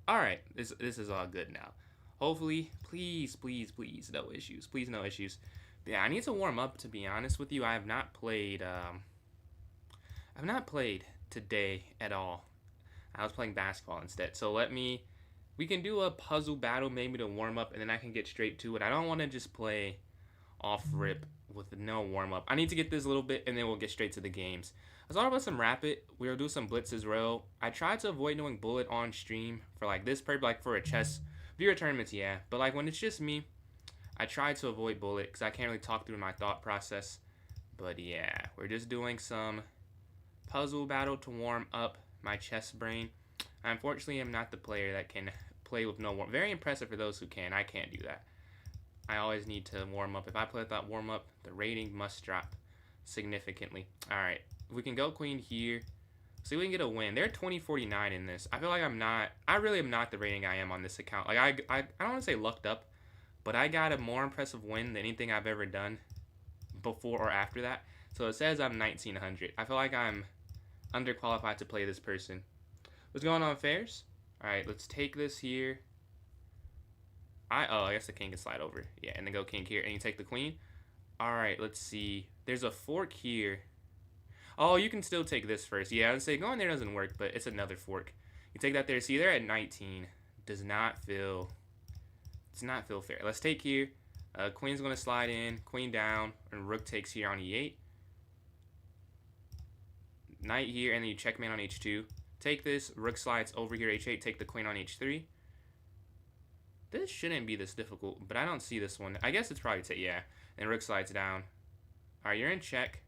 Alright, this is all good now. Hopefully, please, please, please, no issues. Please, no issues. Yeah, I need to warm up, to be honest with you. I've not played today at all. I was playing basketball instead. So we can do a puzzle battle maybe to warm up, and then I can get straight to it. I don't want to just play off rip with no warm up. I need to get this a little bit, and then we'll get straight to the games. I thought about some rapid. We'll do some blitz as well. I tried to avoid doing bullet on stream for like this purpose, like for a chess viewer tournaments, yeah. But like when it's just me, I try to avoid bullet because I can't really talk through my thought process. But yeah, we're just doing some puzzle battle to warm up my chess brain. I unfortunately am not the player that can play with no warm. Very impressive for those who can. I can't do that. I always need to warm up. If I play without warm up, the rating must drop significantly. All right, we can go queen here. See if we can get a win. They're 2049 in this. I feel like I'm not. I really am not the rating I am on this account. Like I don't want to say lucked up, but I got a more impressive win than anything I've ever done before or after that. So it says I'm 1900. I feel like I'm underqualified to play this person. What's going on, Fairs? All right, let's take this here. I guess the king can slide over. Yeah, and then go king here, and you take the queen. All right, let's see. There's a fork here. Oh, you can still take this first. Yeah, I would say going there doesn't work, but it's another fork. You take that there. See, they're at 19. Does not feel fair. Let's take here. Queen's going to slide in. Queen down. And rook takes here on e8. Knight here, and then you checkmate on h2. Take this. Rook slides over here h8. Take the queen on h3. This shouldn't be this difficult, but I don't see this one. I guess it's probably yeah. And rook slides down. All right, you're in check.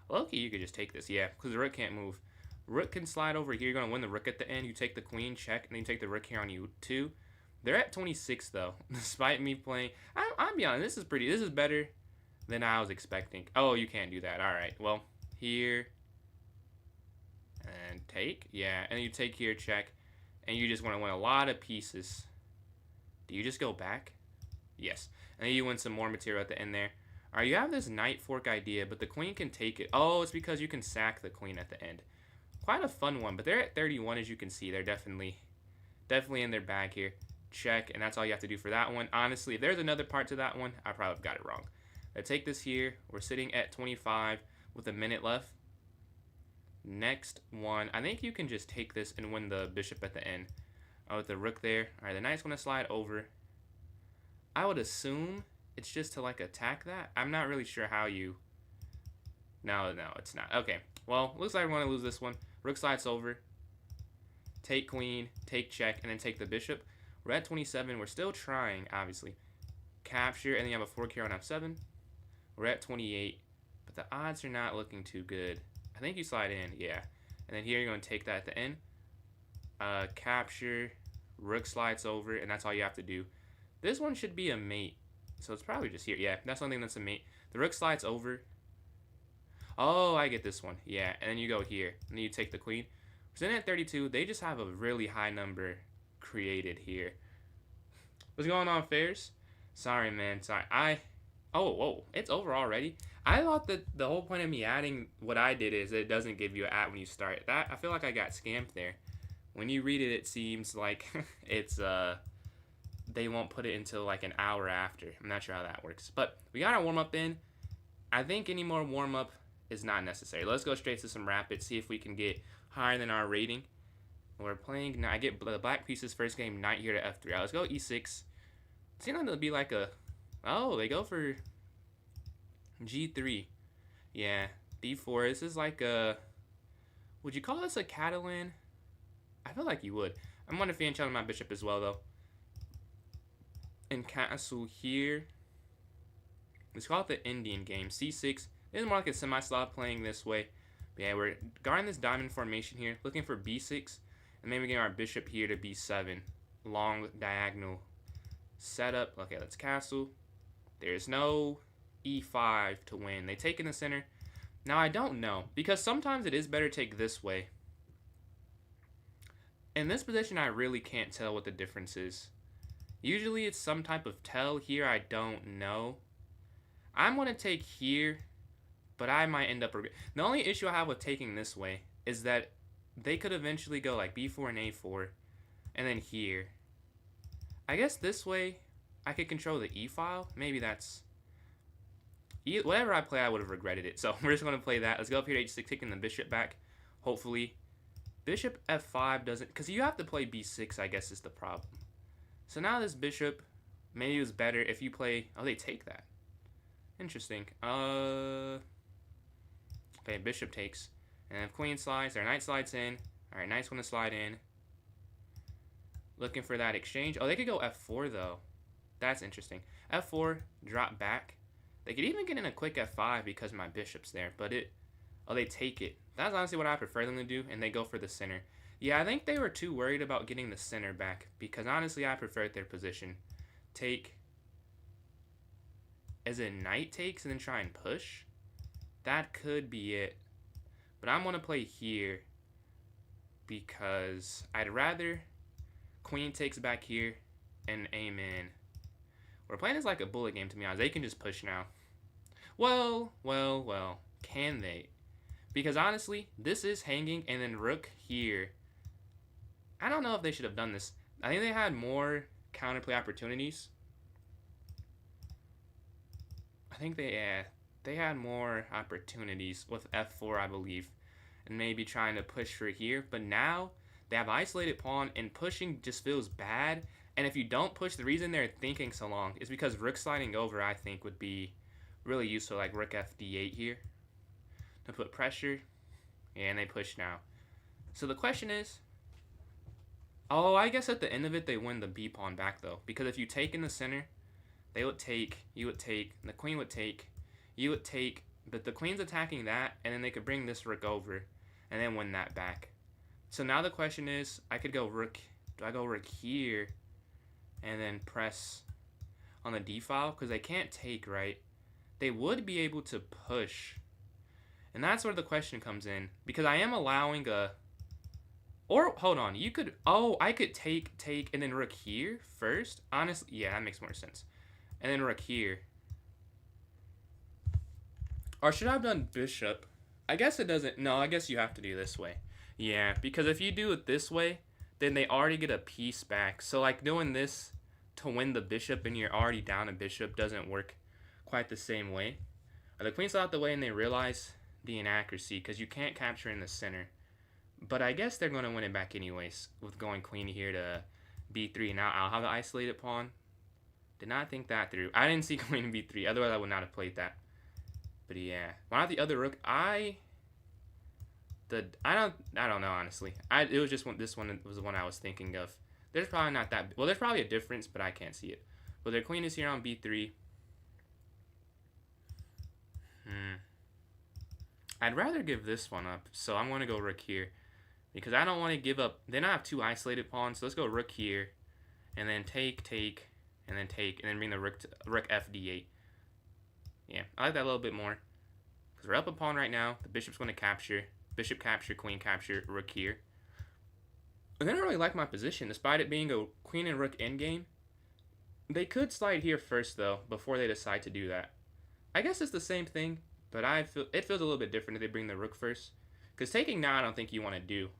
Loki, you could just take this, yeah, because the rook can't move. Rook can slide over here. You're going to win the rook at the end. You take the queen, check, and then you take the rook here on u2. They're at 26, though, despite me playing. I'm be honest, this is better than I was expecting. Oh, you can't do that. All right, well, here. And take, yeah, and you take here, check, and you just want to win a lot of pieces. Do you just go back? Yes. And then you win some more material at the end there. All right, you have this knight fork idea, but the queen can take it. Oh, it's because you can sack the queen at the end. Quite a fun one, but they're at 31, as you can see. They're definitely in their bag here. Check, and that's all you have to do for that one. Honestly, if there's another part to that one, I probably got it wrong. Let's take this here. We're sitting at 25 with a minute left. Next one, I think you can just take this and win the bishop at the end. Oh, with the rook there. All right, the knight's going to slide over. I would assume it's just to, like, attack that. I'm not really sure how you... No, it's not. Okay, well, looks like we want to lose this one. Rook slides over. Take queen, take check, and then take the bishop. We're at 27. We're still trying, obviously. Capture, and then you have a fork here on f7. We're at 28, but the odds are not looking too good. I think you slide in, yeah. And then here you're going to take that at the end. Capture, rook slides over, and that's all you have to do. This one should be a mate, so it's probably just here. Yeah, that's one thing that's a mate. The rook slides over. Oh, I get this one. Yeah, and then you go here, and then you take the queen. We're sitting at 32. They just have a really high number created here. What's going on, Fairs? Sorry, man. Sorry. Oh, whoa. It's over already? I thought that the whole point of me adding what I did is that it doesn't give you an ad when you start. I feel like I got scammed there. When you read it, it seems like it's they won't put it until like an hour after. I'm not sure how that works. But we got our warm-up in. I think any more warm-up is not necessary. Let's go straight to some rapid, see if we can get higher than our rating. We're playing, I get the black pieces first game, knight here to f3. Right, let's go e6. Seems like it'll be like a, oh, they go for g3. Yeah, d4. This is like a, would you call this a Catalan? I feel like you would. I'm going to fan channel my bishop as well, though. And castle here. Let's call it the Indian game. c6. This is more like a semi-Slav playing this way. But yeah, we're guarding this diamond formation here, looking for b6. And maybe getting our bishop here to b7. Long diagonal setup. Okay, let's castle. There's no e5 to win. They take in the center. Now, I don't know, because sometimes it is better to take this way. In this position, I really can't tell what the difference is. Usually, it's some type of tell. Here, I don't know. I'm going to take here, but I might end up... The only issue I have with taking this way is that they could eventually go like b4 and a4. and then here. I guess this way I could control the e file. Maybe that's whatever I play. I would have regretted it. So we're just gonna play that. Let's go up here to h6, taking the bishop back. Hopefully, bishop f5 doesn't, because you have to play b6. I guess is the problem. So now this bishop, maybe it was better if you play. Oh, they take that. Interesting. Okay, bishop takes, and if queen slides, their knight slides in. All right, nice one to slide in. Looking for that exchange. Oh, they could go f4 though. That's interesting. f4, drop back. They could even get in a quick f5 because my bishop's there, but they take it. That's honestly what I prefer them to do, and they go for the center. Yeah, I think they were too worried about getting the center back, because honestly I preferred their position. Take. As a knight takes and then try and push? That could be it. But I'm going to play here because I'd rather queen takes back here and aim in. We're playing this like a bullet game, to be honest. They can just push now. Well. Can they? Because honestly, this is hanging, and then rook here. I don't know if they should have done this. I think they had more counterplay opportunities. I think they had more opportunities with f4, I believe, and maybe trying to push for here. But now they have isolated pawn, and pushing just feels bad. And if you don't push, the reason they're thinking so long is because rook sliding over, I think, would be really useful, like rook fd8 here to put pressure. Yeah, and they push now. So the question is, oh, I guess at the end of it, they win the b pawn back, though. Because if you take in the center, they would take, you would take, the queen would take, you would take, but the queen's attacking that, and then they could bring this rook over and then win that back. So now the question is, I could go rook, do I go rook here and then press on the d file? Because they can't take, right? They would be able to push. And that's where the question comes in. Because I am allowing a, or hold on, you could, oh, I could take, and then rook here first. Honestly, yeah, that makes more sense. And then rook here. Or should I have done bishop? I guess it doesn't, no, I guess you have to do this way. Yeah, because if you do it this way, then they already get a piece back. So like doing this to win the bishop and you're already down a bishop doesn't work quite the same way. The queen's out the way and they realize the inaccuracy because you can't capture in the center. But I guess they're going to win it back anyways with going queen here to b3. Now I'll have the isolated pawn. Did not think that through. I didn't see queen b3. Otherwise I would not have played that. But yeah, why not the other rook? I don't know honestly. It was just this one was the one I was thinking of. There's probably not that, well, there's probably a difference, but I can't see it. But their queen is here on b3. I'd rather give this one up, so I'm going to go rook here because I don't want to give up. Then I have two isolated pawns, so let's go rook here, and then take, and then take, and then bring the rook fd8. Yeah, I like that a little bit more because we're up a pawn right now. The bishop's going to capture. Bishop capture, queen capture, rook here. And I don't really like my position, despite it being a queen and rook endgame. They could slide here first, though, before they decide to do that. I guess it's the same thing, but it feels a little bit different if they bring the rook first. Because taking now, I don't think you want to do.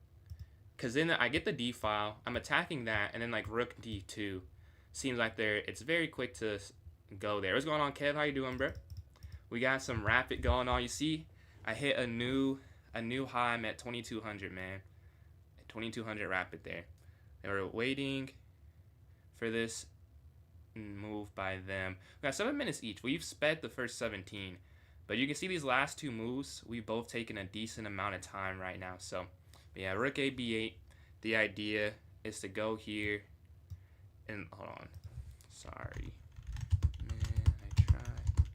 Because then I get the d file, I'm attacking that, and then like rook d2. Seems like it's very quick to go there. What's going on, Kev? How you doing, bro? We got some rapid going on. You see, I hit a new high. I'm at 2200, man. 2200 rapid there. They were waiting for this move by them. We got 7 minutes each. We've sped the first 17, but you can see these last two moves, we've both taken a decent amount of time right now. So yeah, rook a b8. The idea is to go here and hold on. Sorry, man. I tried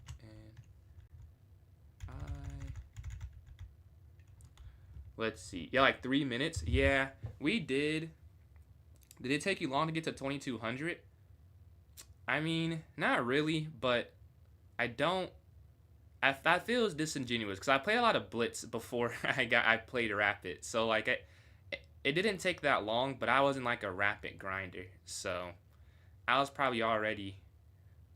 and let's see. Yeah, like 3 minutes. Yeah, we did. Did it take you long to get to 2200? I mean, not really, but I feel it's disingenuous because I played a lot of blitz before I played rapid. So like it didn't take that long, but I wasn't like a rapid grinder. So I was probably already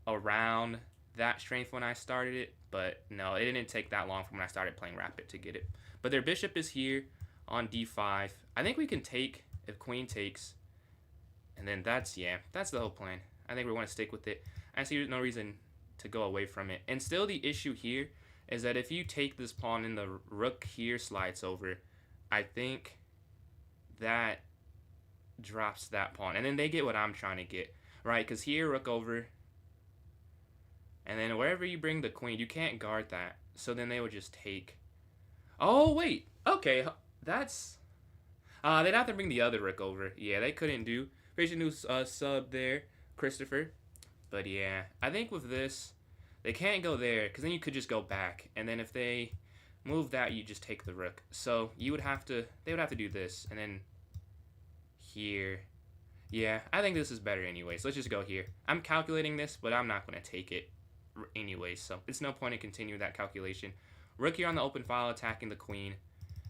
around that strength when I started it, but no, it didn't take that long from when I started playing rapid to get it. But their bishop is here on d5. I think we can take if queen takes. And then that's the whole plan. I think we want to stick with it. I see no reason to go away from it. And still the issue here is that if you take this pawn and the rook here slides over, I think that drops that pawn. And then they get what I'm trying to get, right? Because here, rook over. And then wherever you bring the queen, you can't guard that. So then they would just take. Oh, wait. Okay, that's... they'd have to bring the other rook over. Yeah, they couldn't do. There's a new sub there, Christopher. But yeah, I think with this, they can't go there, because then you could just go back. And then if they move that, you just take the rook. So you would have to, they would have to do this. And then here. Yeah, I think this is better anyway. So let's just go here. I'm calculating this, but I'm not going to take it anyway. So it's no point in continuing that calculation. Rook here on the open file attacking the queen.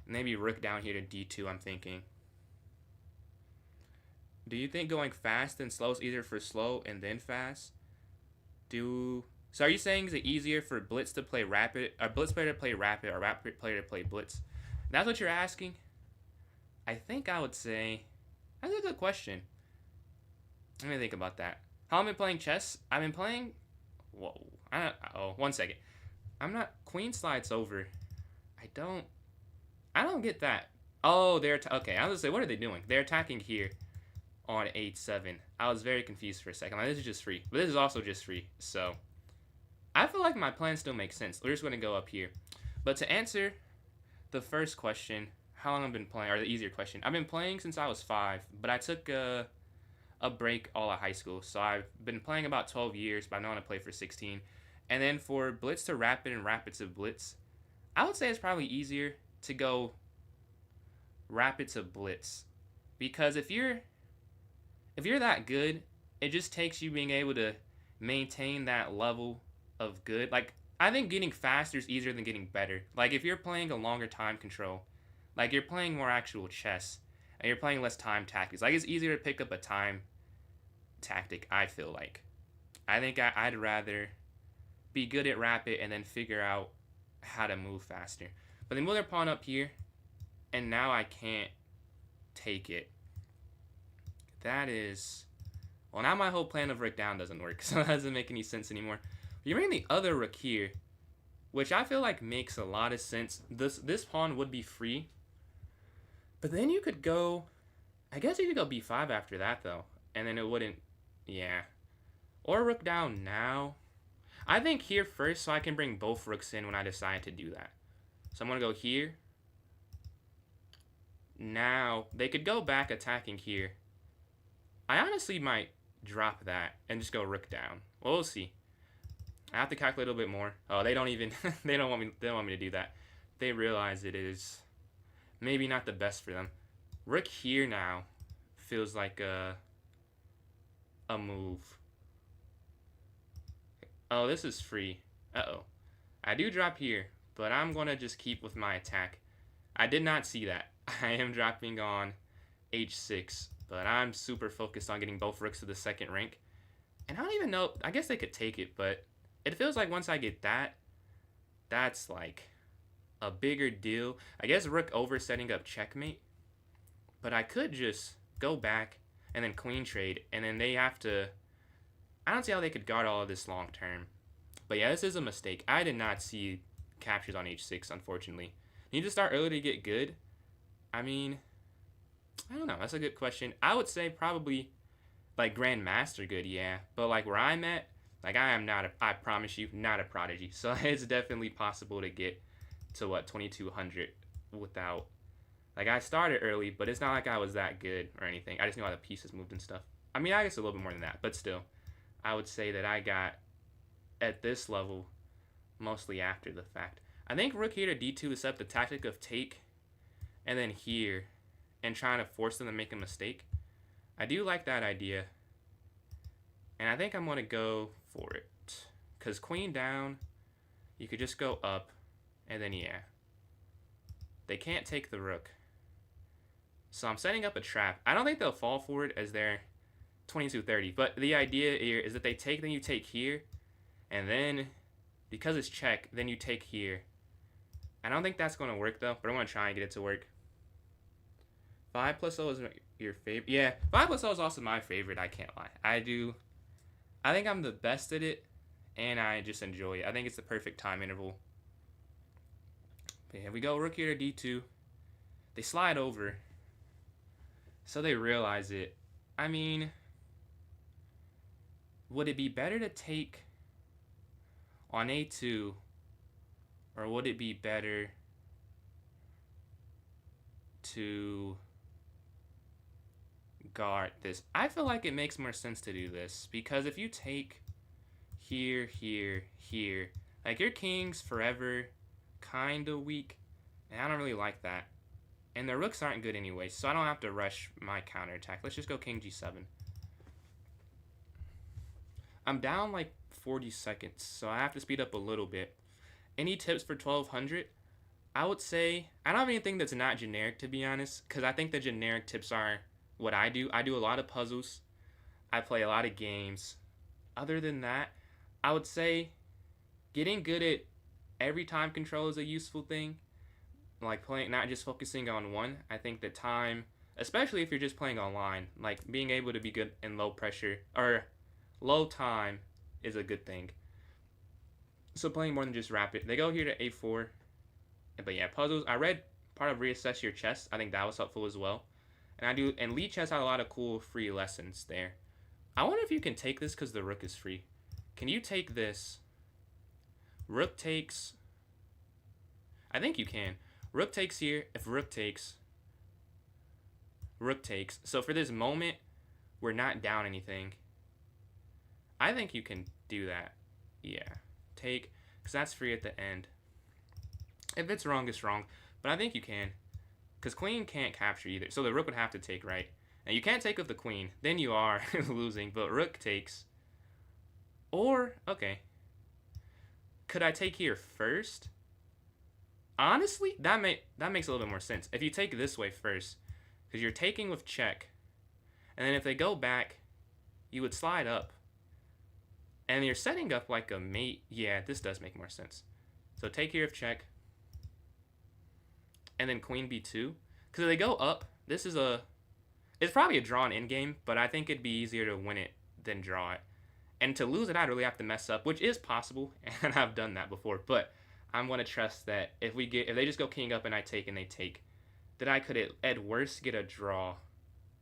Maybe rook down here to d2, I'm thinking. Do you think going fast and slow is easier for slow and then fast? So are you saying is it easier for blitz to play rapid, or blitz player to play rapid, or rapid player to play blitz? That's what you're asking? I think I would say that's a good question. Let me think about that. How I've been playing chess? I've been playing. Whoa. One second. I'm not. Queen slides over. I don't get that. Oh, they're okay. I was gonna say, what are they doing? They're attacking here on h7. I was very confused for a second. Like, this is just free, but this is also just free. So I feel like my plan still makes sense. We're just gonna go up here. But to answer the first question, how long I've been playing, or the easier question, I've been playing since I was 5, but I took a break all of high school. So I've been playing about 12 years, but I know how to play for 16. And then for blitz to rapid and rapid to blitz, I would say it's probably easier to go rapid to blitz, because if you're that good, it just takes you being able to maintain that level of good. Like, I think getting faster is easier than getting better. Like, if you're playing a longer time control, like you're playing more actual chess and you're playing less time tactics, like it's easier to pick up a time tactic. I feel like I think I'd rather be good at rapid and then figure out how to move faster. But they move their pawn up here, and now I can't take it. That is... Well, now my whole plan of rook down doesn't work, so that doesn't make any sense anymore. You bring the other rook here, which I feel like makes a lot of sense. This pawn would be free. But then you could go... I guess you could go b5 after that, though. And then it wouldn't... Yeah. Or rook down now. I think here first, so I can bring both rooks in when I decide to do that. So I'm going to go here. Now, they could go back attacking here. I honestly might drop that and just go rook down. Well, we'll see. I have to calculate a little bit more. Oh, they don't even... they don't want me to do that. They realize it is maybe not the best for them. Rook here now feels like a move. Oh, this is free. Uh-oh. I do drop here, but I'm going to just keep with my attack. I did not see that. I am dropping on h6, but I'm super focused on getting both rooks to the second rank. And I don't even know, I guess they could take it, but it feels like once I get that, that's like a bigger deal. I guess rook over setting up checkmate, but I could just go back and then queen trade, and then they have to... I don't see how they could guard all of this long term. But yeah, this is a mistake. I did not see captures on h6, unfortunately. Need to start early to get good? I mean, I don't know. That's a good question. I would say probably like Grandmaster good, yeah. But like where I'm at, like I am not, I promise you, not a prodigy. So it's definitely possible to get to what, 2200 without, like I started early, but it's not like I was that good or anything. I just knew how the pieces moved and stuff. I mean, I guess a little bit more than that, but still. I would say that I got at this level mostly after the fact. I think rook here to d2 is set up the tactic of take and then here and trying to force them to make a mistake. I do like that idea. And I think I'm going to go for it. Because queen down, you could just go up and then yeah. They can't take the rook. So I'm setting up a trap. I don't think they'll fall for it as they're 2230, but the idea here is that they take, then you take here, and then because it's check, then you take here. I don't think that's going to work though, but I'm going to try and get it to work. 5 plus 0 is Your favorite? Yeah, 5+0 is also my favorite. I can't lie. I do. I think I'm the best at it, and I just enjoy it. I think it's the perfect time interval. But here we go. Rook here to d2. They slide over, so they realize it. I mean, would it be better to take on a2, or would it be better to guard this? I feel like it makes more sense to do this, because if you take here, here, here, like your king's forever kind of weak, and I don't really like that. And the rooks aren't good anyway, so I don't have to rush my counterattack. Let's just go king g7. I'm down like 40 seconds, so I have to speed up a little bit. Any tips for 1200? I would say, I don't have anything that's not generic, to be honest, because I think the generic tips are what I do. I do a lot of puzzles. I play a lot of games. Other than that, I would say getting good at every time control is a useful thing. Like playing, not just focusing on one. I think the time, especially if you're just playing online, like being able to be good in low pressure or low time is a good thing. So playing more than just rapid. They go here to a4. But yeah, puzzles. I read part of Reassess Your Chess. I think that was helpful as well. And Lead Chess had a lot of cool free lessons there. I wonder if you can take this because the rook is free. Can you take this? Rook takes. I think you can. Rook takes here. If rook takes. Rook takes. So for this moment, we're not down anything. I think you can do that. Yeah. Take. Because that's free at the end. If it's wrong, it's wrong. But I think you can. Because queen can't capture either. So the rook would have to take, right? And you can't take with the queen. Then you are losing. But rook takes. Or, okay. Could I take here first? Honestly, that makes a little bit more sense. If you take this way first. Because you're taking with check. And then if they go back, you would slide up. And you're setting up like a mate. Yeah, this does make more sense. So take here of check. And then queen b2. Because if they go up, this is it's probably a drawn endgame, but I think it'd be easier to win it than draw it. And to lose it, I'd really have to mess up, which is possible, and I've done that before. But I'm going to trust that if they just go king up and I take and they take, that I could at worst get a draw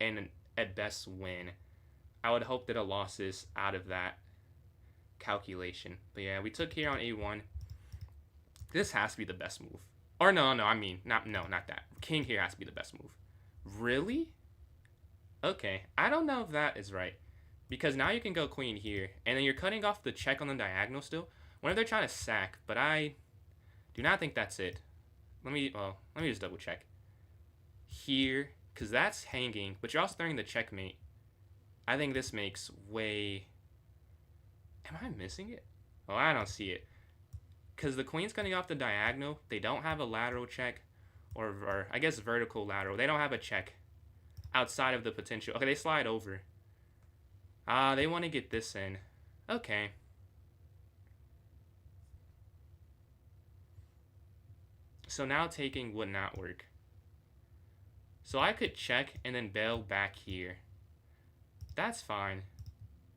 and at best win. I would hope that a loss is out of that calculation. But yeah, we took here on a1. This has to be the best move. Or no, I mean, not that. King here has to be the best move. Really? Okay, I don't know if that is right. Because now you can go queen here, and then you're cutting off the check on the diagonal still. Whenever they're trying to sack, but I do not think that's it. Let me just double check. Here, because that's hanging, but you're also throwing the checkmate. I think this makes way... Am I missing it? Oh, I don't see it. Because the queen's cutting off the diagonal. They don't have a lateral check. Or I guess vertical lateral. They don't have a check outside of the potential. Okay, they slide over. They want to get this in. Okay. So now taking would not work. So I could check and then bail back here. That's fine.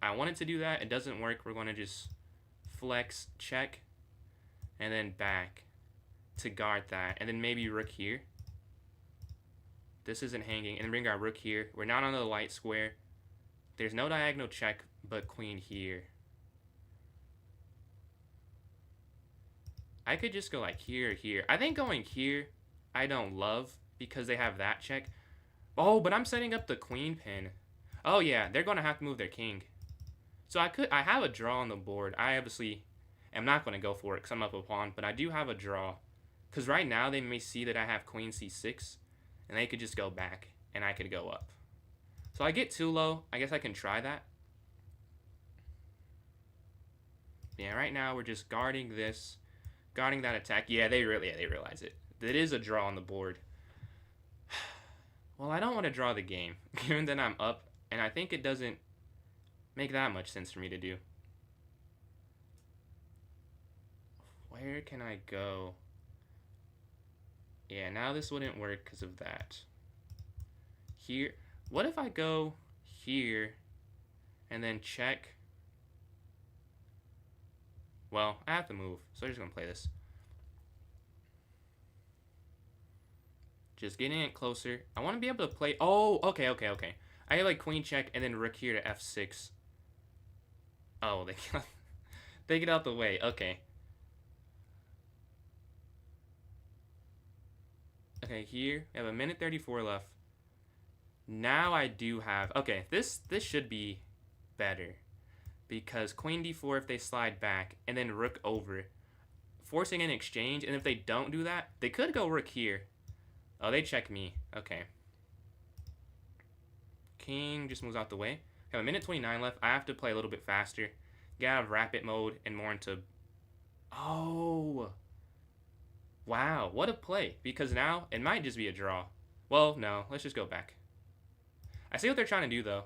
I wanted to do that. It doesn't work. We're going to just flex, check, and then back to guard that. And then maybe rook here. This isn't hanging. And then bring our rook here. We're not on the light square. There's no diagonal check, but queen here. I could just go like here or here. I think going here, I don't love because they have that check. Oh, but I'm setting up the queen pin. Oh yeah, they're going to have to move their king. So I have a draw on the board. I obviously am not going to go for it because I'm up a pawn, but I do have a draw. Because right now they may see that I have queen c6, and they could just go back, and I could go up. So I get too low. I guess I can try that. Yeah, right now we're just guarding this, guarding that attack. Yeah, they realize it. It is a draw on the board. Well, I don't want to draw the game, given that I'm up, and I think it doesn't make that much sense for me to do. Where can I go? Yeah, now this wouldn't work because of that. Here. What if I go here and then check? Well, I have to move, so I'm just gonna play this. Just getting it closer. I want to be able to play. Oh, okay. I have like queen check and then rook here to f6. Oh, they get out the way. Okay. Okay, here we have a minute 34 left. Now I do have. Okay, this should be better because queen d4 if they slide back and then rook over, forcing an exchange. And if they don't do that, they could go rook here. Oh, they check me. Okay. King just moves out the way. I have a minute 29 left. I have to play a little bit faster. Get out of rapid mode and more into... Oh! Wow, what a play. Because now it might just be a draw. Well, no. Let's just go back. I see what they're trying to do, though.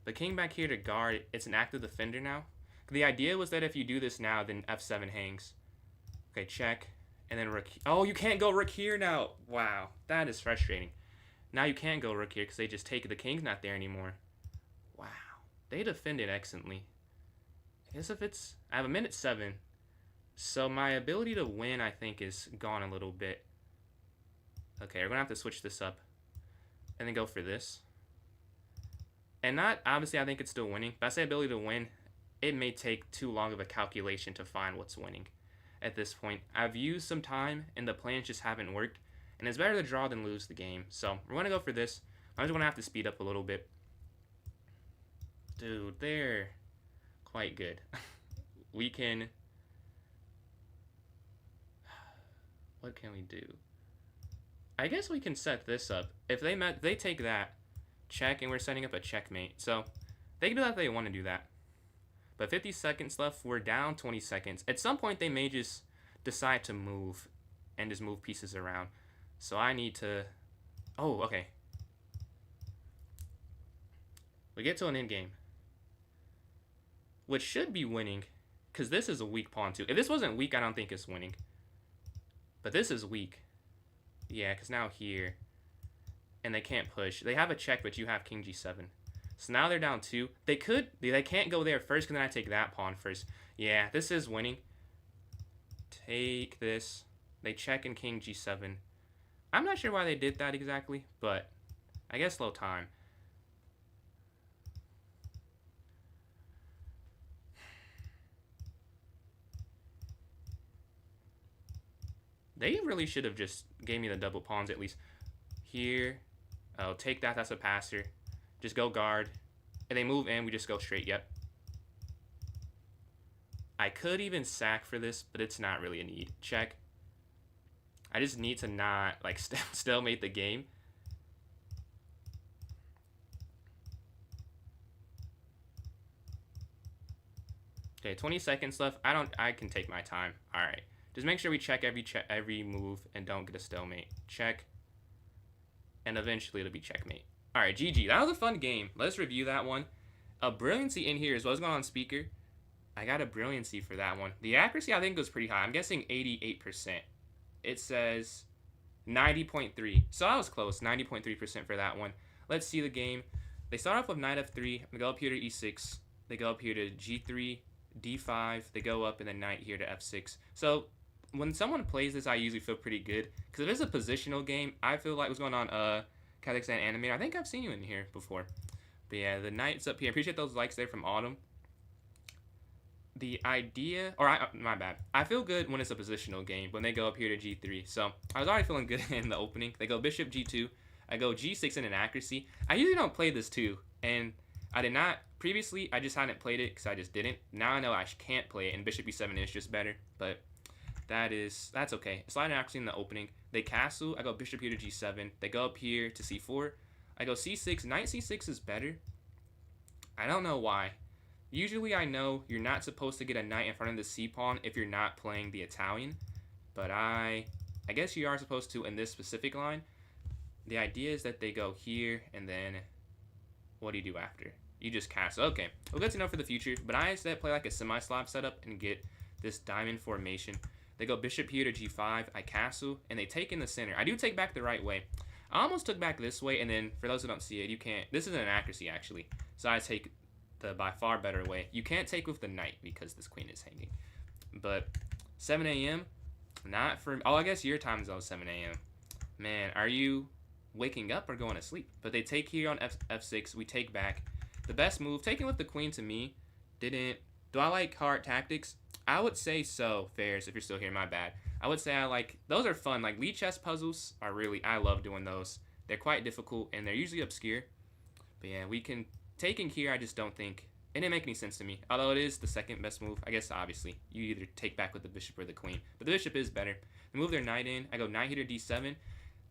The king back here to guard. It's an active defender now. The idea was that if you do this now, then f7 hangs. Okay, check. And then rook. Oh, you can't go rook here now. Wow, that is frustrating. Now you can't go rook here because they just take the king's not there anymore. Wow, they defended excellently. I guess if it's... I have a minute 7. So my ability to win, I think, is gone a little bit. Okay, we're going to have to switch this up. And then go for this. And not... Obviously, I think it's still winning. But I say ability to win, it may take too long of a calculation to find what's winning. At this point, I've used some time and the plans just haven't worked, and it's better to draw than lose the game. So we're gonna go for this. I'm just gonna have to speed up a little bit. Dude, they're quite good. We can... What can we do? I guess we can set this up. If they take that, check, and we're setting up a checkmate. So they can do that if they want to do that. But 50 seconds left. We're down 20 seconds. At some point, they may just decide to move and just move pieces around. So I need to... Oh, okay. We get to an endgame, which should be winning, because this is a weak pawn too. If this wasn't weak, I don't think it's winning. But this is weak. Yeah, because now here, and they can't push. They have a check, but you have king g7. So now they're down 2. They can't go there first, because then I take that pawn first. Yeah, this is winning. Take this. They check in king g7. I'm not sure why they did that exactly, but I guess low time. They really should have just gave me the double pawns at least. Here. Oh, take that. That's a passer. Just go guard. And they move in. We just go straight. Yep. I could even sack for this, but it's not really a need. Check. I just need to not, like, stalemate the game. Okay, 20 seconds left. I can take my time. All right. Just make sure we check every move and don't get a stalemate. Check. And eventually it'll be checkmate. All right, GG. That was a fun game. Let's review that one. A brilliancy in here is what's going on speaker. I got a brilliancy for that one. The accuracy, I think, was pretty high. I'm guessing 88%. It says 90.3. So I was close. 90.3% for that one. Let's see the game. They start off with knight f3. They go up here to e6. They go up here to g3, d5. They go up and then knight here to f6. So when someone plays this, I usually feel pretty good. Because if it's a positional game, I feel like what's going on, Kazakhstan Animator. I think I've seen you in here before. But yeah, the knight's up here. I appreciate those likes there from Autumn. The idea, my bad. I feel good when it's a positional game, when they go up here to g3. So I was already feeling good in the opening. They go bishop g2. I go g6 in an accuracy. I usually don't play this too. And I did not, previously, I just hadn't played it because I just didn't. Now I know I can't play it, and bishop e7 is just better. But that's okay. Slide accuracy in the opening. They castle. I go bishop here to g7. They go up here to c4. I go c6. Knight c6 is better. I don't know why. Usually I know you're not supposed to get a knight in front of the c-pawn if you're not playing the Italian. But I guess you are supposed to in this specific line. The idea is that they go here, and then what do you do after? You just castle. Okay, well, good to know for the future. But I instead play like a semi-Slav setup and get this diamond formation. They go bishop here to g5. I castle, and they take in the center. I do take back the right way. I almost took back this way, and then for those who don't see it, you can't. This isn't an accuracy actually, so I take the by far better way. You can't take with the knight because this queen is hanging. But 7 a.m. not for. Oh, I guess your time zone is 7 a.m. Man, are you waking up or going to sleep? But they take here on f6. We take back. The best move, taking with the queen to me, didn't. Do I like hard tactics? I would say so, Fairs, if you're still here, my bad. I would say I like, those are fun. Like, Lichess puzzles are really, I love doing those. They're quite difficult, and they're usually obscure. But yeah, we can, taking here, I just don't think, it didn't make any sense to me. Although it is the second best move, I guess, obviously. You either take back with the bishop or the queen. But the bishop is better. They move their knight in. I go knight here to d7.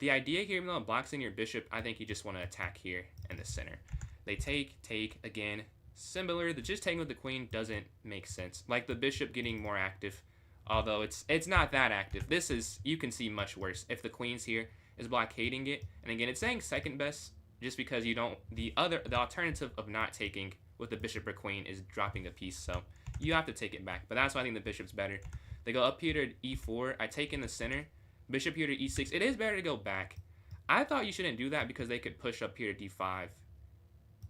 The idea here, even though it blocks in your bishop, I think you just want to attack here in the center. They take, again. Similar, the just taking with the queen doesn't make sense. Like the bishop getting more active, although it's not that active. This is, you can see much worse. If the queen's here is blockading it, and again, it's saying second best just because you don't, the alternative of not taking with the bishop or queen is dropping a piece, so you have to take it back. But that's why I think the bishop's better. They go up here to e4. I take in the center. Bishop here to e6. It is better to go back. I thought you shouldn't do that because they could push up here to d5.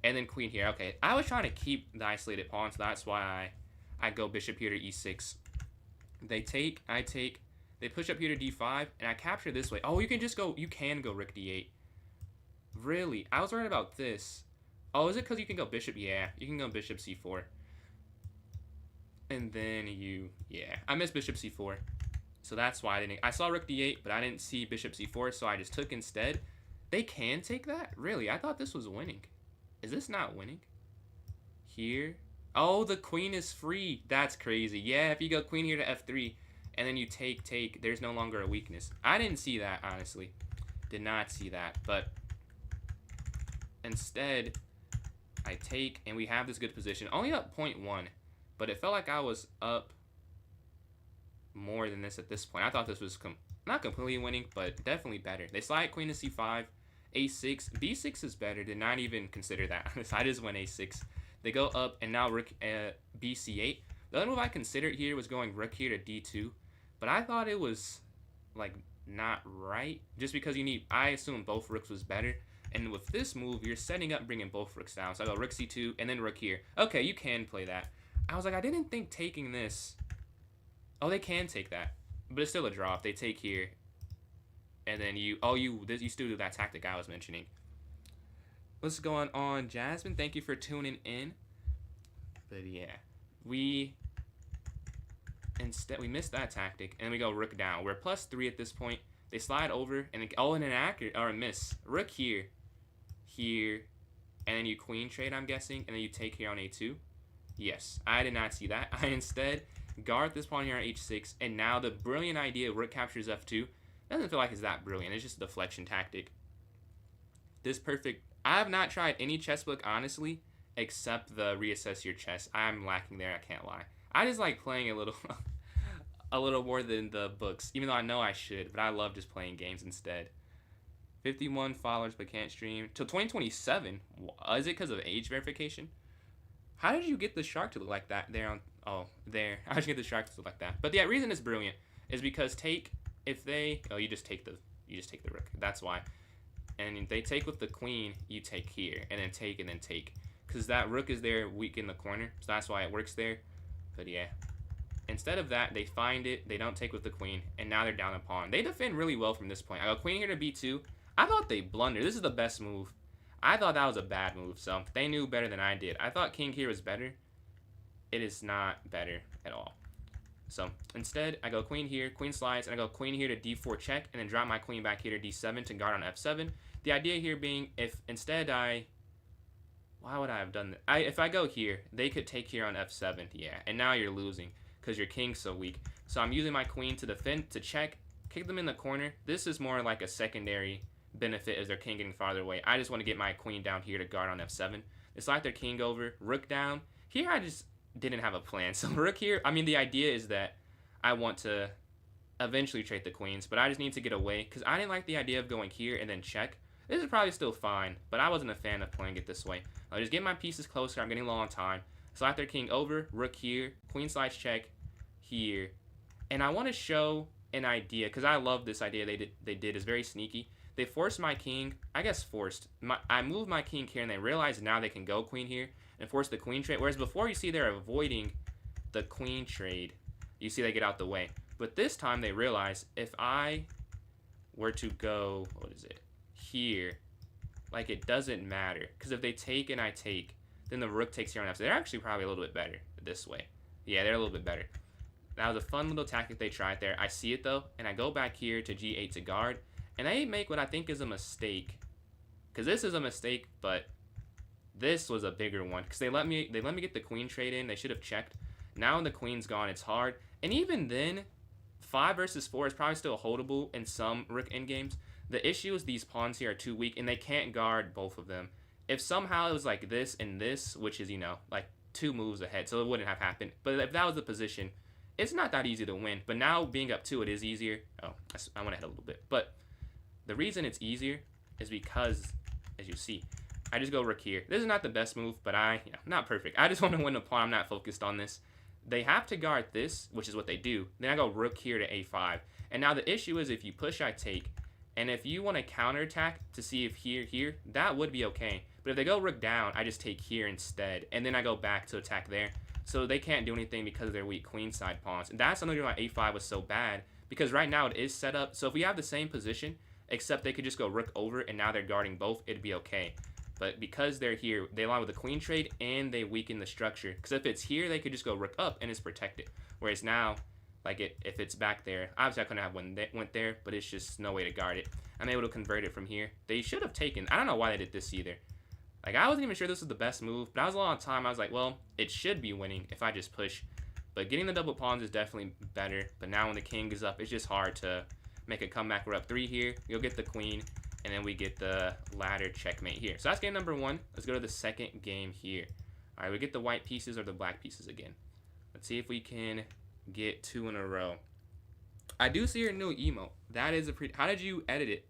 And then queen here. Okay, I was trying to keep the isolated pawn, so that's why I go bishop here to e6. They take, I take. They push up here to d5, and I capture this way. Oh, you can just go, you can go rook d8. Really? I was worried about this. Oh, is it because you can go bishop? Yeah, you can go bishop c4. And then yeah. I missed bishop c4. So that's why I saw rook d8, but I didn't see bishop c4, so I just took instead. They can take that? Really? I thought this was winning. Is this not winning? Here. Oh, the queen is free. That's crazy. Yeah, if you go queen here to f3, and then you take, there's no longer a weakness. I didn't see that, honestly. Did not see that. But instead, I take, and we have this good position. Only up 0.1, but it felt like I was up more than this at this point. I thought this was not completely winning, but definitely better. They slide queen to c5. a6, b6 is better. Did not even consider that. I just went a6. They go up, and now rook bc8. The other move I considered here was going rook here to d2, but I thought it was like not right, just because you need, I assume both rooks was better, and with this move you're setting up bringing both rooks down. So I go rook c2 and then rook here. Okay, you can play that. I was like, I didn't think taking this. Oh, they can take that, but it's still a draw if they take here. And then you still do that tactic I was mentioning. What's going on, Jasmine? Thank you for tuning in. But yeah, we missed that tactic, and we go rook down. We're +3 at this point. They slide over, and an accurate or a miss. Rook here, and then you queen trade, I'm guessing, and then you take here on a2. Yes, I did not see that. I instead guard this pawn here on h6, and now the brilliant idea rook captures f2. Doesn't feel like it's that brilliant. It's just a deflection tactic. This perfect. I have not tried any chess book, honestly, except the reassess your chess. I'm lacking there. I can't lie. I just like playing a little, a little more than the books, even though I know I should. But I love just playing games instead. 51 followers, but can't stream till 2027. Is it because of age verification? How did you get the shark to look like that? There on. Oh, there. How did you get the shark to look like that? But the reason it's brilliant is because if they, you just take the rook. That's why. And if they take with the queen, you take here, and then take, because that rook is there weak in the corner, so that's why it works there. But yeah, instead of that, they find it, they don't take with the queen, and now they're down a pawn. They defend really well from this point. I go queen here to b2. I thought they blundered. This is the best move. I thought that was a bad move, so they knew better than I did. I thought king here was better. It is not better at all. So instead, I go queen here, queen slides, and I go queen here to d4 check, and then drop my queen back here to d7 to guard on f7. The idea here being, if instead why would I have done that? If I go here, they could take here on f7, yeah, and now you're losing because your king's so weak. So I'm using my queen to defend, to check, kick them in the corner. This is more like a secondary benefit as their king getting farther away. I just want to get my queen down here to guard on f7. They slide their king over, rook down. Here I just didn't have a plan. So rook here, I mean, the idea is that I want to eventually trade the queens, but I just need to get away because I didn't like the idea of going here and then check. This is probably still fine, but I wasn't a fan of playing it this way. I'll just get my pieces closer. I'm getting low on time. Slide their king over, rook here, queen slides check here. And I want to show an idea because I love this idea they did is very sneaky. They forced my king. I guess forced. I moved my king here, and they realized now they can go queen here and force the queen trade. Whereas before, you see they're avoiding the queen trade. You see they get out the way. But this time they realize if I were to go, what is it, here, like it doesn't matter. Because if they take and I take, then the rook takes here on f. So they're actually probably a little bit better this way. Yeah, they're a little bit better. That was a fun little tactic they tried there. I see it though, and I go back here to g8 to guard, and I make what I think is a mistake. Because this is a mistake, but this was a bigger one. Because they let me get the queen trade in. They should have checked. Now when the queen's gone, it's hard. And even then, 5 versus 4 is probably still holdable in some rook endgames. The issue is these pawns here are too weak, and they can't guard both of them. If somehow it was like this and this, which is, you know, like 2 moves ahead, so it wouldn't have happened. But if that was the position, it's not that easy to win. But now being up 2, it is easier. Oh, I went ahead a little bit. But the reason it's easier is because, as you see, I just go rook here. This is not the best move, but not perfect. I just want to win a pawn. I'm not focused on this. They have to guard this, which is what they do. Then I go rook here to a5. And now the issue is if you push, I take. And if you want to counterattack to see if here, that would be okay. But if they go rook down, I just take here instead. And then I go back to attack there. So they can't do anything because of their weak queenside pawns. And that's another reason why a5 was so bad. Because right now it is set up. So if we have the same position, except they could just go rook over and now they're guarding both, it'd be okay. But because they're here, they align with the queen trade and they weaken the structure. Because if it's here, they could just go rook up and it's protected. Whereas now, like if it's back there, obviously I couldn't have went there, but it's just no way to guard it. I'm able to convert it from here. They should have taken. I don't know why they did this either. Like I wasn't even sure this was the best move, but I was a long time. I was like, well, it should be winning if I just push. But getting the double pawns is definitely better. But now when the king is up, it's just hard to make a comeback. We're up 3 here. You'll get the queen. And then we get the ladder checkmate here. So that's game number 1. Let's go to the second game here. All right, we get the white pieces or the black pieces again. Let's see if we can get 2 in a row. I do see your new emote. That is a pretty... How did you edit it?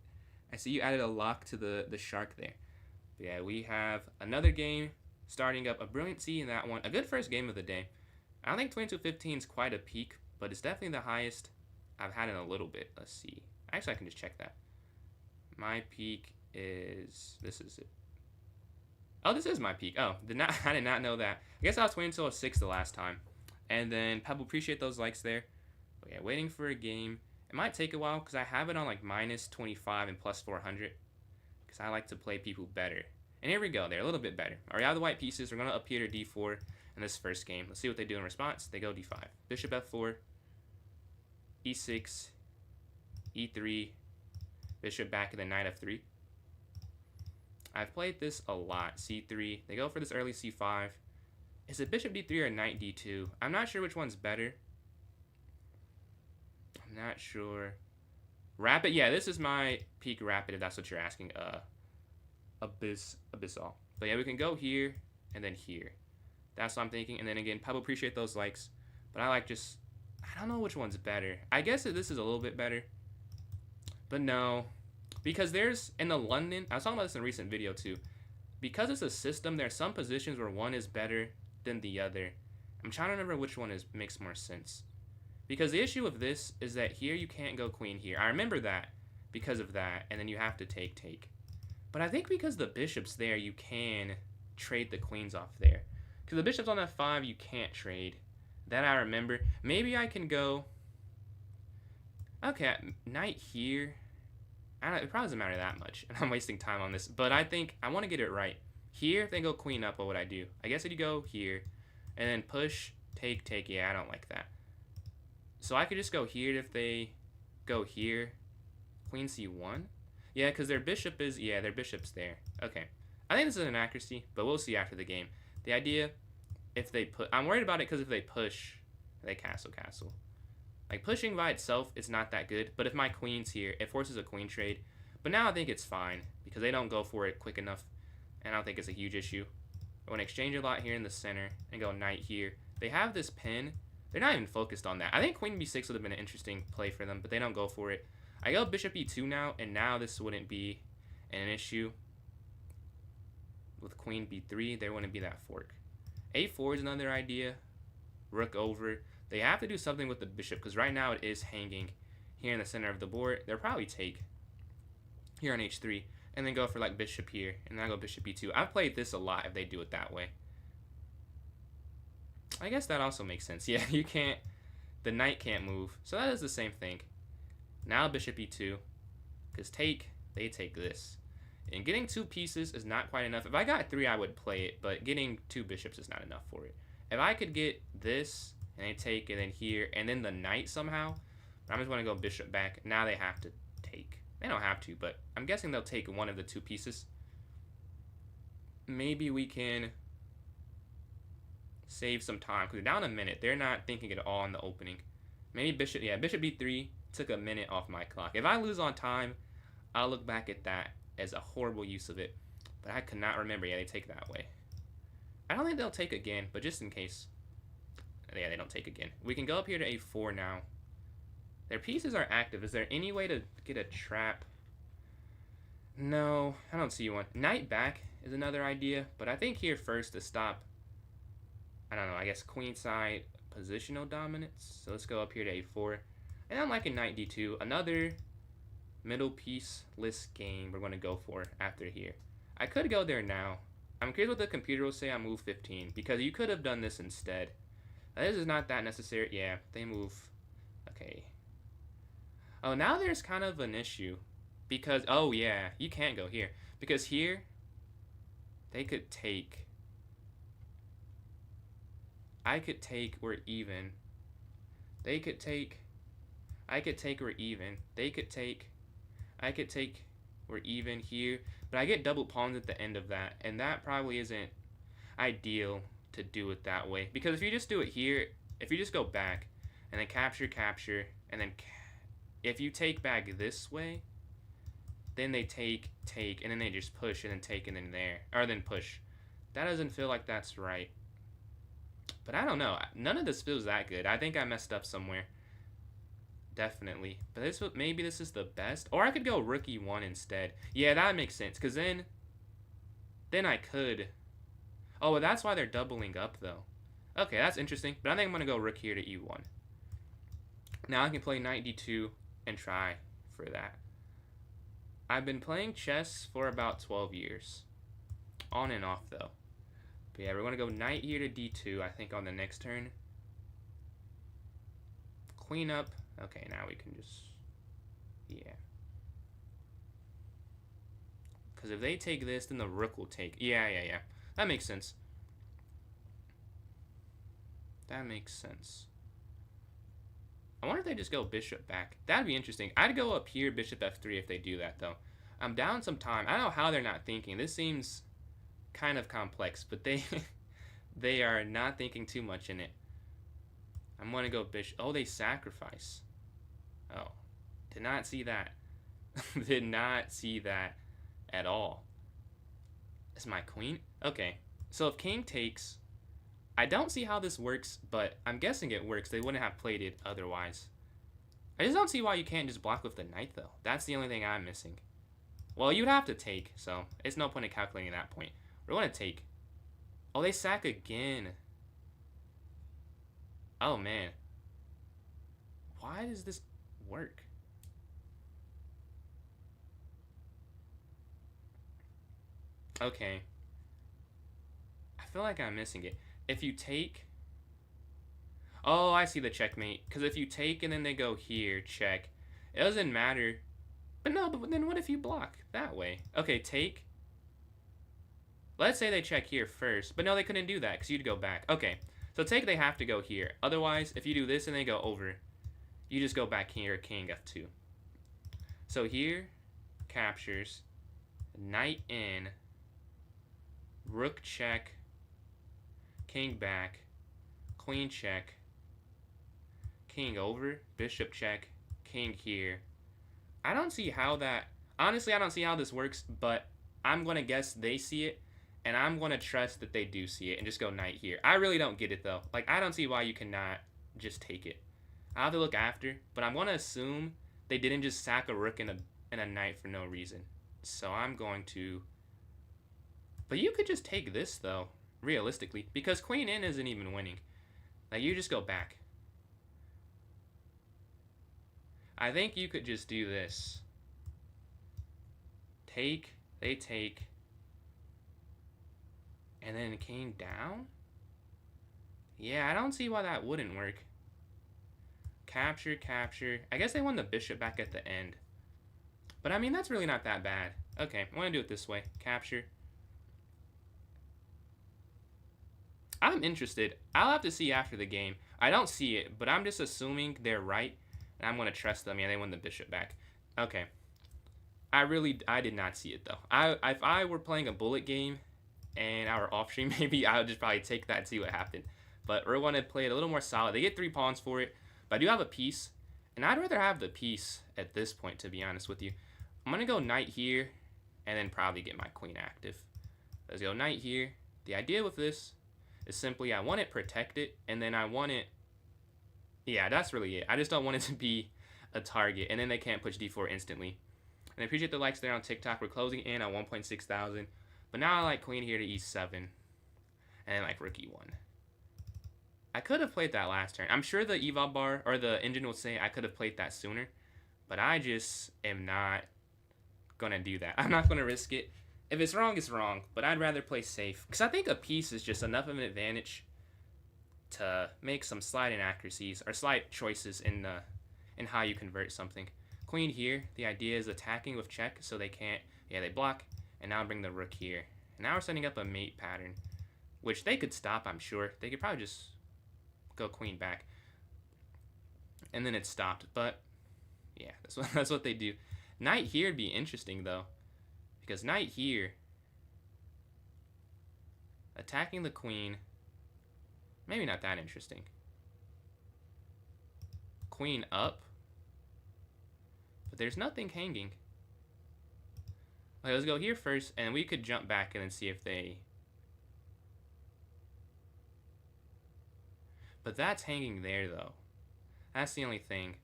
I see you added a lock to the shark there. But yeah, we have another game starting up. A brilliancy in that one. A good first game of the day. I don't think 22-15 is quite a peak, but it's definitely the highest I've had in a little bit. Let's see. Actually, I can just check that. My peak is, this is it. Oh, this is my peak. Oh, I did not know that. I guess I was waiting until 6 the last time. And then Pebble, appreciate those likes there. But yeah, waiting for a game. It might take a while because I have it on like minus 25 and plus 400. Because I like to play people better. And here we go. They're a little bit better. All right, out of the white pieces, we're going to up here to d4 in this first game. Let's see what they do in response. They go d5. Bishop f4. e6. e3. Bishop back and then knight f3. I've played this a lot. c3. They go for this early c5. Is it bishop d3 or knight d2? I'm not sure which one's better. I'm not sure. Rapid? Yeah, this is my peak rapid if that's what you're asking. Abyssal. But yeah, we can go here and then here. That's what I'm thinking. And then again, Pebble, appreciate those likes. But I like just... I don't know which one's better. I guess that this is a little bit better. But no, because there's, in the London, I was talking about this in a recent video too, because it's a system, there are some positions where one is better than the other. I'm trying to remember which one makes more sense. Because the issue of this is that here you can't go queen here. I remember that because of that, and then you have to take. But I think because the bishop's there, you can trade the queens off there. Because the bishop's on f5, you can't trade. That I remember. Maybe I can go... Okay, knight here. It probably doesn't matter that much, and I'm wasting time on this. But I think I want to get it right. Here, if they go queen up, what would I do? I guess I'd go here, and then push, take. Yeah, I don't like that. So I could just go here if they go here. Queen c1? Yeah, because their bishop is... Yeah, their bishop's there. Okay. I think this is an inaccuracy, but we'll see after the game. The idea, if they put... I'm worried about it because if they push, they castle. Like, pushing by itself is not that good, but if my queen's here, it forces a queen trade. But now I think it's fine, because they don't go for it quick enough, and I don't think it's a huge issue. I want to exchange a lot here in the center, and go knight here. They have this pin. They're not even focused on that. I think queen b6 would have been an interesting play for them, but they don't go for it. I go bishop e2 now, and now this wouldn't be an issue. With queen b3, there wouldn't be that fork. a4 is another idea. Rook over. They have to do something with the bishop, because right now it is hanging here in the center of the board. They'll probably take. here on h3, and then go for like bishop here, and then I go bishop e2. I've played this a lot if they do it that way. I guess that also makes sense. Yeah, you can't, the knight can't move, so that is the same thing. Now bishop e2, because they take this. And getting 2 pieces is not quite enough. If I got 3, I would play it, but getting 2 bishops is not enough for it. If I could get this, and they take, and then here, and then the knight somehow, I'm just going to go bishop back. Now they have to take. They don't have to, but I'm guessing they'll take one of the 2 pieces. Maybe we can save some time, because down a minute. They're not thinking at all in the opening. Maybe bishop, yeah, bishop b3 took a minute off my clock. If I lose on time, I'll look back at that as a horrible use of it. But I could not remember. Yeah, they take that way. I don't think they'll take again, but just in case. Yeah, they don't take again. We can go up here to a4 now. Their pieces are active. Is there any way to get a trap? No, I don't see one. Knight back is another idea, but I think here first to stop, I don't know, I guess queenside positional dominance. So let's go up here to a4. And I'm liking knight d2. Another middle piece-less game we're going to go for after here. I could go there now. I'm curious what the computer will say on move 15, because you could have done this instead. This is not that necessary. Yeah, they move. Okay. Oh, now there's kind of an issue. Because, oh yeah, you can't go here. Because here, they could take. I could take, we're even. They could take. I could take, we're even. They could take. I could take, we're even here. But I get double pawns at the end of that. And that probably isn't ideal to do it that way. Because if you just do it here, if you just go back, and then capture, capture, and then if you take back this way, then they take, and then they just push, and then take, and then there. Or then push. That doesn't feel like that's right. But I don't know. None of this feels that good. I think I messed up somewhere. Definitely. But maybe this is the best. Or I could go rook e1 instead. Yeah, that makes sense. Because then I could. Oh, well, that's why they're doubling up, though. Okay, that's interesting. But I think I'm going to go rook here to e1. Now I can play knight d2 and try for that. I've been playing chess for about 12 years. On and off, though. But yeah, we're going to go knight here to d2, I think, on the next turn. Queen up. Okay, now we can just... Yeah. Because if they take this, then the rook will take... Yeah. That makes sense. That makes sense. I wonder if they just go bishop back. That'd be interesting. I'd go up here, bishop f3 if they do that, though. I'm down some time. I don't know how they're not thinking. This seems kind of complex, but they are not thinking too much in it. I'm going to go bishop. Oh, they sacrifice. Oh, did not see that. Did not see that at all. Is my queen? Okay, so if king takes, I don't see how this works, but I'm guessing it works. They wouldn't have played it otherwise. I just don't see why you can't just block with the knight, though. That's the only thing I'm missing. Well, you'd have to take, so it's no point in calculating that point. We're going to take. Oh, they sack again. Oh, man. Why does this work? Okay. I feel like I'm missing it. If you take... Oh, I see the checkmate. Because if you take and then they go here, check. It doesn't matter. But no, but then what if you block that way? Okay, take. Let's say they check here first. But no, they couldn't do that because you'd go back. Okay, so take, they have to go here. Otherwise, if you do this and they go over, you just go back here, king f2. So here, captures, knight in, rook check, king back, queen check, king over, bishop check, king here. I don't see how that... Honestly, I don't see how this works, but I'm going to guess they see it, and I'm going to trust that they do see it and just go knight here. I really don't get it, though. Like, I don't see why you cannot just take it. I'll have to look after, but I'm going to assume they didn't just sack a rook and a knight for no reason. So I'm going to... But you could just take this, though, realistically, because queen in isn't even winning. Like, you just go back. I think you could just do this. take, they take, and then king down? Yeah, I don't see why that wouldn't work. Capture, capture. I guess they won the bishop back at the end. But I mean, that's really not that bad. Okay, I want to do it this way. Capture. I'm interested. I'll have to see after the game. I don't see it, but I'm just assuming they're right, and I'm going to trust them. Yeah, they won the bishop back. Okay. I did not see it, though. If I were playing a bullet game and I were off stream, maybe I would just probably take that and see what happened. But we're going to play it a little more solid. They get 3 pawns for it, but I do have a piece, and I'd rather have the piece at this point, to be honest with you. I'm going to go knight here, and then probably get my queen active. Let's go knight here. The idea with this is simply I want it protected, and then I want it... Yeah, that's really it. I just don't want it to be a target, and then they can't push d4 instantly. And I appreciate the likes there on TikTok. We're closing in on 1.6 thousand. But now I like queen here to e7, and then like rook e1. I could have played that last turn. I'm sure the eval bar, or the engine will say I could have played that sooner, but I just am not going to do that. I'm not going to risk it. If it's wrong, it's wrong, but I'd rather play safe. Because I think a piece is just enough of an advantage to make some slight inaccuracies, or slight choices in how you convert something. Queen here, the idea is attacking with check, so they can't, yeah, they block, and now bring the rook here. And now we're setting up a mate pattern, which they could stop, I'm sure. They could probably just go queen back. And then it stopped, but yeah, that's what they do. Knight here would be interesting, though, because knight here, attacking the queen, maybe not that interesting. Queen up, but there's nothing hanging. Okay, let's go here first, and we could jump back and then see if they... But that's hanging there, though. That's the only thing.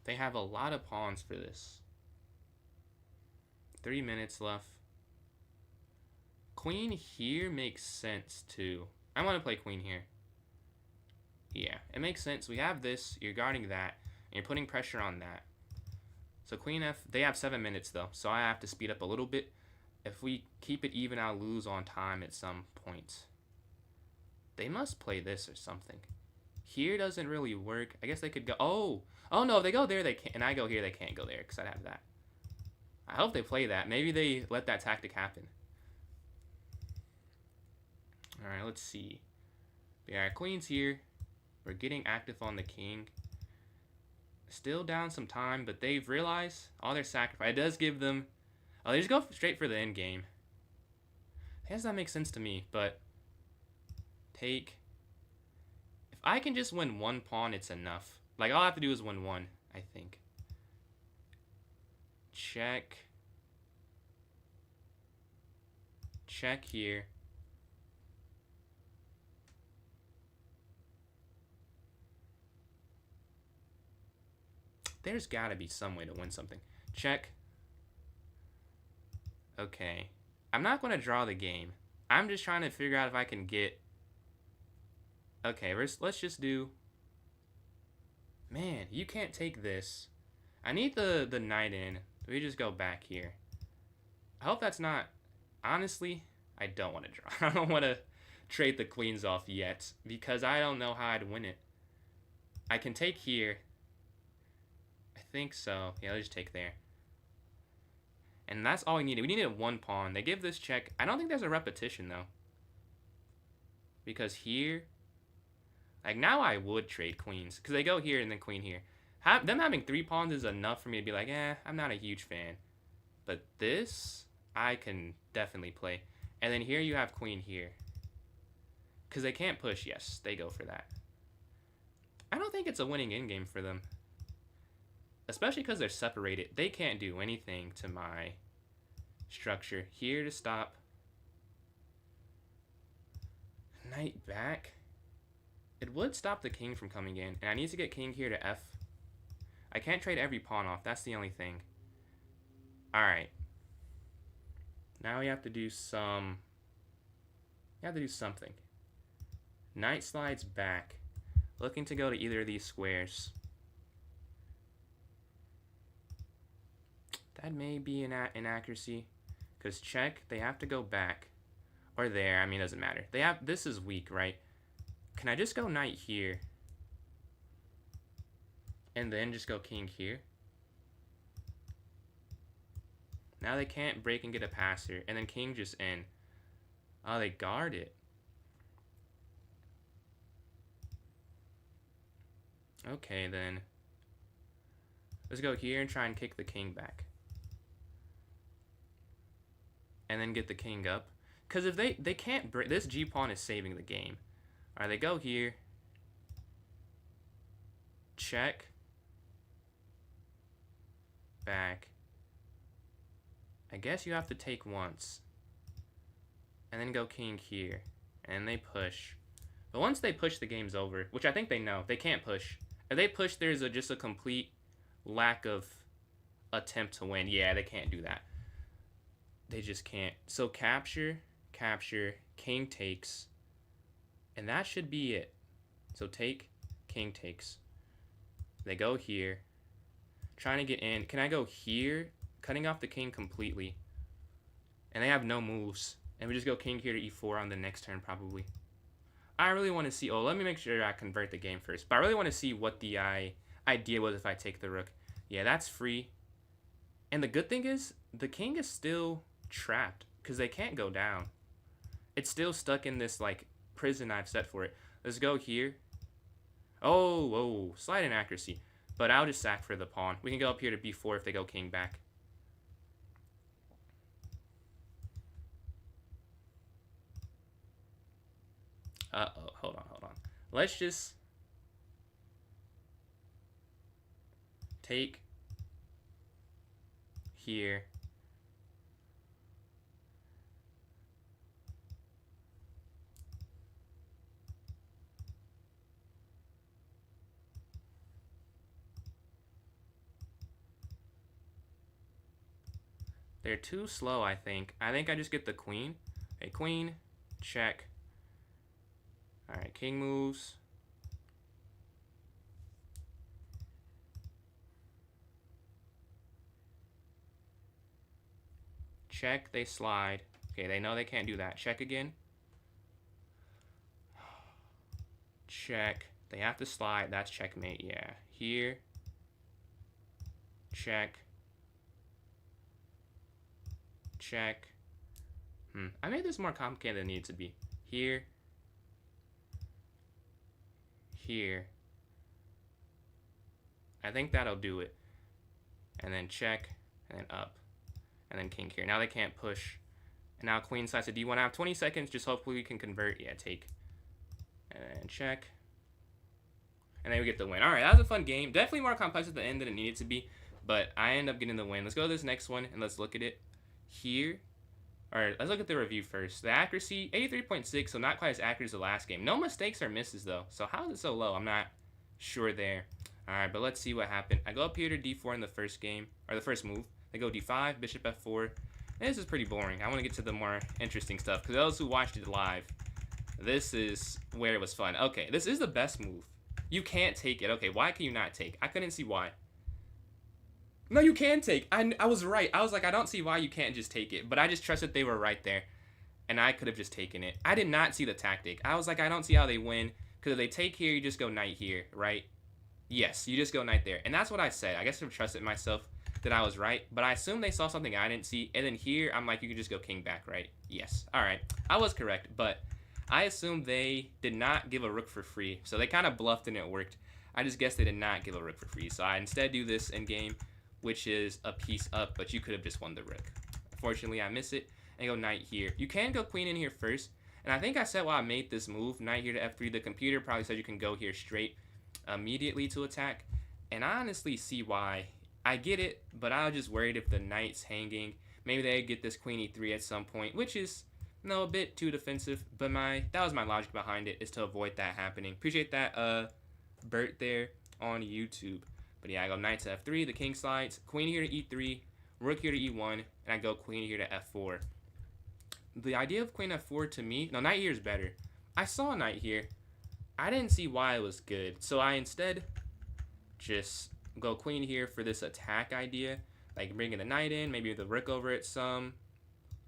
They have a lot of pawns for this. 3 minutes left. Queen here makes sense, too. I want to play queen here. Yeah, it makes sense. We have this, you're guarding that, and you're putting pressure on that. So queen f, they have 7 minutes, though, so I have to speed up a little bit. If we keep it even, I'll lose on time at some point. They must play this or something. Here doesn't really work. I guess they could go... Oh, no, if they go there, they can't. And I go here, they can't go there, because I'd have that. I hope they play that. Maybe they let that tactic happen. Alright, let's see. Yeah, queen's here. We're getting active on the king. Still down some time, but they've realized all their sacrifice. It does give them... Oh, they just go straight for the end game. I guess that makes sense to me, but... Take... If I can just win 1 pawn, it's enough. Like, all I have to do is win 1, I think. Check. Check here. There's gotta be some way to win something. Check. Okay. I'm not going to draw the game. I'm just trying to figure out if I can get... Okay, let's just do... Man, you can't take this. I need the knight in. We just go back here. I hope that's not... Honestly, I don't want to draw. I don't want to trade the queens off yet, because I don't know how I'd win it. I can take here. I think so. Yeah, let's just take there. And that's all we needed. We needed 1 pawn. They give this check. I don't think there's a repetition, though. Because here... Like, now I would trade queens. Because they go here and then queen here. Them having 3 pawns is enough for me to be like, I'm not a huge fan. But this, I can definitely play. And then here you have queen here. Because they can't push. Yes, they go for that. I don't think it's a winning endgame for them. Especially because they're separated. They can't do anything to my structure. Here to stop. Knight back. It would stop the king from coming in. And I need to get king here to f. I can't trade every pawn off. That's the only thing. Alright. Now we have to do some... You have to do something. Knight slides back. Looking to go to either of these squares. That may be an inaccuracy. Because check, they have to go back. Or there, I mean, it doesn't matter. They have, this is weak, right? Can I just go knight here? And then just go king here? Now they can't break and get a passer. And then king just in. Oh, they guard it. Okay, then. Let's go here and try and kick the king back. And then get the king up. Because if they can't break... This g-pawn is saving the game. Alright, they go here. Check. Back. I guess you have to take once. And then go king here. And they push. But once they push, the game's over. Which I think they know. They can't push. If they push, there's just a complete lack of attempt to win. Yeah, they can't do that. They just can't. So capture, capture, king takes. And that should be it. So take, king takes. They go here. Trying to get in. Can I go here? Cutting off the king completely. And they have no moves. And we just go king here to e4 on the next turn probably. I really want to see... Oh, let me make sure I convert the game first. But I really want to see what the idea was if I take the rook. Yeah, that's free. And the good thing is, the king is still trapped. Because they can't go down. It's still stuck in this, like, prison I've set for it. Let's go here. Oh, slight inaccuracy. But I'll just sack for the pawn. We can go up here to b4 if they go king back. Uh-oh, hold on. Let's just take here. They're too slow, I think. I think I just get the queen. A queen, check. Alright, king moves. Check, they slide. Okay, they know they can't do that. Check again. Check. They have to slide. That's checkmate, yeah. Here. Check. Check. I made this more complicated than it needed to be. Here. Here. I think that'll do it. And then check. And then up. And then king here. Now they can't push. And now queen slides to d1. I have 20 seconds. Just hopefully we can convert. Yeah, take. And then check. And then we get the win. Alright, that was a fun game. Definitely more complex at the end than it needed to be. But I end up getting the win. Let's go to this next one and let's look at it. Here. Alright, let's look at the review first. The accuracy, 83.6, so not quite as accurate as the last game. No mistakes or misses, though. So how is it so low? I'm not sure there. Alright, but let's see what happened. I go up here to d4 in the first game, or the first move. They go d5, bishop f4. And this is pretty boring. I want to get to the more interesting stuff, because those who watched it live, this is where it was fun. Okay, this is the best move. You can't take it. Okay, why can you not take? I couldn't see why. No, you can take. I was right. I was like, I don't see why you can't just take it. But I just trusted they were right there. And I could have just taken it. I did not see the tactic. I was like, I don't see how they win. Because if they take here, you just go knight here, right? Yes, you just go knight there. And that's what I said. I guess I've trusted myself that I was right. But I assumed they saw something I didn't see. And then here, I'm like, you could just go king back, right? Yes. All right. I was correct. But I assumed they did not give a rook for free. So they kind of bluffed and it worked. I just guessed they did not give a rook for free. So I instead do this in game, which is a piece up, but you could have just won the rook. Unfortunately, I miss it and go knight here. You can go queen in here first, and I think I said while I made this move, knight here to f3, the computer probably said you can go here straight immediately to attack, and I honestly see why. I get it, but I was just worried if the knight's hanging, maybe they get this queen e3 at some point, which is, a bit too defensive, but that was my logic behind it, is to avoid that happening. Appreciate that, Bert there on YouTube. But yeah, I go knight to f3, the king slides, queen here to e3, rook here to e1, and I go queen here to f4. The idea of queen f4 to me, no, knight here is better. I saw knight here. I didn't see why it was good, so I instead just go queen here for this attack idea. like bringing the knight in, maybe the rook over at some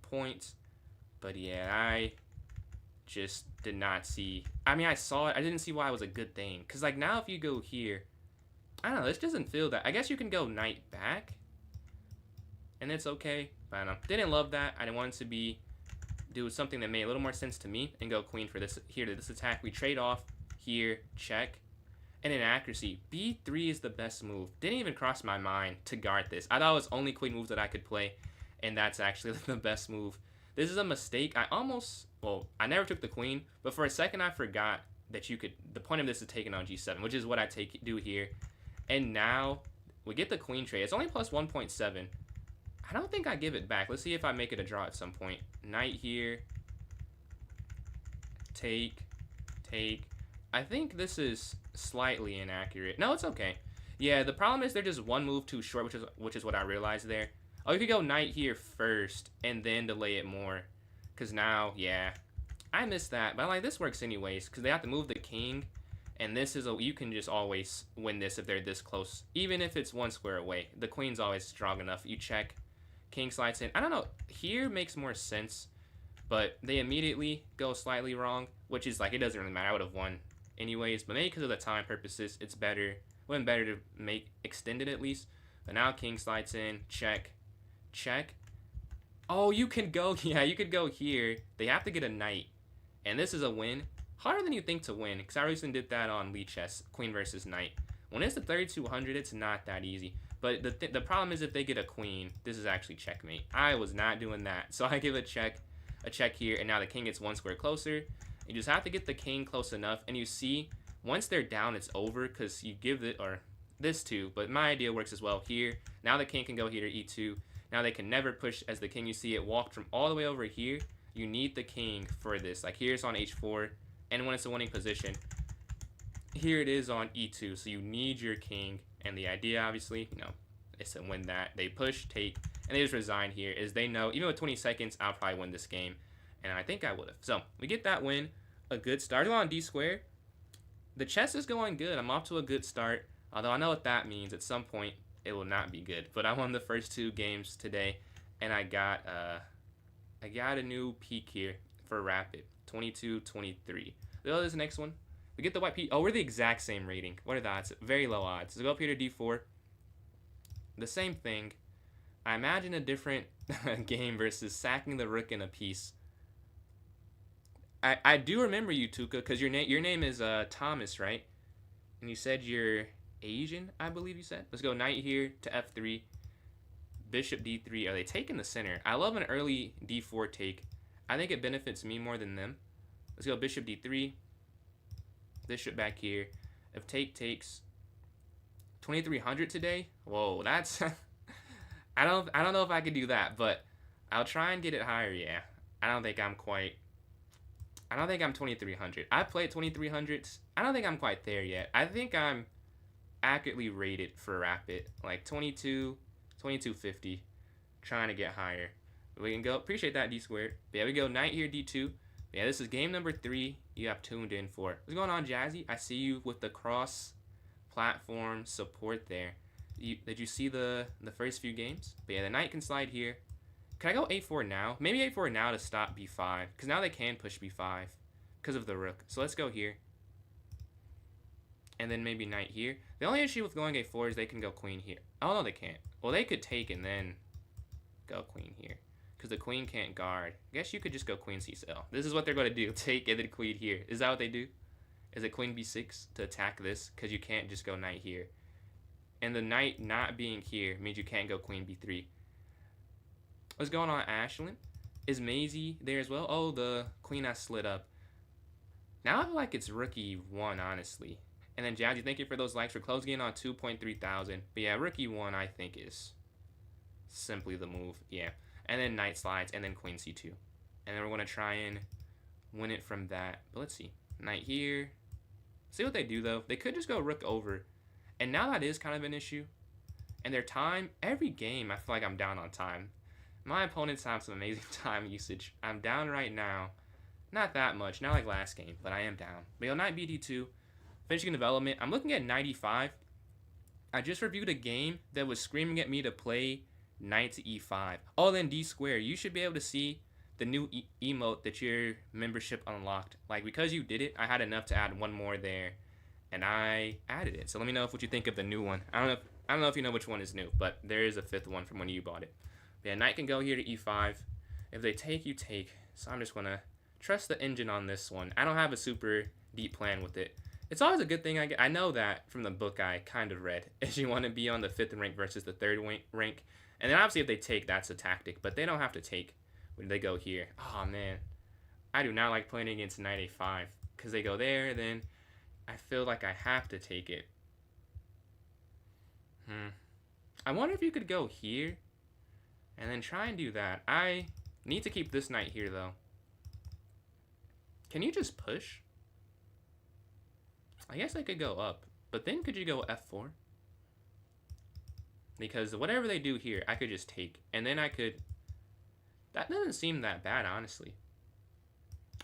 points. But yeah, I just did not see. I mean, I saw it. I didn't see why it was a good thing. Because, like, now if you go here, I don't know. This doesn't feel that. I guess you can go knight back. And it's okay. But I don't know. Didn't love that. I wanted to do something that made a little more sense to me and go queen for this here to this attack. We trade off here, check. And in accuracy, b3 is the best move. Didn't even cross my mind to guard this. I thought it was only queen moves that I could play. And that's actually the best move. This is a mistake. I never took the queen, but for a second I forgot that you could, the point of this is taking on g7, which is what I do here. And now we get the queen trade. It's only plus 1.7. I don't think I give it back. Let's see if I make it a draw at some point. Knight here. Take. I think this is slightly inaccurate. No, it's okay. Yeah, the problem is they're just one move too short, which is what I realized there. Oh, you could go knight here first and then delay it more. Because now, yeah, I missed that. But like, this works anyways because they have to move the king. And this is you can just always win this if they're this close. Even if it's one square away. The queen's always strong enough. You check. King slides in. I don't know. Here makes more sense. But they immediately go slightly wrong. Which is like, it doesn't really matter. I would have won anyways. But maybe because of the time purposes, it's better. Would have been better to extend it at least. But now king slides in. Check. Check. Oh, you can go. Yeah, you could go here. They have to get a knight. And this is a win. Harder than you think to win. Because I recently did that on Lichess. Queen versus knight. When it's the 3200, it's not that easy. But the problem is if they get a queen, this is actually checkmate. I was not doing that. So I give a check here. And now the king gets one square closer. You just have to get the king close enough. And you see, once they're down, it's over. Because you give it, or this too. But my idea works as well here. Now the king can go here to e2. Now they can never push as the king. You see it walked from all the way over here. You need the king for this. Like here's on h4. And when it's a winning position, here it is on e2. So you need your king. And the idea, obviously, is to win that. They push, take, and they just resign here. Is they know, even with 20 seconds, I'll probably win this game. And I think I would have. So we get that win. A good start on d square. The chess is going good. I'm off to a good start. Although I know what that means. At some point, it will not be good. But I won the first two games today. And I got a new peak here for Rapid. 22-23. Oh, this next one. We get the white peak. Oh, we're the exact same rating. What are the odds? Very low odds. So go up here to d4. The same thing. I imagine a different game versus sacking the rook in a piece. I do remember you, Tuka, because your name is Thomas, right? And you said you're Asian, I believe you said. Let's go knight here to f3. Bishop d3. Are they taking the center? I love an early d4 take. I think it benefits me more than them. Let's go bishop d3. Bishop back here. If take takes 2300 today. Whoa, that's I don't know if I could do that, but I'll try and get it higher. Yeah, I don't think I'm 2300. I've played 2300s. I don't think I'm quite there yet. I think I'm accurately rated for Rapid, like 2250. Trying to get higher. We can go. Appreciate that, d squared. But yeah, we go knight here, d2. Yeah, this is game number 3 you have tuned in for. What's going on, Jazzy? I see you with the cross-platform support there. Did you see the first few games? But yeah, the knight can slide here. Can I go a4 now? Maybe a4 now to stop b5. Because now they can push b5 because of the rook. So let's go here. And then maybe knight here. The only issue with going a4 is they can go queen here. Oh, no, they can't. Well, they could take and then go queen here. Because the queen can't guard. I guess you could just go queen c7. This is what they're going to do. Take and then queen here. Is that what they do? Is it queen b6 to attack this? Because you can't just go knight here. And the knight not being here means you can't go queen b3. What's going on, Ashlyn? Is Maisie there as well? Oh, the queen has slid up. Now I feel like it's rookie 1, honestly. And then Jazzy, thank you for those likes. We're closing in on 2.3 thousand. But yeah, rookie 1 I think is simply the move. Yeah. And then knight slides, and then queen c2. And then we're going to try and win it from that. But let's see. Knight here. See what they do, though. They could just go rook over. And now that is kind of an issue. And their time, every game, I feel like I'm down on time. My opponents have some amazing time usage. I'm down right now. Not that much. Not like last game, but I am down. But yo, knight bd2. Finishing development. I'm looking at 95. I just reviewed a game that was screaming at me to play knight to e5. Oh, then d square. You should be able to see the new emote that your membership unlocked. Like, because you did it, I had enough to add one more there, and I added it. So let me know what you think of the new one. I don't know if you know which one is new, but there is a fifth one from when you bought it. But yeah, knight can go here to e5. If they take, you take. So I'm just gonna trust the engine on this one. I don't have a super deep plan with it. It's always a good thing I know that from the book I kind of read, is you want to be on the 5th rank versus the 3rd rank. And then obviously if they take, that's a tactic, but they don't have to take when they go here. Oh man, I do not like playing against knight a5 because they go there, then I feel like I have to take it. I wonder if you could go here and then try and do that. I need to keep this knight here though. Can you just push? I guess I could go up, but then could you go f4? Because whatever they do here, I could just take, and then I could. That doesn't seem that bad, honestly.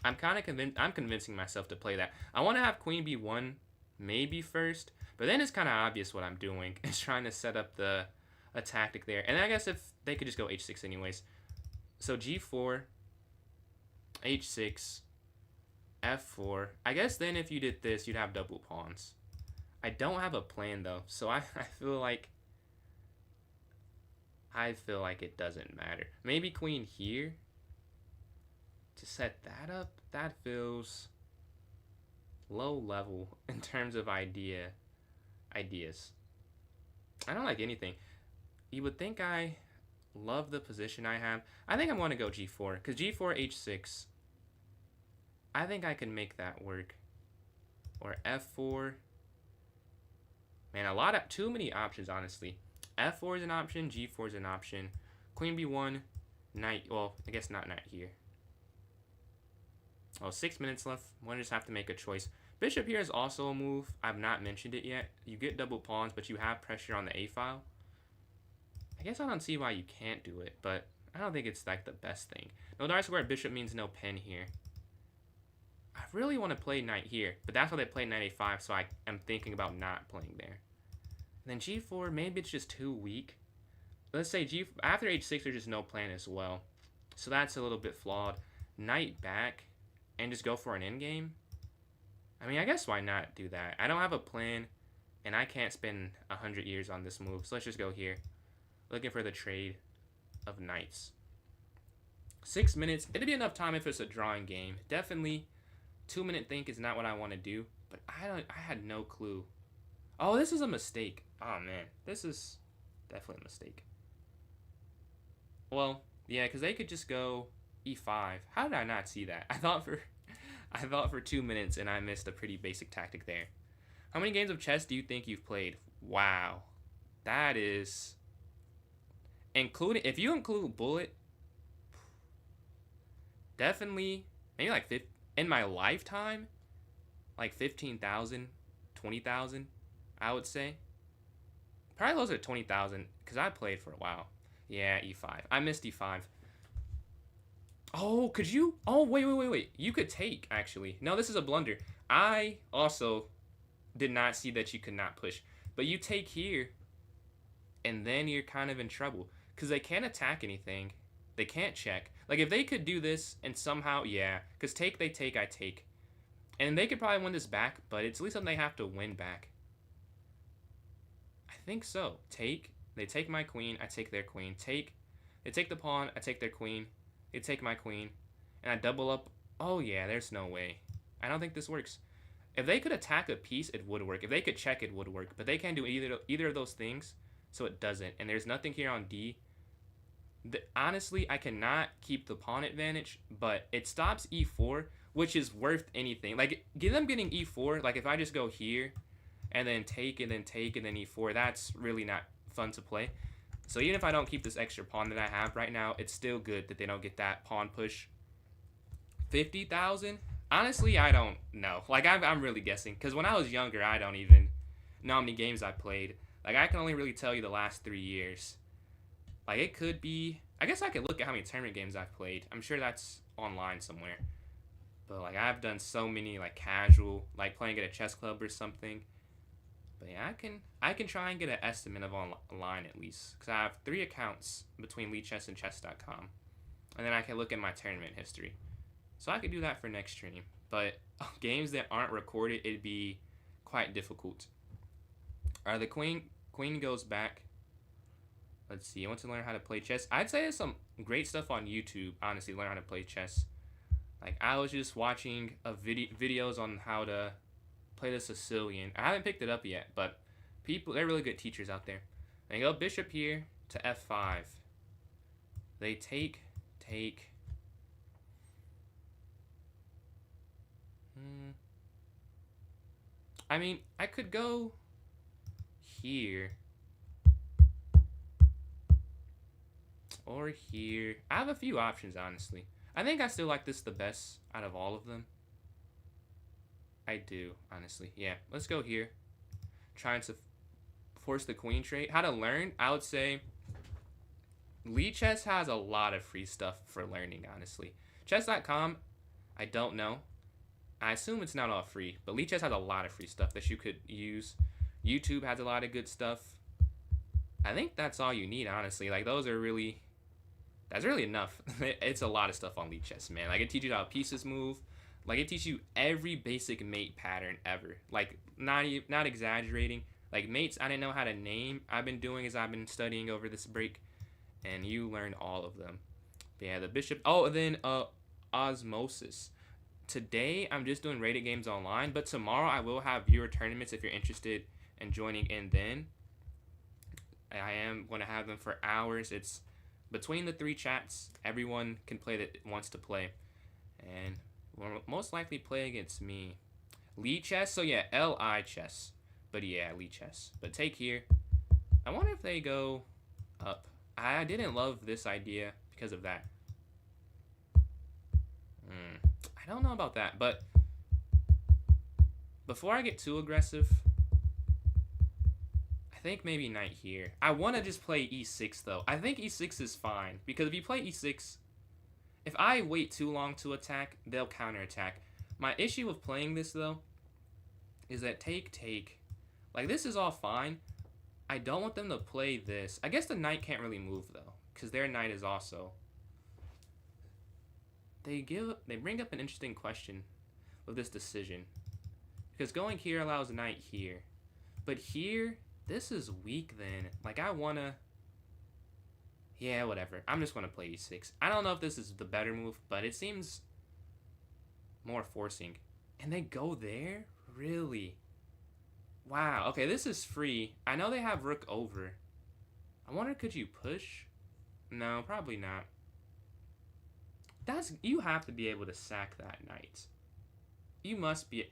I'm kind of convinced. I'm convincing myself to play that. I want to have queen b1 maybe first, but then it's kind of obvious what I'm doing. It's trying to set up a tactic there, and I guess if they could just go h6 anyways. So g4, h6. f4. I guess then if you did this, you'd have double pawns. I don't have a plan though, so I feel like it doesn't matter. Maybe queen here to set that up. That feels low level in terms of ideas. I don't like anything. You would think I love the position I have. I think I'm going to go g4 because g4 h6. I think I can make that work. Or f4. Man, too many options, honestly. f4 is an option, g4 is an option. Queen b1, knight, well, I guess not knight here. Oh, 6 minutes left. One just have to make a choice. Bishop here is also a move. I've not mentioned it yet. You get double pawns, but you have pressure on the a file. I guess I don't see why you can't do it, but I don't think it's like the best thing. No dark square bishop means no pen here. I really want to play knight here, but that's why they play knight a5, so I am thinking about not playing there. And then g4, maybe it's just too weak. Let's say after h6, there's just no plan as well. So that's a little bit flawed. Knight back and just go for an endgame. I mean, I guess why not do that? I don't have a plan, and I can't spend 100 years on this move, so let's just go here. Looking for the trade of knights. 6 minutes. It'd be enough time if it's a drawing game. Definitely 2-minute think is not what I want to do, but I had no clue. Oh, this is a mistake. Oh man, this is definitely a mistake. Well, yeah, because they could just go e5. How did I not see that? I thought for 2 minutes and I missed a pretty basic tactic there. How many games of chess do you think you've played? Wow, that is including, if you include bullet, definitely maybe like 50. In my lifetime, like 15,000, 20,000, I would say. Probably closer to 20,000, because I played for a while. Yeah, e5. I missed e5. Oh, could you? Oh, wait. You could take, actually. No, this is a blunder. I also did not see that you could not push. But you take here, and then you're kind of in trouble. Because they can't attack anything. They can't check. Like, if they could do this and somehow, yeah. Because take, they take, I take. And they could probably win this back, but it's at least something they have to win back. I think so. Take, they take my queen, I take their queen. Take, they take the pawn, I take their queen. They take my queen. And I double up. Oh, yeah, there's no way. I don't think this works. If they could attack a piece, it would work. If they could check, it would work. But they can't do either of those things, so it doesn't. And there's nothing here on D. Honestly, I cannot keep the pawn advantage, but it stops e4, which is worth anything. Like, them getting e4, like if I just go here and then take and then take and then e4, that's really not fun to play. So even if I don't keep this extra pawn that I have right now, it's still good that they don't get that pawn push. 50,000? Honestly, I don't know. Like, I'm really guessing, because when I was younger, I don't even know how many games I played. Like, I can only really tell you the last 3 years. Like, it could be, I guess I could look at how many tournament games I've played. I'm sure that's online somewhere. But, like, I've done so many, like, casual, like, playing at a chess club or something. But yeah, I can try and get an estimate of online at least, because I have 3 accounts between Lichess and Chess.com, and then I can look at my tournament history. So I could do that for next stream. But games that aren't recorded, it'd be quite difficult. The queen goes back. Let's see. I want to learn how to play chess. I'd say there's some great stuff on YouTube. Honestly, learn how to play chess. Like I was just watching videos on how to play the Sicilian. I haven't picked it up yet, but they're really good teachers out there. They go bishop here to f5. They take. I mean, I could go here or here. I have a few options, honestly. I think I still like this the best out of all of them. I do, honestly. Yeah, let's go here. Trying to force the queen trait. How to learn? I would say Lichess has a lot of free stuff for learning, honestly. Chess.com, I don't know. I assume it's not all free, but Lichess has a lot of free stuff that you could use. YouTube has a lot of good stuff. I think that's all you need, honestly. Like, that's really enough. It's a lot of stuff on Lichess, man. Like, it teaches you how pieces move. Like, it teaches you every basic mate pattern ever. Like, not exaggerating. Like, mates I didn't know how to name. I've been studying over this break, and you learn all of them. But yeah, the bishop. Oh, and then Osmosis. Today, I'm just doing rated games online, but tomorrow I will have viewer tournaments if you're interested in joining in then. I am going to have them for hours. It's between the 3 chats. Everyone can play that wants to play. And will most likely play against me. Lichess? So yeah, Li chess. But yeah, Lichess. But take here. I wonder if they go up. I didn't love this idea because of that. I don't know about that, but before I get too aggressive, I think maybe knight here. I want to just play e6 though. I think e6 is fine because if you play e6, if I wait too long to attack, they'll counterattack. My issue with playing this though is that take. Like this is all fine. I don't want them to play this. I guess the knight can't really move though because their knight is also. They bring up an interesting question with this decision because going here allows knight here, but here this is weak then. Like I wanna, yeah, whatever. I'm just gonna play e6. I don't know if this is the better move, but it seems more forcing. And they go there? Really? Wow. Okay, this is free. I know they have rook over. I wonder, could you push? No, probably not. You have to be able to sack that knight. You must be.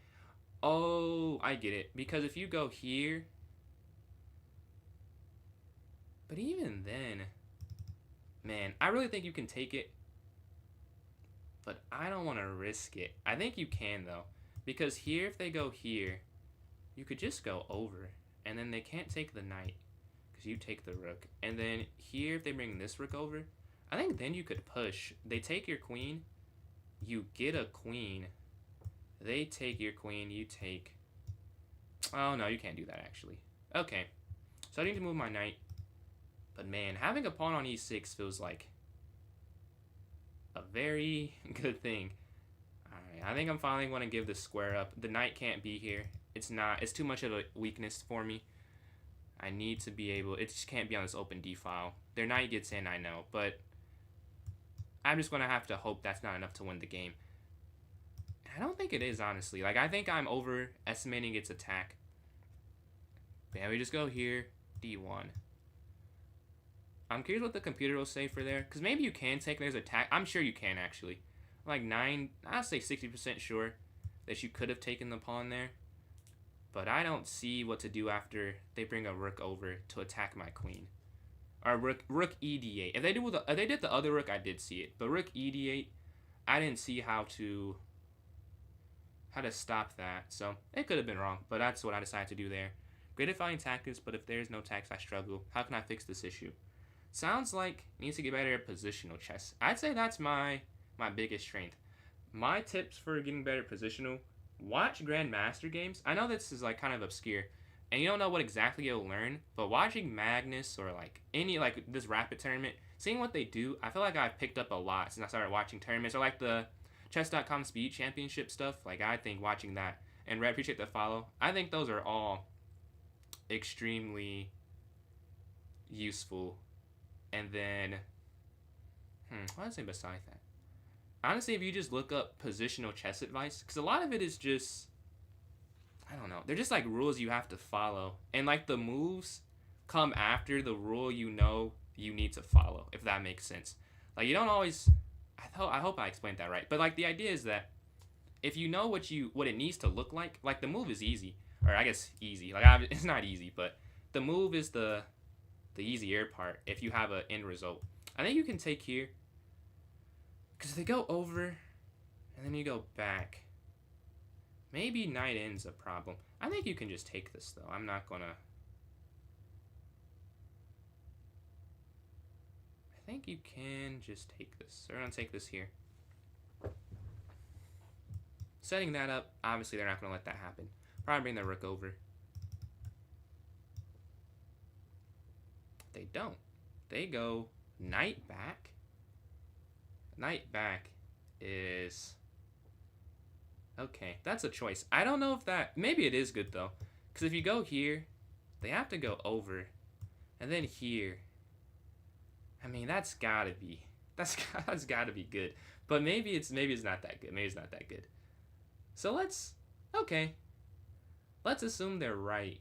Oh, I get it. Because if you go here. But even then. Man, I really think you can take it. But I don't want to risk it. I think you can, though. Because here, if they go here, you could just go over. And then they can't take the knight. Because you take the rook. And then here, if they bring this rook over, I think then you could push. They take your queen. You get a queen. They take your queen. You take. Oh, no, you can't do that, actually. Okay. So I need to move my knight. But, man, having a pawn on e6 feels like a very good thing. Alright, I think I'm finally going to give this square up. The knight can't be here. It's not. It's too much of a weakness for me. I need to be able. It just can't be on this open d file. Their knight gets in, I know, but I'm just going to have to hope that's not enough to win the game. I don't think it is, honestly. Like, I think I'm overestimating its attack. But yeah, we just go here, d1. I'm curious what the computer will say for there, because maybe you can take there's attack. I'm sure you can, actually. Like, I'll say 60% sure that you could have taken the pawn there. But I don't see what to do after they bring a rook over to attack my queen. Or rook e d8. If they did the other rook, I did see it. But rook e d8, I didn't see how to stop that. So it could have been wrong, but that's what I decided to do there. Gradifying tactics, but if there's no tax, I struggle. How can I fix this issue? Sounds like it needs to get better at positional chess. I'd say that's my biggest strength. My tips for getting better at positional: watch Grandmaster games. I know this is like kind of obscure. and you don't know what exactly you'll learn. But watching Magnus or like any like this rapid tournament, seeing what they do, I feel like I've picked up a lot since I started watching tournaments or like the chess.com speed championship stuff. Like I think watching that, and Red, appreciate the follow. I think those are all extremely useful. And then what did I say beside that? Honestly, if you just look up positional chess advice, because a lot of it is just, I don't know, they're just like rules you have to follow, and like the moves come after the rule you know you need to follow, if that makes sense. Like you don't always, I hope I explained that right, but like the idea is that if you know what it needs to look like the move is easy, or I guess easy, like it's not easy, but the move is the easier part if you have an end result. I think you can take here, because they go over, and then you go back. Maybe knight end's a problem. I think you can just take this, though. I'm not gonna... I think you can just take this. So we're gonna take this here. Setting that up, obviously they're not gonna let that happen. Probably bring the rook over. They don't. They go knight back. Knight back is... okay, that's a choice. I don't know if that... maybe it is good, though. Because if you go here, they have to go over. And then here. I mean, that's gotta be... that's gotta be good. But maybe it's not that good. Maybe it's not that good. So let's... okay. Let's assume they're right.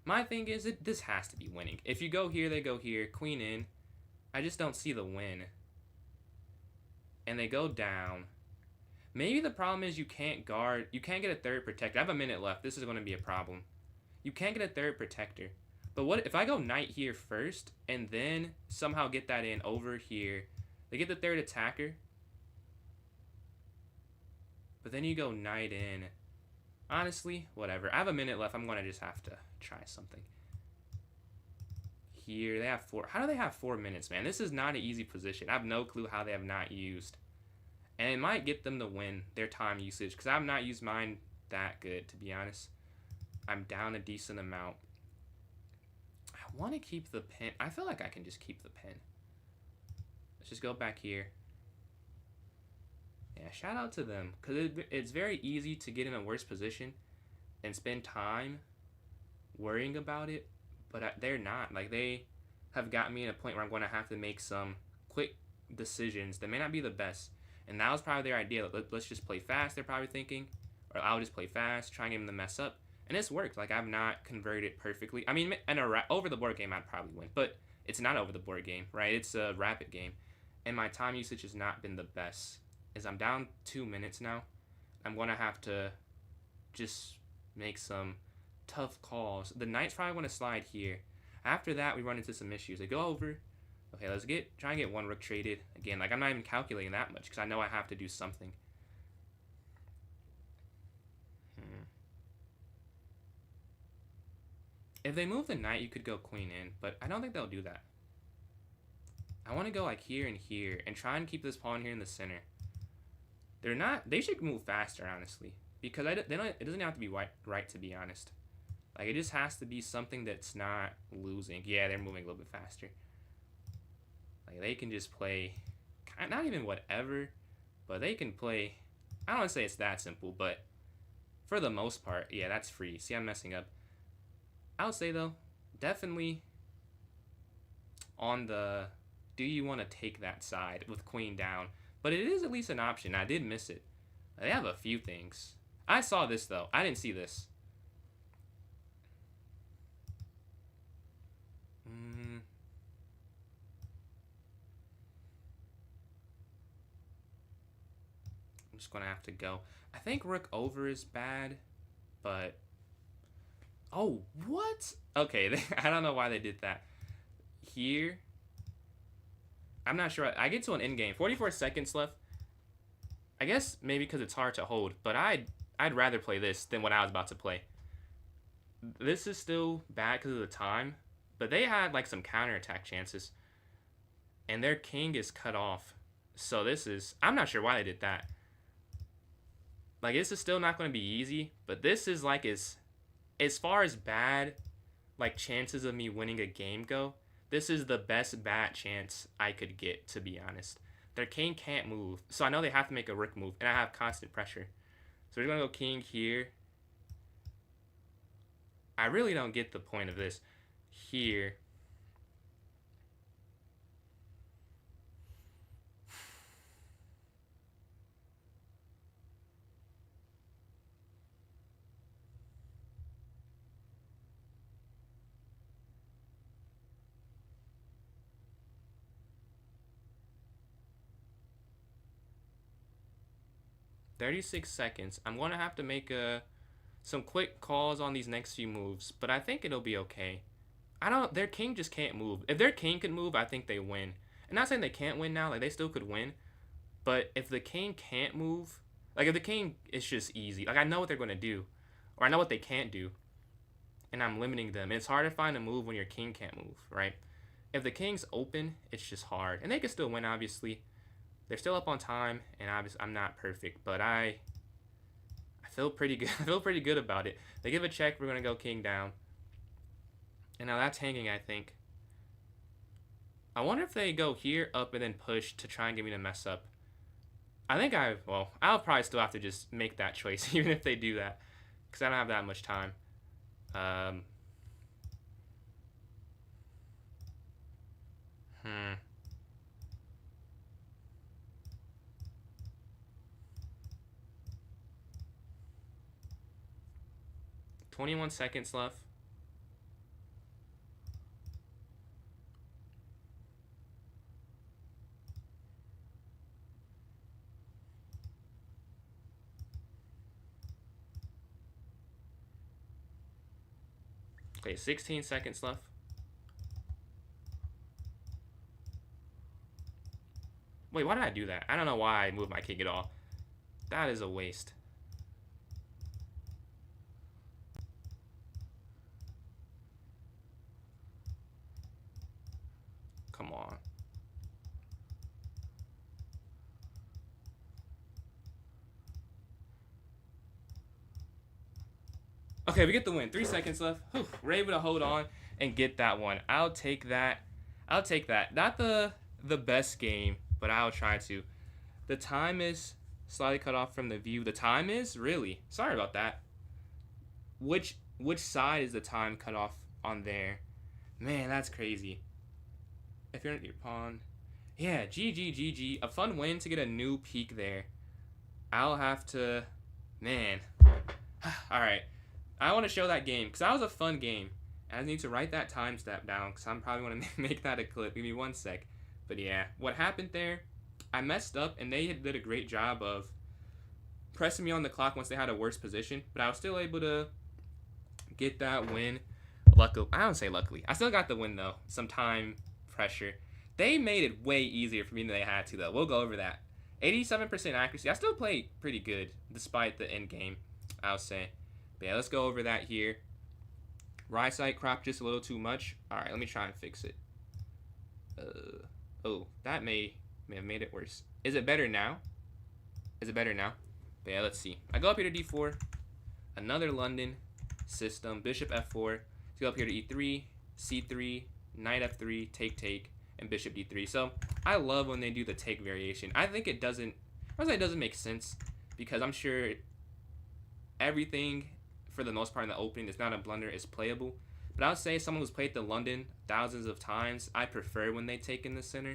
My thing is, this has to be winning. If you go here, they go here. Queen in. I just don't see the win. And they go down. Maybe the problem is you can't guard. You can't get a third protector. I have a minute left. This is going to be a problem. You can't get a third protector. But what if I go knight here first and then somehow get that in over here? They get the third attacker. But then you go knight in. Honestly, whatever. I have a minute left. I'm going to just have to try something. Here, they have 4. How do they have 4 minutes, man? This is not an easy position. I have no clue how they have not used. And it might get them to win their time usage, because I have not used mine that good, to be honest. I'm down a decent amount. I want to keep the pin. I feel like I can just keep the pin. Let's just go back here. Yeah, shout out to them, because it's very easy to get in a worse position and spend time worrying about it, but they're not. Like, they have gotten me in a point where I'm going to have to make some quick decisions that may not be the best. And that was probably their idea. Let's just play fast, they're probably thinking. Or I'll just play fast, try and get them to mess up. And it's worked. Like, I've not converted perfectly. I mean, in a over-the-board game, I'd probably win. But it's not over-the-board game, right? It's a rapid game. And my time usage has not been the best. As I'm down 2 minutes now, I'm going to have to just make some tough calls. The knight's probably going to slide here. After that, we run into some issues. They go over. Okay, let's try and get one rook traded. Again, like, I'm not even calculating that much because I know I have to do something. If they move the knight, you could go queen in, but I don't think they'll do that. I want to go like here and here and try and keep this pawn here in the center. They should move faster, honestly, because it doesn't have to be right, to be honest. Like, it just has to be something that's not losing. Yeah, they're moving a little bit faster. Like, they can just play, not even whatever, but they can play, I don't want to say it's that simple, but for the most part, yeah, that's free. See, I'm messing up. I would say, though, definitely on the, do you want to take that side with queen down? But it is at least an option. I did miss it. They have a few things. I saw this, though. I didn't see this. I'm just going to have to go. I think rook over is bad, but... oh, what? Okay, I don't know why they did that. Here... I'm not sure. I get to an endgame. 44 seconds left. I guess maybe because it's hard to hold, but I'd rather play this than what I was about to play. This is still bad because of the time, but they had like some counterattack chances, and their king is cut off. So this is... I'm not sure why they did that. Like, this is still not going to be easy, but this is like as as far as bad, like, chances of me winning a game go, this is the best bat chance I could get, to be honest. Their king can't move, so I know they have to make a rook move, and I have constant pressure. So we're going to go king here. I really don't get the point of this. Here. 36 seconds. I'm going to have to make some quick calls on these next few moves, but I think it'll be okay. Their king just can't move. If their king could move, I think they win. I'm not saying they can't win now, like they still could win, but if the king can't move, like if the king is just easy, like I know what they're going to do, or I know what they can't do, and I'm limiting them. It's hard to find a move when your king can't move, right? If the king's open, it's just hard, and they can still win, obviously. They're still up on time, and obviously I'm not perfect, but I feel pretty good. I feel pretty good about it. They give a check. We're gonna go king down, and now that's hanging. I think. I wonder if they go here up and then push to try and get me to mess up. I think I'll probably still have to just make that choice, even if they do that, because I don't have that much time. Hmm. 21 seconds left. Okay, 16 seconds left. Wait, why did I do that? I don't know why I moved my king at all. That is a waste. Come on. Okay, we get the win. 3 seconds left. Whew, we're able to hold on and get that one. I'll take that. I'll take that. Not the best game, but I'll try to. The time is slightly cut off from the view. The time is? Really? Sorry about that. Which side is the time cut off on there? Man, that's crazy. If you're your pawn. Yeah, GG. A fun win to get a new peak there. I'll have to... Man. Alright. I want to show that game, because that was a fun game. I need to write that time step down, because I'm probably going to make that a clip. Give me 1 sec. But yeah, what happened there, I messed up, and they did a great job of pressing me on the clock once they had a worse position. But I was still able to get that win. Luckily, I don't say luckily. I still got the win, though. Some time pressure. They made it way easier for me than they had to, though. We'll go over that. 87% accuracy. I still play pretty good, despite the end game, I'll say. But yeah, let's go over that here. Right side cropped just a little too much. Alright, let me try and fix it. Oh, that may have made it worse. Is it better now? Is it better now? But yeah, let's see. I go up here to d4. Another London system. Bishop f4. Let's go up here to e3, c3, knight f3, take, and bishop d3. So I love when they do the take variation. I think it doesn't make sense, because I'm sure everything, for the most part in the opening, that's not a blunder, is playable. But I would say someone who's played the London thousands of times, I prefer when they take in the center.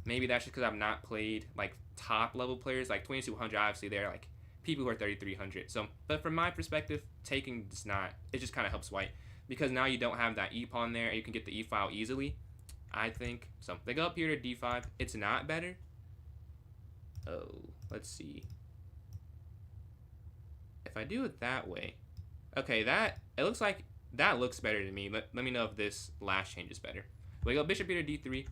Maybe that's just because I've not played like top level players, like 2200. Obviously, they're like people who are 3300. So, but from my perspective, taking does not. It just kind of helps white, because now you don't have that e pawn there, and you can get the e file easily. I think so. They go up here to d5. It's not better. Oh, let's see. If I do it that way, okay, it looks like that looks better to me. Let me know if this last change is better. We go bishop here to d3.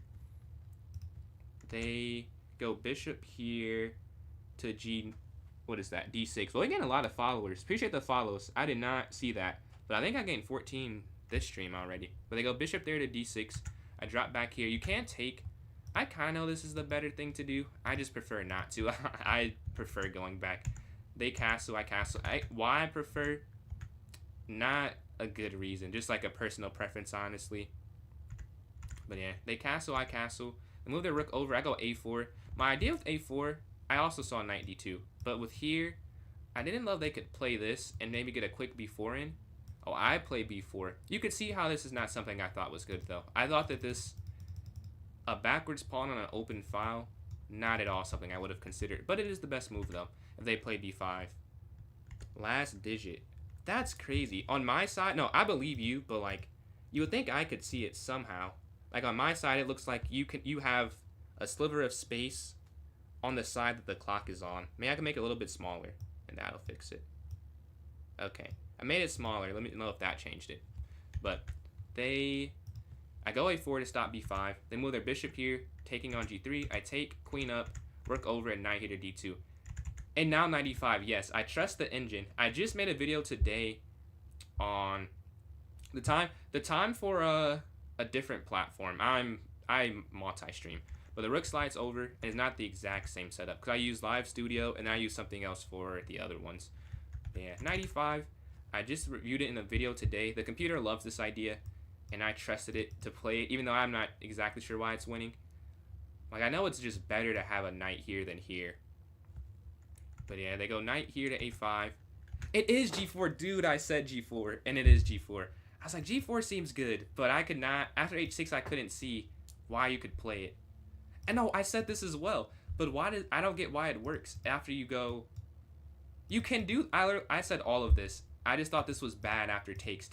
They go bishop here to g. What is that? d6. Well, they gain a lot of followers. Appreciate the follows. I did not see that, but I think I gained 14 this stream already. But they go bishop there to d6. I drop back here. You can't take. I kind of know this is the better thing to do. I just prefer not to. I prefer going back. They castle. I castle. Why I prefer not a good reason, just like a personal preference, honestly. But yeah, they castle, I castle. They move their rook over, I go a4. My idea with a4, I also saw knight d2. But with here, I didn't love they could play this and maybe get a quick b4 in. Oh, I play b4. You could see how this is not something I thought was good, though. I thought that this, a backwards pawn on an open file, not at all something I would have considered. But it is the best move, though, if they play b5. Last digit. That's crazy. On my side, no, I believe you, but, like, you would think I could see it somehow. Like, on my side, it looks like you have a sliver of space on the side that the clock is on. Maybe I can make it a little bit smaller, and that'll fix it. Okay. I made it smaller. Let me know if that changed it. But I go a4 to stop b5. They move their bishop here, taking on g3. I take, queen up, rook over, and knight here to d2. And now knight e5. Yes, I trust the engine. I just made a video today on the time for a different platform. I multi-stream, but the rook slides over, and it's not the exact same setup because I use Live Studio and I use something else for the other ones. But yeah, knight e5. I just reviewed it in a video today. The computer loves this idea, and I trusted it to play it, even though I'm not exactly sure why it's winning. Like, I know it's just better to have a knight here than here. But yeah, they go knight here to a5. It is g4, dude. I said g4, and it is g4. I was like, g4 seems good, but I could not. After h6, I couldn't see why you could play it. And no, I said this as well, but I don't get why it works. After you go, you can do. I said all of this. I just thought this was bad after takes.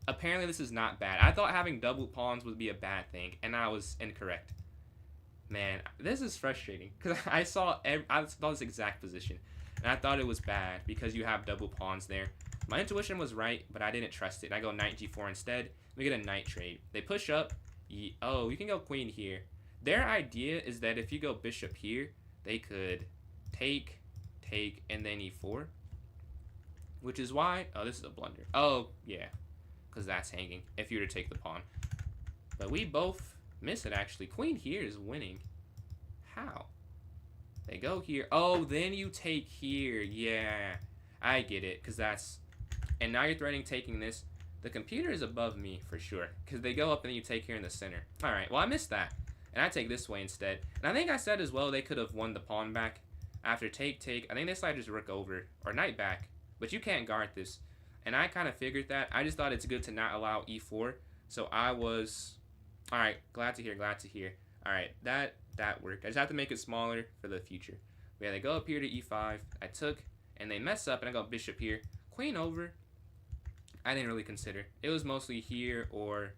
Apparently, this is not bad. I thought having double pawns would be a bad thing, and I was incorrect. Man, this is frustrating because I saw this exact position, and I thought it was bad because you have double pawns there. My intuition was right, but I didn't trust it. I go knight g4 instead. We get a knight trade. They push up. Oh, you can go queen here. Their idea is that if you go bishop here, they could take, and then e4. Which is why... Oh, this is a blunder. Oh, yeah. Because that's hanging if you were to take the pawn. But we both miss it, actually. Queen here is winning. How? They go here. Oh, then you take here. Yeah. I get it. Because that's... And now you're threatening taking this. The computer is above me for sure. Because they go up and then you take here in the center. Alright, well, I missed that. And I take this way instead. And I think I said as well they could have won the pawn back. After take. I think they slide just rook over. Or knight back. But you can't guard this. And I kind of figured that. I just thought it's good to not allow e4. So I was... Alright, glad to hear. Alright, that worked. I just have to make it smaller for the future. But yeah, they go up here to e5. I took, and they mess up, and I go bishop here. Queen over. I didn't really consider. It was mostly here or...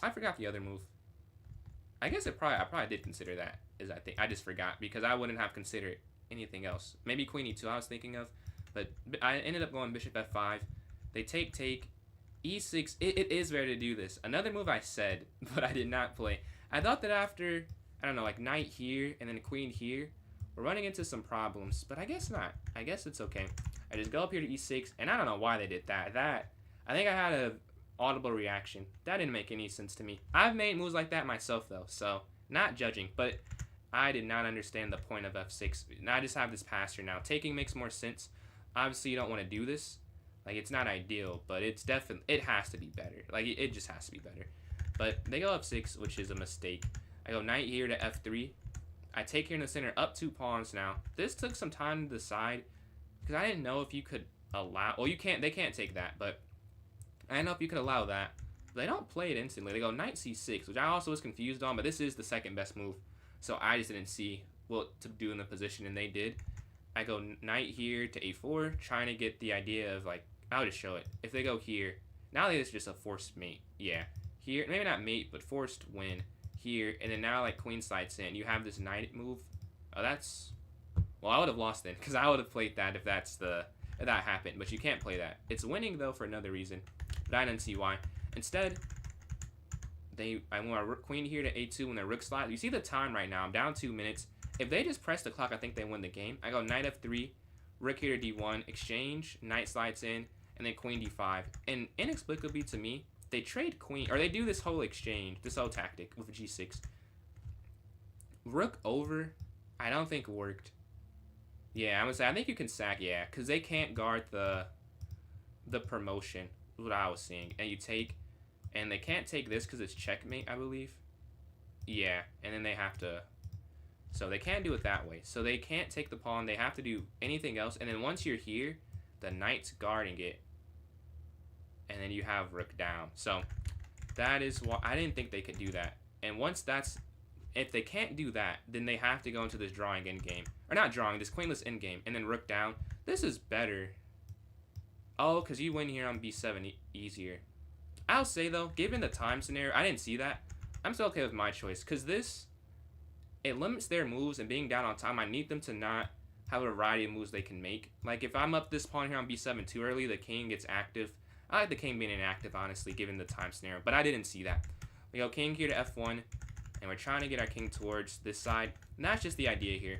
I forgot the other move. I guess I probably did consider that. I just forgot because I wouldn't have considered anything else. Maybe queen e2 I was thinking of. But I ended up going bishop f5. They take. E6. It is rare to do this. Another move I said, but I did not play. I thought that after, I don't know, like knight here and then queen here, we're running into some problems. But I guess not. I guess it's okay. I just go up here to e6, and I don't know why they did that. I think I had a audible reaction. That didn't make any sense to me. I've made moves like that myself, though, so not judging. But I did not understand the point of f6. I just have this passer now. Taking makes more sense. Obviously, you don't want to do this. Like, it's not ideal, but it's definitely, it has to be better. Like, it just has to be better. But they go f6, which is a mistake. I go knight here to f3. I take here in the center, up 2 pawns now. This took some time to decide, because I didn't know if you could allow, well, you can't, they can't take that, but I didn't know if you could allow that. They don't play it instantly. They go knight c6, which I also was confused on, but this is the second best move. So I just didn't see what to do in the position, and they did. I go knight here to a4, trying to get the idea of, like, I'll just show it. If they go here, now it's just a forced mate. Yeah. Here, maybe not mate, but forced win here. And then now, like, queen slides in. You have this knight move. Oh, that's... Well, I would have lost then, because I would have played that if that happened. But you can't play that. It's winning, though, for another reason. But I didn't see why. Instead, I want a queen here to a2 when the rook slides. You see the time right now. I'm down 2 minutes. If they just press the clock, I think they win the game. I go knight f3, rook here to d1, exchange, knight slides in, and then queen d5. And inexplicably to me, they trade queen, or they do this whole exchange, this whole tactic with g6. Rook over, I don't think worked. Yeah, I'm gonna say, I think you can sack, yeah, because they can't guard the the promotion, what I was seeing. And you take, and they can't take this because it's checkmate, I believe. Yeah, and then they have to, so they can't do it that way. So they can't take the pawn, they have to do anything else. And then once you're here, the knight's guarding it. And then you have rook down. So that is why I didn't think they could do that. And once that's, if they can't do that, then they have to go into this drawing endgame. Or not drawing, this queenless endgame. And then rook down. This is better. Oh, because you win here on b7 easier. I'll say, though, given the time scenario, I didn't see that. I'm still okay with my choice. Because this, it limits their moves. And being down on time, I need them to not have a variety of moves they can make. Like, if I'm up this pawn here on b7 too early, the king gets active. I like the king being inactive, honestly, given the time scenario. But I didn't see that. We go king here to f1. And we're trying to get our king towards this side. And that's just the idea here.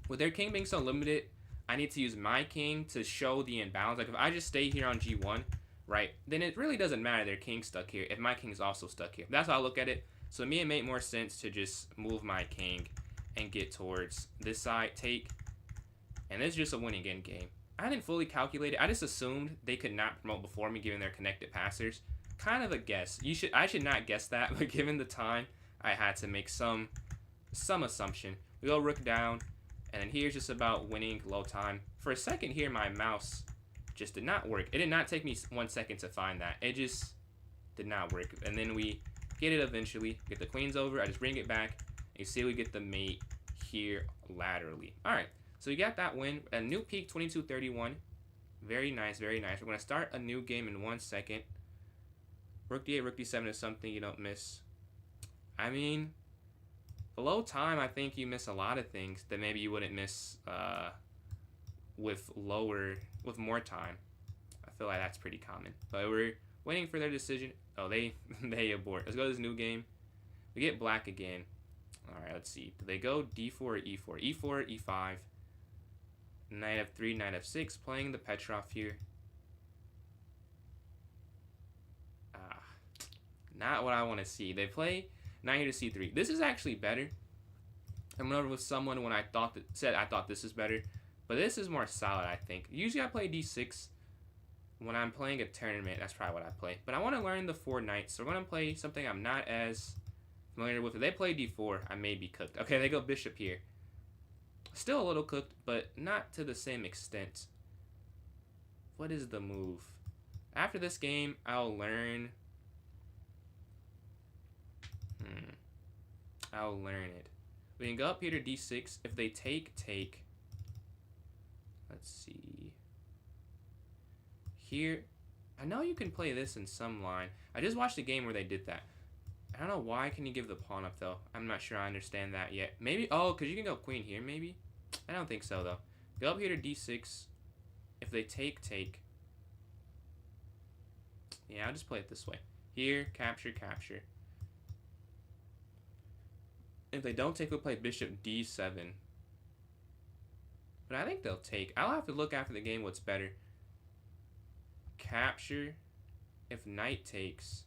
With their king being so limited, I need to use my king to show the imbalance. Like, if I just stay here on g1, right, then it really doesn't matter their king's stuck here if my king's also stuck here. That's how I look at it. So to me, it made more sense to just move my king and get towards this side, take. And this is just a winning endgame. I didn't fully calculate it. I just assumed they could not promote before me given their connected passers. Kind of a guess. I should not guess that, but given the time, I had to make some assumption. We go rook down, and then here's just about winning low time. For a second here, my mouse just did not work. It did not take me 1 second to find that. It just did not work. And then we get it eventually. Get the queens over. I just bring it back. And you see we get the mate here laterally. All right, so we got that win. A new peak, 22-31. Very nice, very nice. We're going to start a new game in 1 second. Rook d8, rook d7 is something you don't miss. I mean, below time, I think you miss a lot of things that maybe you wouldn't miss with more time. I feel like that's pretty common. But we're waiting for their decision. Oh, they abort. Let's go to this new game. We get black again. All right, let's see. Do they go d4 or e4? e4, e5. Knight f3, knight f6. Playing the Petrov here. Not what I want to see. They play knight here to c3. This is actually better. I went over with someone when I thought this is better, but this is more solid, I think. Usually I play d6 when I'm playing a tournament. That's probably what I play. But I want to learn the 4 knights, so we're going to play something I'm not as familiar with. If they play d4, I may be cooked. Okay, they go bishop here. Still a little cooked, but not to the same extent. What is the move? After this game, I'll learn... I'll learn it. We can go up here to d6. If they take. Let's see. Here. I know you can play this in some line. I just watched a game where they did that. I don't know why can you give the pawn up, though. I'm not sure I understand that yet. Maybe, oh, because you can go queen here, maybe? I don't think so, though. Go up here to d6. If they take. Yeah, I'll just play it this way. Here, capture. If they don't take, we'll play bishop d7. But I think they'll take. I'll have to look after the game what's better. Capture. If knight takes.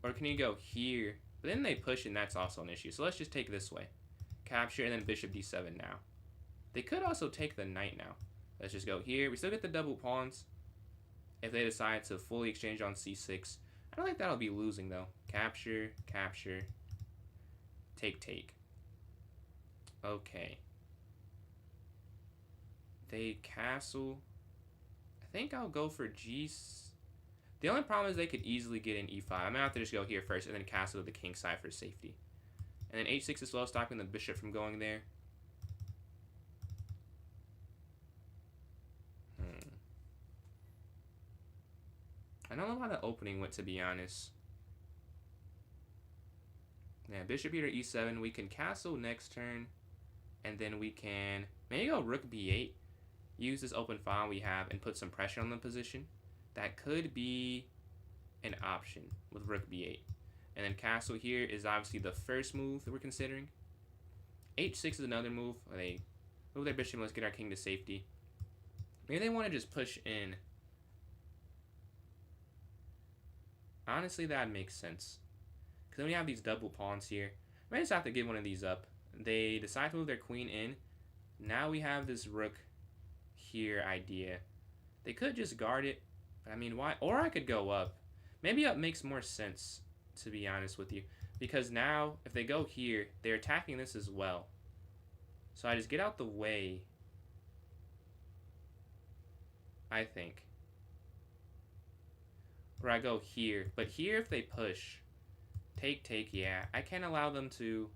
Or can you go here? But then they push and that's also an issue. So let's just take this way. Capture and then bishop d7 now. They could also take the knight now. Let's just go here. We still get the double pawns. If they decide to fully exchange on c6. I don't think that'll be losing though. Capture. Take. Okay. They castle. I think I'll go for g. The only problem is they could easily get in e5. I'm gonna have to just go here first and then castle to the king side for safety. And then h6 as well, stopping the bishop from going there. I don't know how the opening went, to be honest. Yeah, bishop here to e7. We can castle next turn. And then we can maybe go rook b8. Use this open file we have and put some pressure on the position. That could be an option with rook b8. And then castle here is obviously the first move that we're considering. h6 is another move. They move their bishop. Let's get our king to safety. Maybe they want to just push in. Honestly, that makes sense. Because then we have these double pawns here. I might just have to give one of these up. They decide to move their queen in. Now we have this rook here idea. They could just guard it. But I mean, why? Or I could go up. Maybe up makes more sense, to be honest with you. Because now, if they go here, they're attacking this as well. So I just get out the way, I think. Or I go here. But here, if they push, take, yeah. I can't allow them to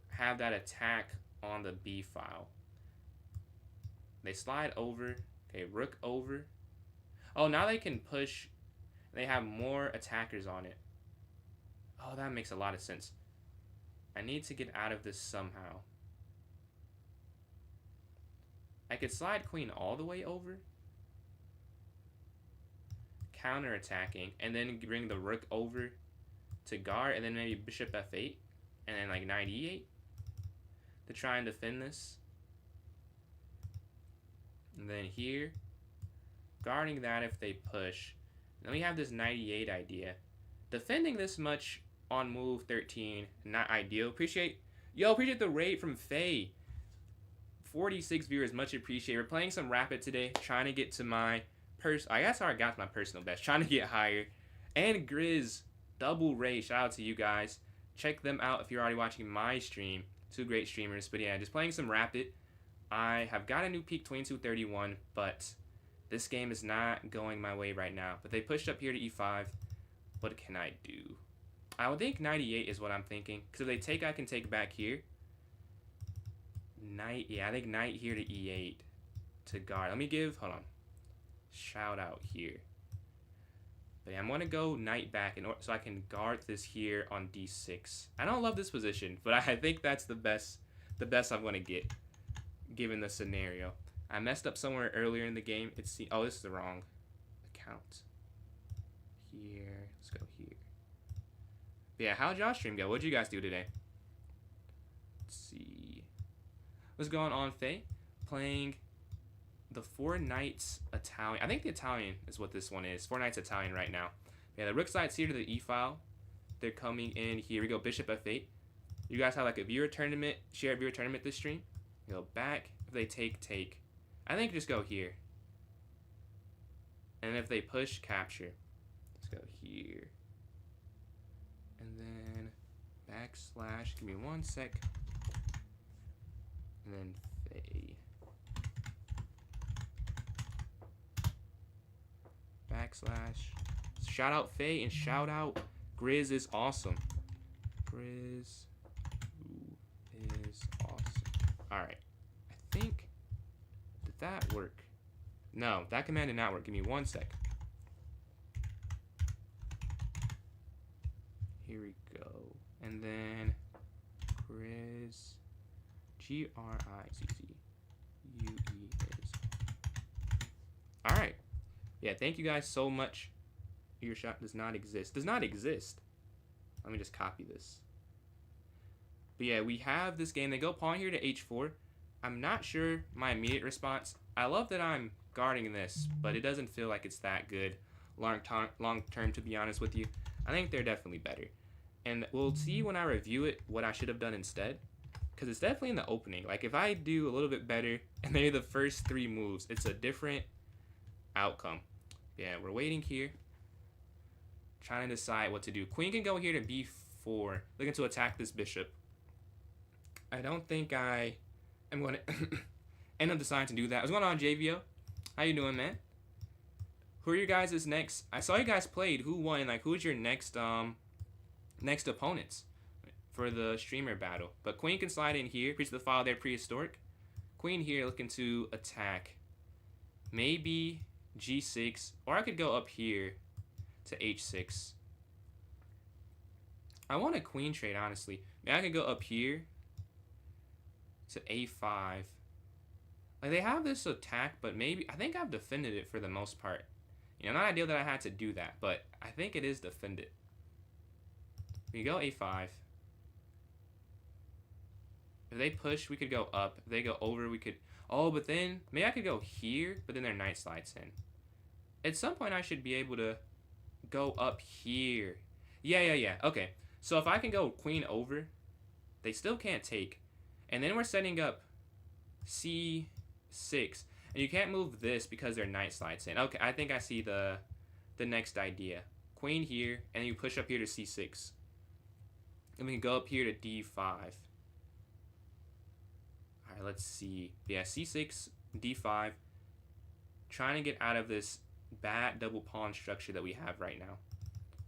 have that attack on the B file. They slide over. Okay, rook over. Oh, now they can push. They have more attackers on it. Oh, that makes a lot of sense. I need to get out of this somehow. I could slide queen all the way over. Counter-attacking. And then bring the rook over to guard. And then maybe bishop f8. And then like knight e8. To try and defend this. And then here. Guarding that if they push. Then we have this knight e8 idea. Defending this much on move 13, not ideal. Appreciate the raid from Faye. 46 viewers, much appreciated. We're playing some Rapid today, trying to get to my I guess I already got to my personal best, trying to get higher. And Grizz, double raid, shout out to you guys. Check them out if you're already watching my stream. Two great streamers, but yeah, just playing some Rapid. I have got a new peak 2231, but this game is not going my way right now. But they pushed up here to e5. What can I do? I would think knight e8 is what I'm thinking. Because if they take, I can take back here. Knight, yeah, I think knight here to e8 to guard. Let me give, hold on, shout out here. But yeah, I'm going to go knight back so I can guard this here on d6. I don't love this position, but I think that's the best I'm going to get, given the scenario. I messed up somewhere earlier in the game. Oh, this is the wrong account. Here, let's go here. But yeah, how'd y'all stream go? What'd you guys do today? Let's see. What's going on, Faye? Playing the Four Knights Italian. I think the Italian is what this one is. Four Knights Italian right now. Yeah, the rook slide's here to the e file. They're coming in. Here we go, bishop f8. You guys have like a viewer tournament, shared viewer tournament this stream. You go back. If they take. I think just go here. And if they push, capture. Let's go here. And then backslash. Give me 1 sec. And then Faye. Backslash. Shout out Faye and shout out Grizz is awesome. Grizz is awesome. Alright. I think. Did that work? No, that command did not work. Give me 1 sec. Here we go. And then Grizz. Grizzue is. Alright. Yeah, thank you guys so much. Your shot does not exist. Does not exist. Let me just copy this. But yeah, we have this game. They go pawn here to h4. I'm not sure my immediate response. I love that I'm guarding this, but it doesn't feel like it's that good long term, to be honest with you. I think they're definitely better. And we'll see when I review it what I should have done instead. Because it's definitely in the opening. Like, if I do a little bit better and they're the first 3 moves, it's a different outcome. Yeah, we're waiting here. Trying to decide what to do. Queen can go here to b4. Looking to attack this bishop. I don't think I am going to end up deciding to do that. What's going on, JVO? How you doing, man? Who are your guys' next? I saw you guys played. Who won? Like, who's your next opponents for the streamer battle? But queen can slide in here. Preach the file there, prehistoric. Queen here looking to attack. Maybe g6. Or I could go up here to h6. I want a queen trade, honestly. Maybe I could go up here to a5. Like, they have this attack, but maybe I think I've defended it for the most part. You know, not ideal that I had to do that, but I think it is defended. We go a5. If they push, we could go up. If they go over, we could... Oh, but then... Maybe I could go here, but then their knight slides in. At some point, I should be able to go up here. Yeah. Okay. So if I can go queen over, they still can't take. And then we're setting up c6. And you can't move this because their knight slides in. Okay, I think I see the next idea. Queen here, and you push up here to c6. And we can go up here to d5. Alright, let's see. Yeah, c6, d5. Trying to get out of this bad double pawn structure that we have right now.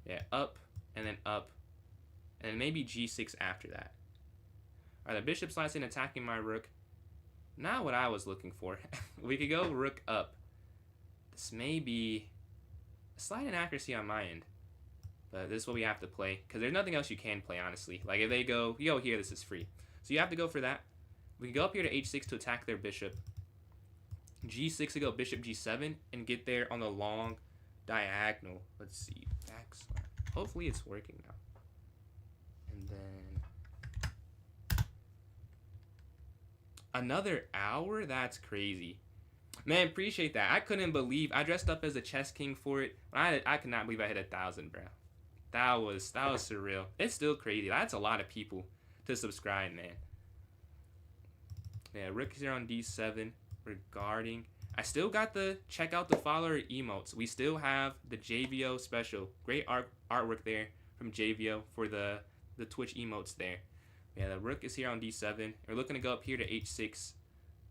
Yeah, up, and then up, and then maybe g6 after that. Alright, the bishop slides in, attacking my rook. Not what I was looking for. We could go rook up. This may be a slight inaccuracy on my end. But this is what we have to play. Because there's nothing else you can play, honestly. Like, if they go, you go here, this is free. So you have to go for that. We can go up here to h6 to attack their bishop. g6 to go bishop g7 and get there on the long diagonal. Let's see. Backslide. Hopefully it's working now. And then another hour? That's crazy. Man, appreciate that. I couldn't believe I dressed up as a chess king for it. I could not believe I hit 1,000, bro. That was surreal. It's still crazy. That's a lot of people to subscribe, man. Yeah, rook is here on d7. Regarding, I still got the check out the follower emotes. We still have the JVO special. Great artwork there from JVO for the Twitch emotes there. Yeah, the rook is here on d7. We're looking to go up here to h6.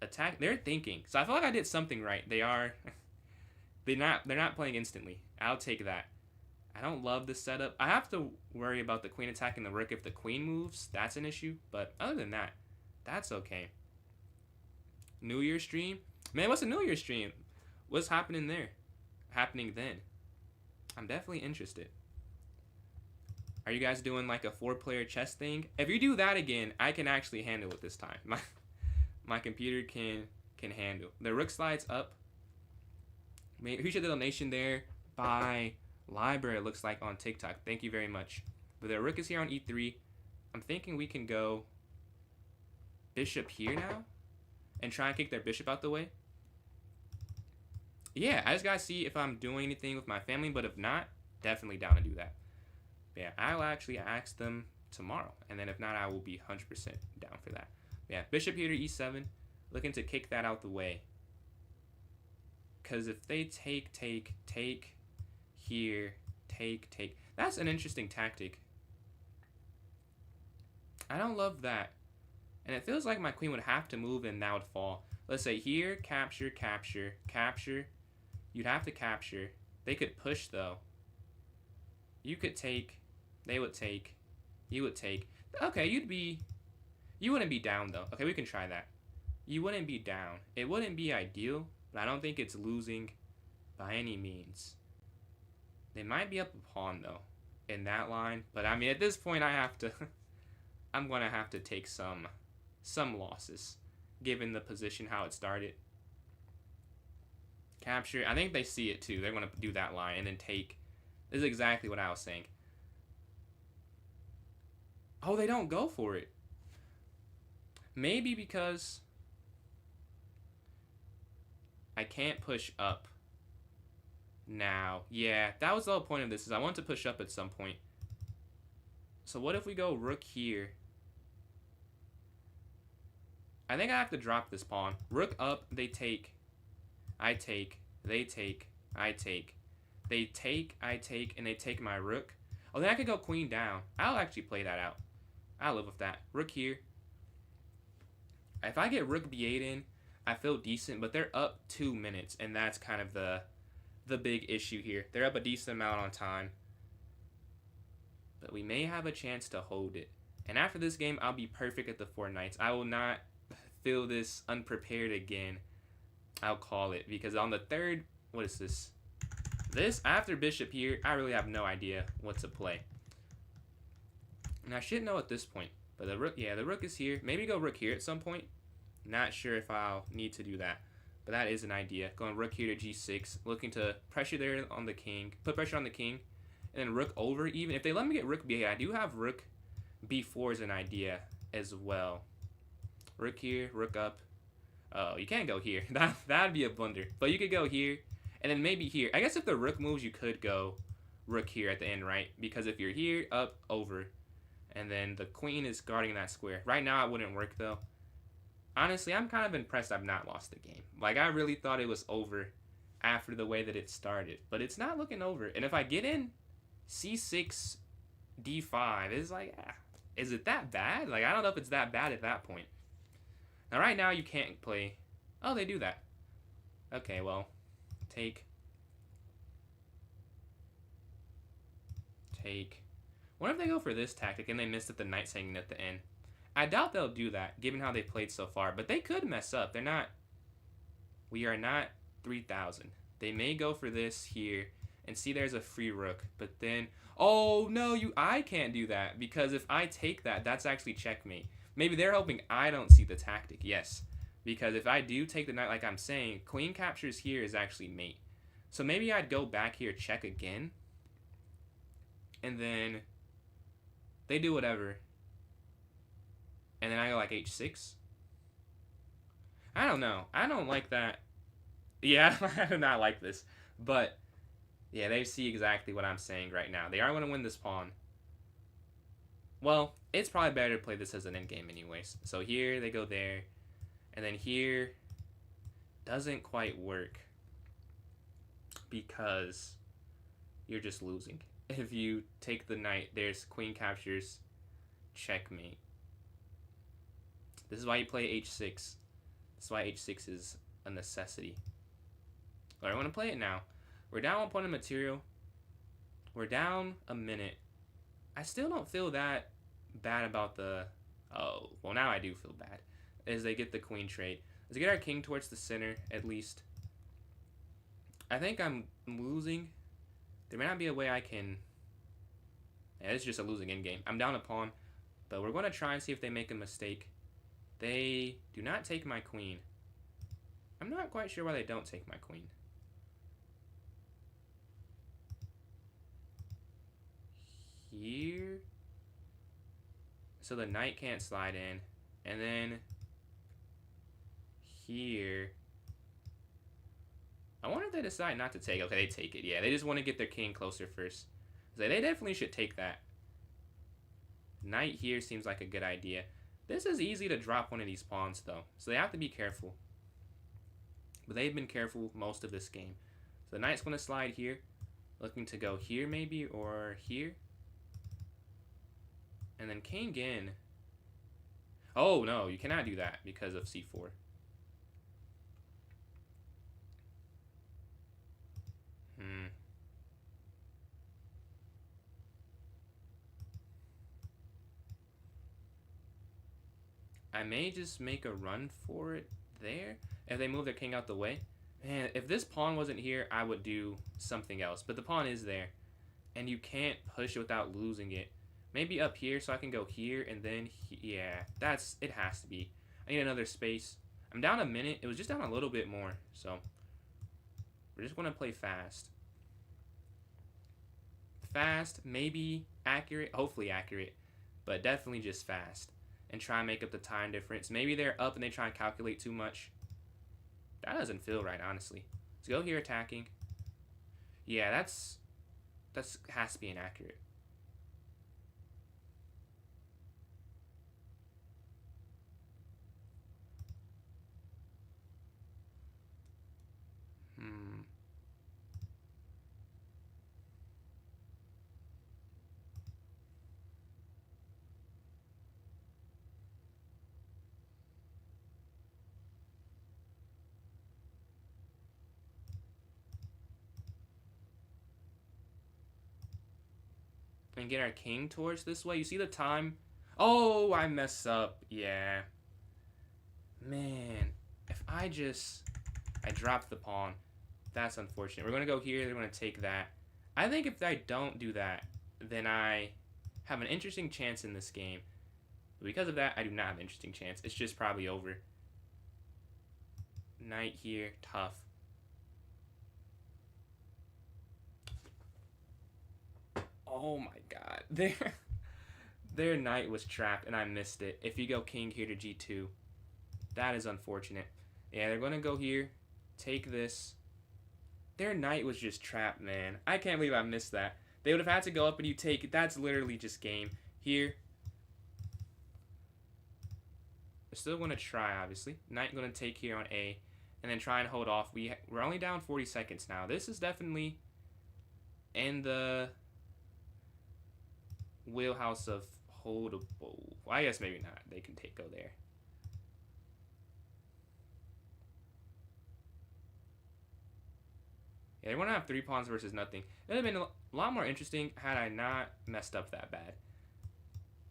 Attack. They're thinking. So I feel like I did something right. They are. They're not playing instantly. I'll take that. I don't love this setup. I have to worry about the queen attacking the rook if the queen moves. That's an issue. But other than that, that's okay. New Year's stream? Man, what's a New Year's stream? What's happening there? Happening then? I'm definitely interested. Are you guys doing like a 4-player chess thing? If you do that again, I can actually handle it this time. My computer can handle. The rook slides up. Appreciate the donation there by Library, it looks like, on TikTok. Thank you very much. But the rook is here on e3. I'm thinking we can go bishop here now and try and kick their bishop out the way. Yeah, I just gotta see if I'm doing anything with my family, but if not, definitely down to do that. But yeah, I'll actually ask them tomorrow, and then if not, I will be 100% down for that. But yeah, bishop here to e7, looking to kick that out the way. Because if they take here, take, that's an interesting tactic. I don't love that. And it feels like my queen would have to move and that would fall. Let's say here, capture, capture, capture. You'd have to capture. They could push though. You could take. They would take. You would take. Okay, you wouldn't be down though. Okay, we can try that. You wouldn't be down. It wouldn't be ideal, but I don't think it's losing by any means. They might be up a pawn though in that line, but I mean at this point I have to I'm going to have to take some losses given the position how it started. Capture. I think they see it too. They're going to do that line and then take. This is exactly what I was saying. Oh, they don't go for it. Maybe because I can't push up now. Yeah, that was the whole point of this, is I want to push up at some point. So what if we go rook here? I think I have to drop this pawn. Rook up, they take. I take. They take. I take. They take, I take, and they take my rook. Oh, then I could go queen down. I'll actually play that out. I'll live with that. Rook here. If I get rook b8 in, I feel decent, but they're up 2 minutes, and that's kind of the big issue here. They're up a decent amount on time. But we may have a chance to hold it. And after this game, I'll be perfect at the 4 knights. I will not feel this unprepared again. I'll call it. Because on the third, what is this? This, after bishop here, I really have no idea what to play. And I should know at this point. But the rook, yeah, the rook is here. Maybe go rook here at some point. Not sure if I'll need to do that. But that is an idea. Going rook here to g6. Looking to pressure there on the king. Put pressure on the king. And then rook over even. If they let me get rook b8, I do have rook b4 as an idea as well. Rook here, rook up. Oh, you can't go here. That'd be a blunder. But you could go here. And then maybe here. I guess if the rook moves, you could go rook here at the end, right? Because if you're here, up, over. And then the queen is guarding that square. Right now, it wouldn't work, though. Honestly, I'm kind of impressed I've not lost the game. Like, I really thought it was over after the way that it started. But it's not looking over. And if I get in c6, d5, it's like, is it that bad? Like, I don't know if it's that bad at that point. Now, right now, you can't play... Oh, they do that. Okay, well, take... What if they go for this tactic and they missed at the knight's hanging at the end? I doubt they'll do that, given how they played so far. But they could mess up. They're not... We are not 3,000. They may go for this here and see there's a free rook. But then... Oh, no, I can't do that. Because if I take that, that's actually checkmate. Maybe they're hoping I don't see the tactic. Yes. Because if I do take the knight like I'm saying, queen captures here is actually mate. So maybe I'd go back here, check again. And then they do whatever. And then I go like h6. I don't know. I don't like that. Yeah, I do not like this. But, yeah, they see exactly what I'm saying right now. They are going to win this pawn. Well, it's probably better to play this as an endgame anyways. So here, they go there. And then here, doesn't quite work. Because you're just losing. If you take the knight, there's queen captures, checkmate. This is why you play h6. This is why h6 is a necessity. But I want to play it now. We're down 1 point of material. We're down a minute. I still don't feel that bad about the... Oh, well now I do feel bad. As they get the queen trade. Let's get our king towards the center, at least. I think I'm losing. There may not be a way I can... Yeah, it's just a losing endgame. I'm down a pawn. But we're going to try and see if they make a mistake. They do not take my queen. I'm not quite sure why they don't take my queen. Here. So the knight can't slide in. And then here. I wonder if they decide not to take. Okay, they take it. Yeah, they just want to get their king closer first. So they definitely should take that. Knight here seems like a good idea. This is easy to drop one of these pawns, though. So they have to be careful. But they've been careful most of this game. So the knight's going to slide here. Looking to go here, maybe, or here. And then king in. Oh, no, you cannot do that because of c4. I may just make a run for it there. If they move their king out the way. Man, if this pawn wasn't here, I would do something else. But the pawn is there. And you can't push it without losing it. Maybe up here so I can go here and then... Yeah, it has to be. I need another space. I'm down a minute. It was just down a little bit more. So, we're just going to play fast. Fast, maybe accurate. Hopefully accurate. But definitely just fast. And try and make up the time difference. Maybe they're up and they try and calculate too much. That doesn't feel right, honestly. Let's go here attacking. Yeah, that's has to be inaccurate. And get our king towards this way. You see the time? Oh, I messed up. Yeah. Man, if I dropped the pawn. That's unfortunate. We're going to go here. They're going to take that. I think if I don't do that, then I have an interesting chance in this game. But because of that, I do not have an interesting chance. It's just probably over. Knight here. Tough. Oh my god. Their knight was trapped and I missed it. If you go king here to g2, that is unfortunate. Yeah, they're going to go here. Take this. Their knight was just trapped, man. I can't believe I missed that. They would have had to go up and you take it. That's literally just game. Here. We're still going to try, obviously. Knight going to take here on A, and then try and hold off. We're only down 40 seconds now. This is definitely in the wheelhouse of holdable. Well, I guess maybe not. They can go there. Yeah, they want to have 3 pawns versus nothing. It would have been a lot more interesting had I not messed up that bad.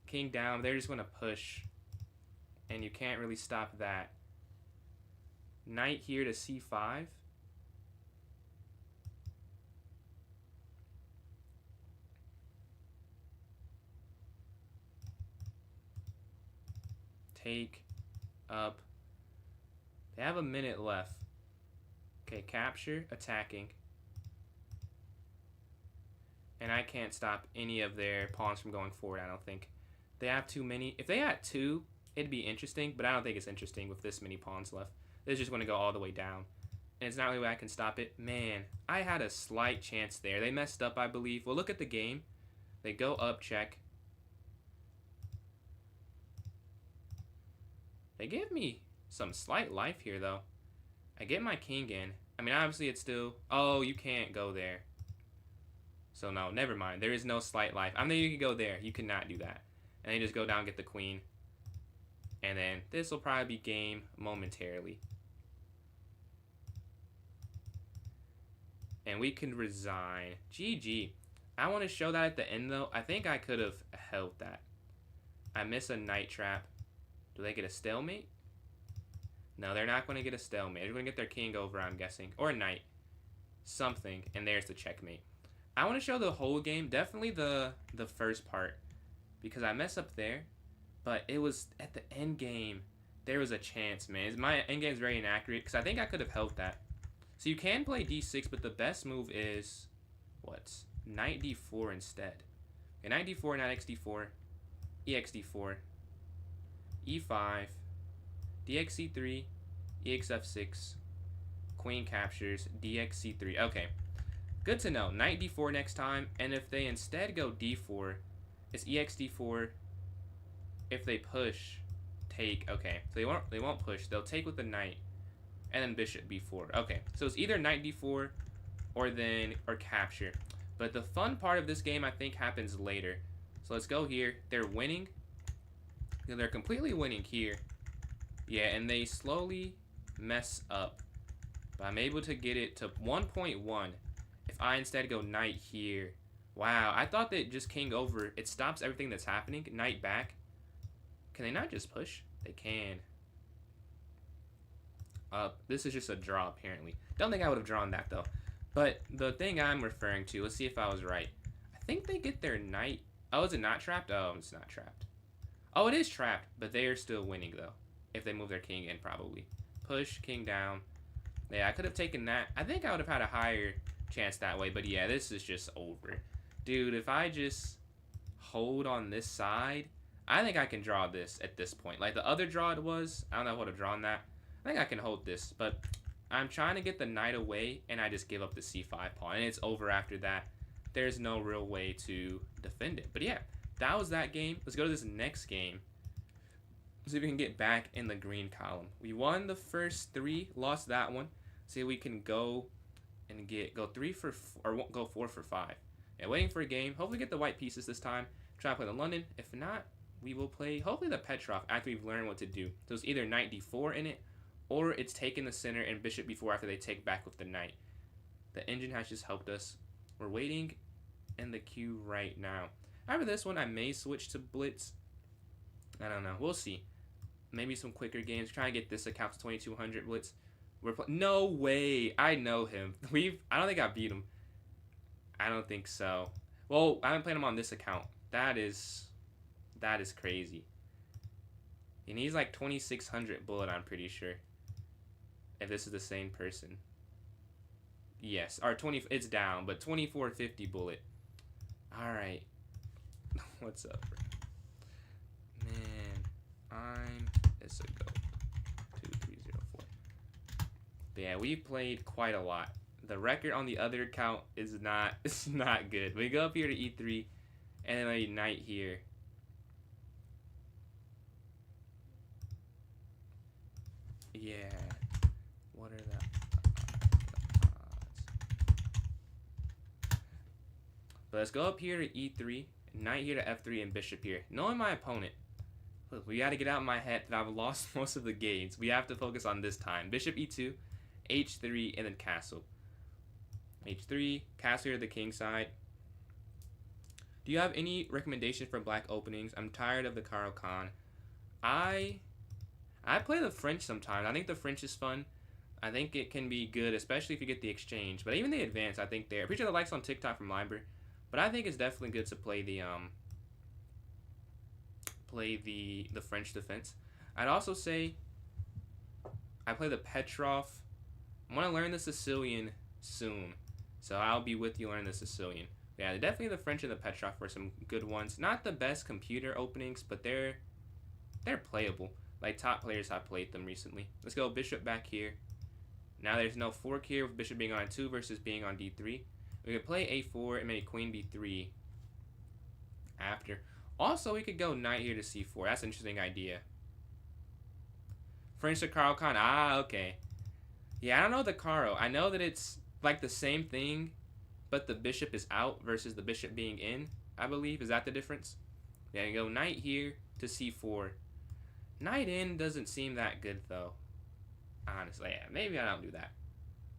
King down. They're just going to push. And you can't really stop that. Knight here to c5. Take up. They have a minute left. Okay, capture, attacking. And I can't stop any of their pawns from going forward, I don't think. They have too many. If they had 2, it'd be interesting, but I don't think it's interesting with this many pawns left. They're just going to go all the way down. And it's not really way I can stop it. Man, I had a slight chance there. They messed up, I believe. Well, look at the game. They go up, check. They give me some slight life here, though. I get my king in. I mean, obviously it's still... Oh, you can't go there. So, no, never mind. There is no slight life. I mean, you can go there. You cannot do that. And then just go down and get the queen. And then this will probably be game momentarily. And we can resign. GG. I want to show that at the end, though. I think I could have held that. I miss a knight trap. Do they get a stalemate? No, they're not going to get a stalemate. They're going to get their king over, I'm guessing. Or a knight. Something. And there's the checkmate. I want to show the whole game. Definitely the first part. Because I mess up there. But it was at the end game. There was a chance, man. My end game is very inaccurate. Because I think I could have held that. So you can play d6. But the best move is... What? Knight d4 instead. Okay, knight d4, knight xd4. exd4. e5, dxc3, exf6, queen captures, dxc3. Okay, good to know. Knight d4 next time, and if they instead go d4, it's exd4. If they push, take. Okay, so they won't push. They'll take with the knight, and then bishop b4. Okay, so it's either knight d4 or capture. But the fun part of this game, I think, happens later. So let's go here. They're winning. They're completely winning here. Yeah, and they slowly mess up. But I'm able to get it to 1.1 if I instead go knight here. Wow, I thought that just king over, it stops everything that's happening. Knight back. Can they not just push? They can. This is just a draw, apparently. Don't think I would have drawn that, though. But the thing I'm referring to, let's see if I was right. I think they get their knight. Oh, is it not trapped? Oh, it's not trapped. Oh, it is trapped, but they are still winning, though. If they move their king in, probably. Push, king down. Yeah, I could have taken that. I think I would have had a higher chance that way, but yeah, this is just over. Dude, if I just hold on this side, I think I can draw this at this point. Like the other draw it was, I don't know if I would have drawn that. I think I can hold this, but I'm trying to get the knight away, and I just give up the c5 pawn, and it's over after that. There's no real way to defend it. But yeah, that was that game. Let's go to this next game. See if we can get back in the green column. We won the first 3, lost that one. See if we can go and go 3 for or go 4 for 5. And waiting for a game. Hopefully get the white pieces this time. Try to play the London. If not, we will play hopefully the Petrov after we've learned what to do. So it's either knight d4 in it, or it's taking the center and bishop b4 after they take back with the knight. The engine has just helped us. We're waiting in the queue right now. After this one, I may switch to Blitz. I don't know. We'll see. Maybe some quicker games. Try and get this account to 2200 Blitz. No way. I know him. I don't think I beat him. I don't think so. Well, I haven't played him on this account. That is crazy. And he's like 2600 bullet, I'm pretty sure. If this is the same person. Yes, or 20, it's down, but 2450 bullet. Alright. What's up, bro? Man, it's a goat. 2304. But yeah, we've played quite a lot. The record on the other account is not good. We go up here to e3 and then a knight here. Yeah. What are the odds? But let's go up here to e3, knight here to f3, and bishop here. Knowing my opponent, look, we got to get out of my head that I've lost most of the games. We have to focus on this time. Bishop e2, h3, and then castle. h3, castle here to the king side. Do you have any recommendation for black openings? I'm tired of the Caro-Kann. I play the French sometimes. I think the French is fun. I think it can be good, especially if you get the exchange. But even the advanced, I think they're. I appreciate the likes on TikTok from Liber. But I think it's definitely good to play the French defense. I'd also say I play the Petrov. I want to learn the Sicilian soon, so I'll be with you learning the Sicilian. Yeah, definitely the French and the Petrov were some good ones. Not the best computer openings, but they're playable. Like top players have played them recently. Let's go bishop back here. Now there's no fork here with bishop being on 2 versus being on d3. We could play a4 and maybe queen b3 after. Also, we could go knight here to c4. That's an interesting idea. French to Caro-Kann. Ah, okay. Yeah, I don't know the Caro. I know that it's like the same thing, but the bishop is out versus the bishop being in, I believe. Is that the difference? Yeah, you go knight here to c4. Knight in doesn't seem that good, though. Honestly, yeah, maybe I don't do that.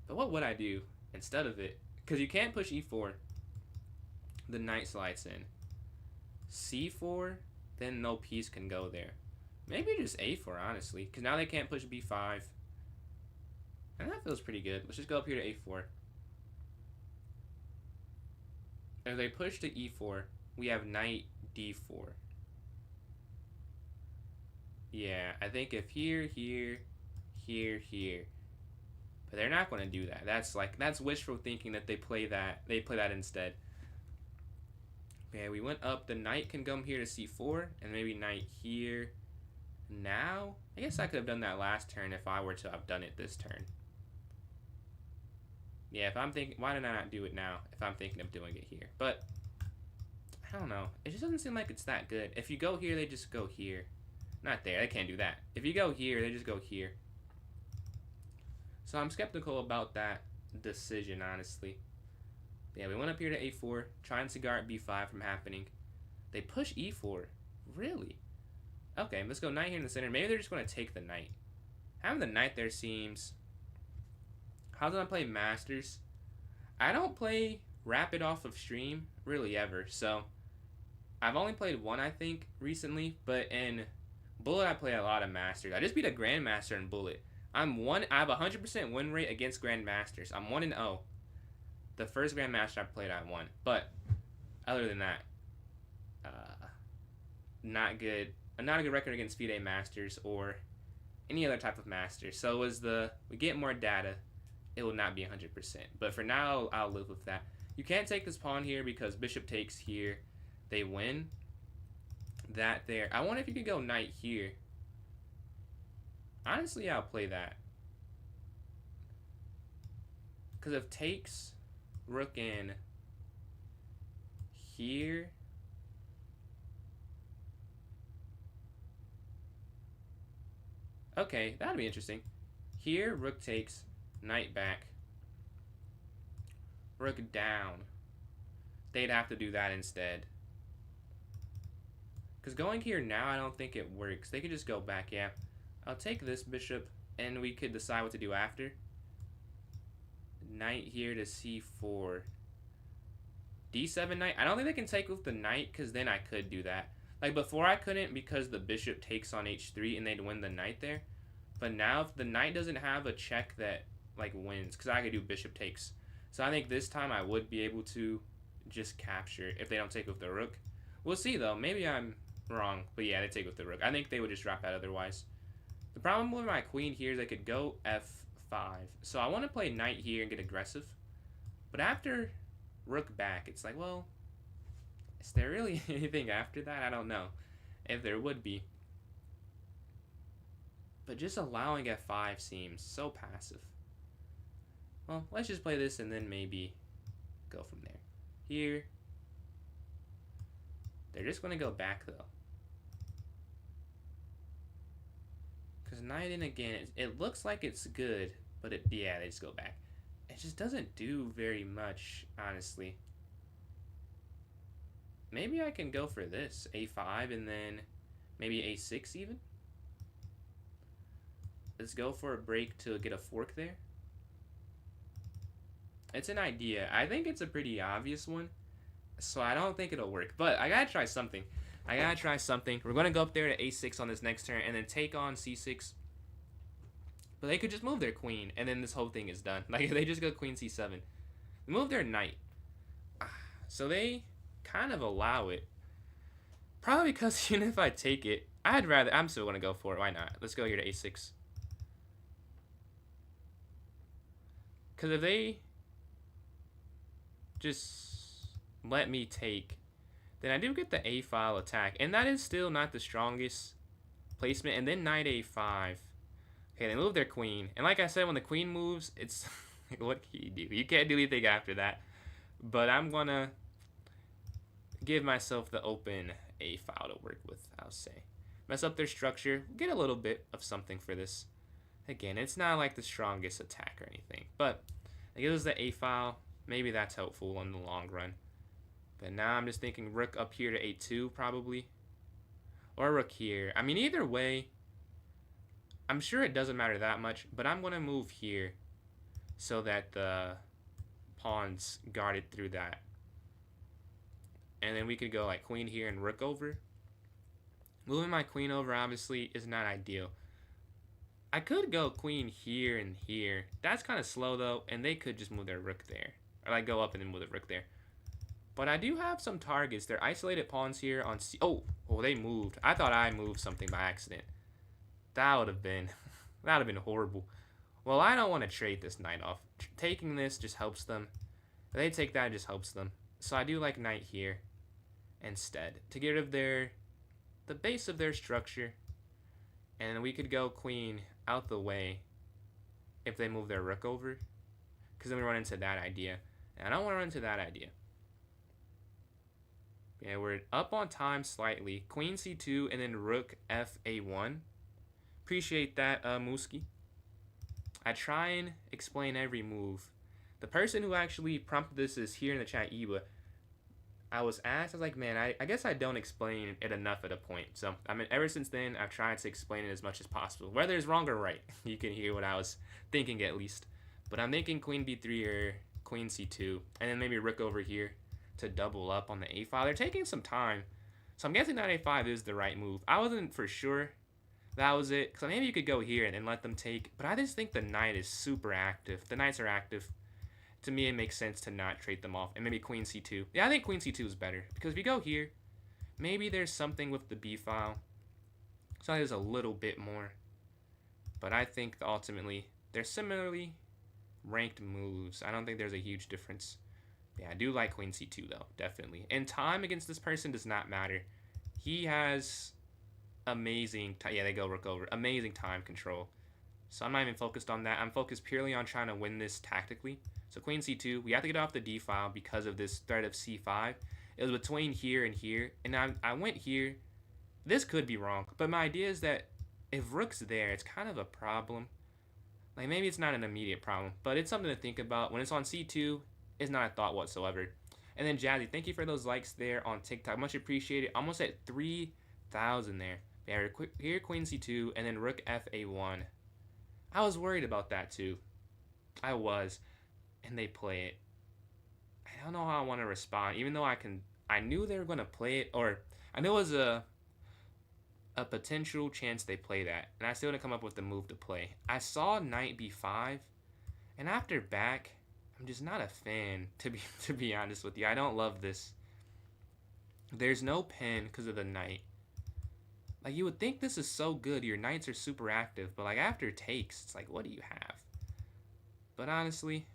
But what would I do instead of it? Because you can't push e4. The knight slides in. c4, then no piece can go there. Maybe just a4, honestly. Because now they can't push b5. And that feels pretty good. Let's just go up here to a4. If they push to e4, we have knight d4. Yeah, I think if here, here. But they're not going to do that. That's wishful thinking that they play that instead. Yeah, we went up. The knight can come here to c4, and maybe knight here. Now, I guess I could have done that last turn if I were to have done it this turn. Yeah, if I'm thinking, why did I not do it now if I'm thinking of doing it here? But, I don't know. It just doesn't seem like it's that good. If you go here, they just go here. Not there. They can't do that. If you go here, they just go here. So I'm skeptical about that decision, honestly. Yeah, we went up here to a4, trying to guard b5 from happening. They push e4. Really? Okay, let's go knight here in the center. Maybe they're just going to take the knight. Having the knight there seems... How do I play Masters? I don't play Rapid off of stream, really, ever. So, I've only played one, I think, recently. But in Bullet, I play a lot of Masters. I just beat a Grandmaster in Bullet. I have a 100% win rate against Grandmasters. I'm 1-0. The first Grandmaster I played, I won. But, other than that, not good. Not a good record against FIDE Masters or any other type of Masters. So, as we get more data, it will not be 100%. But for now, I'll live with that. You can't take this pawn here because bishop takes here. They win. That there. I wonder if you could go knight here. Honestly, I'll play that. Because if takes rook in here. Okay, that'd be interesting. Here, rook takes, knight back, rook down. They'd have to do that instead. Because going here now, I don't think it works. They could just go back, yeah. I'll take this bishop, and we could decide what to do after. Knight here to c4. d7 knight. I don't think they can take with the knight, because then I could do that. Like, before I couldn't because the bishop takes on h3, and they'd win the knight there. But now, if the knight doesn't have a check that, like, wins, because I could do bishop takes. So I think this time I would be able to just capture if they don't take with the rook. We'll see, though. Maybe I'm wrong. But yeah, they take with the rook. I think they would just drop out otherwise. The problem with my queen here is I could go f5. So I want to play knight here and get aggressive. But after rook back, it's like, well, is there really anything after that? I don't know if there would be. But just allowing f5 seems so passive. Well, let's just play this and then maybe go from there. Here. They're just going to go back, though. Because knight in again, it looks like it's good, but yeah, they just go back. It just doesn't do very much, honestly. Maybe I can go for this, a5, and then maybe a6 even. Let's go for a break to get a fork there. It's an idea. I think it's a pretty obvious one, so I don't think it'll work. But I gotta try something. We're gonna go up there to a6 on this next turn, and then take on c6. But they could just move their queen, and then this whole thing is done. Like, they just go queen c7. They move their knight. So they kind of allow it. Probably because even if I take it, I'm still gonna go for it. Why not? Let's go here to a6. Because if they just let me take, then I do get the a-file attack. And that is still not the strongest placement. And then knight a5. Okay, they move their queen. And like I said, when the queen moves, it's like, what can you do? You can't do anything after that. But I'm going to give myself the open a-file to work with, I'll say. Mess up their structure. Get a little bit of something for this. Again, it's not like the strongest attack or anything. But it gives us the a-file. Maybe that's helpful in the long run. But now I'm just thinking rook up here to a2 probably. Or rook here. I mean, either way, I'm sure it doesn't matter that much. But I'm going to move here so that the pawns guarded through that. And then we could go like queen here and rook over. Moving my queen over obviously is not ideal. I could go queen here and here. That's kind of slow though, and they could just move their rook there. Or like go up and then move the rook there. But I do have some targets. They're isolated pawns here on C. Oh, they moved. I thought I moved something by accident. That would have been horrible. Well, I don't want to trade this knight off. Taking this just helps them. If they take that, it just helps them. So I do like knight here instead to get rid of the base of their structure. And we could go queen out the way if they move their rook over. Because then we run into that idea. And I don't want to run into that idea. Yeah, we're up on time slightly. Queen c2 and then rook fa1. Appreciate that, Mooski. I try and explain every move. The person who actually prompted this is here in the chat, Iba. I was asked, I was like, man, I guess I don't explain it enough at a point. So, I mean, ever since then, I've tried to explain it as much as possible. Whether it's wrong or right, you can hear what I was thinking at least. But I'm thinking queen b3 or queen c2, and then maybe rook over here to double up on the a-file. They're taking some time. So I'm guessing that a5 is the right move. I wasn't for sure that was it. So maybe you could go here and then let them take. But I just think the knight is super active. The knights are active. To me, it makes sense to not trade them off. And maybe queen c2. Yeah, I think queen c2 is better. Because if you go here, maybe there's something with the b-file. So there's a little bit more. But I think ultimately, they're similarly ranked moves. I don't think there's a huge difference. Yeah, I do like queen c2 though, definitely. And time against this person does not matter. He has amazing, yeah, they go rook over. Amazing time control. So I'm not even focused on that. I'm focused purely on trying to win this tactically. So queen c2, we have to get off the d-file because of this threat of c5. It was between here and here, and I went here. This could be wrong, but my idea is that if rook's there, it's kind of a problem. Like, maybe it's not an immediate problem, but it's something to think about. When it's on c2, it's not a thought whatsoever. And then Jazzy, thank you for those likes there on TikTok. Much appreciated. Almost at 3,000 there. Yeah, here queen c2, and then rook fa1. I was worried about that too. I was. And they play it. I don't know how I want to respond, even though I knew they were going to play it, or I knew it was a potential chance they play that, and I still didn't come up with the move to play. I saw knight b5, and after back, I'm just not a fan, to be honest with you. I don't love this. There's no pin because of the knight. Like, you would think this is so good, your knights are super active, but like after takes, it's like, what do you have? But honestly,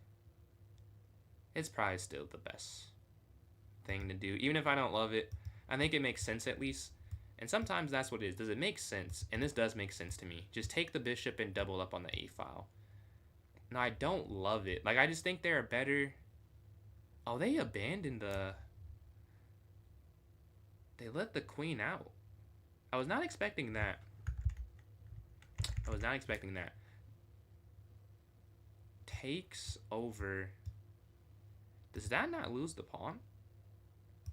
it's probably still the best thing to do. Even if I don't love it, I think it makes sense at least. And sometimes that's what it is. Does it make sense? And this does make sense to me. Just take the bishop and double up on the a-file. No, I don't love it. Like, I just think they're better. Oh, they abandoned the... They let the queen out. I was not expecting that. I was not expecting that. Takes over. Does that not lose the pawn?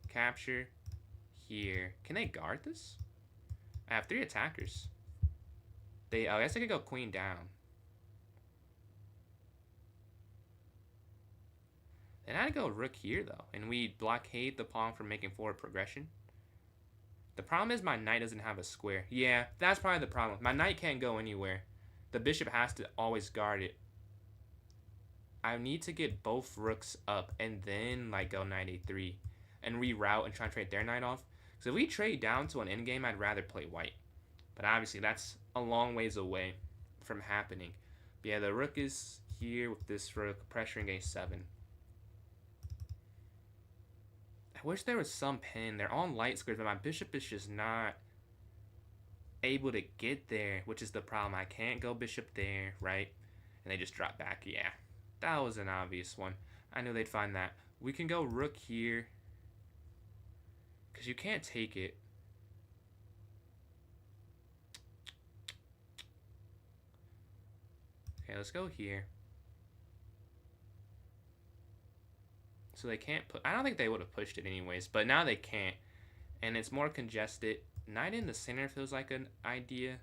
Capture here. Can they guard this? I have 3 attackers. I guess I could go queen down. Then I'd go rook here, though. And we blockade the pawn from making forward progression. The problem is my knight doesn't have a square. Yeah, that's probably the problem. My knight can't go anywhere. The bishop has to always guard it. I need to get both rooks up and then like go knight a3 and reroute and try and trade their knight off. So if we trade down to an endgame, I'd rather play white. But obviously that's a long ways away from happening. But yeah, the rook is here with this rook pressuring a7. I wish there was some pin. They're on light squares, but my bishop is just not able to get there, which is the problem. I can't go bishop there, right? And they just drop back. Yeah, that was an obvious one. I knew they'd find that. We can go rook here because you can't take it. Okay, let's go here. So they can't put... I don't think they would have pushed it anyways, but now they can't. And it's more congested. Knight in the center feels like an idea.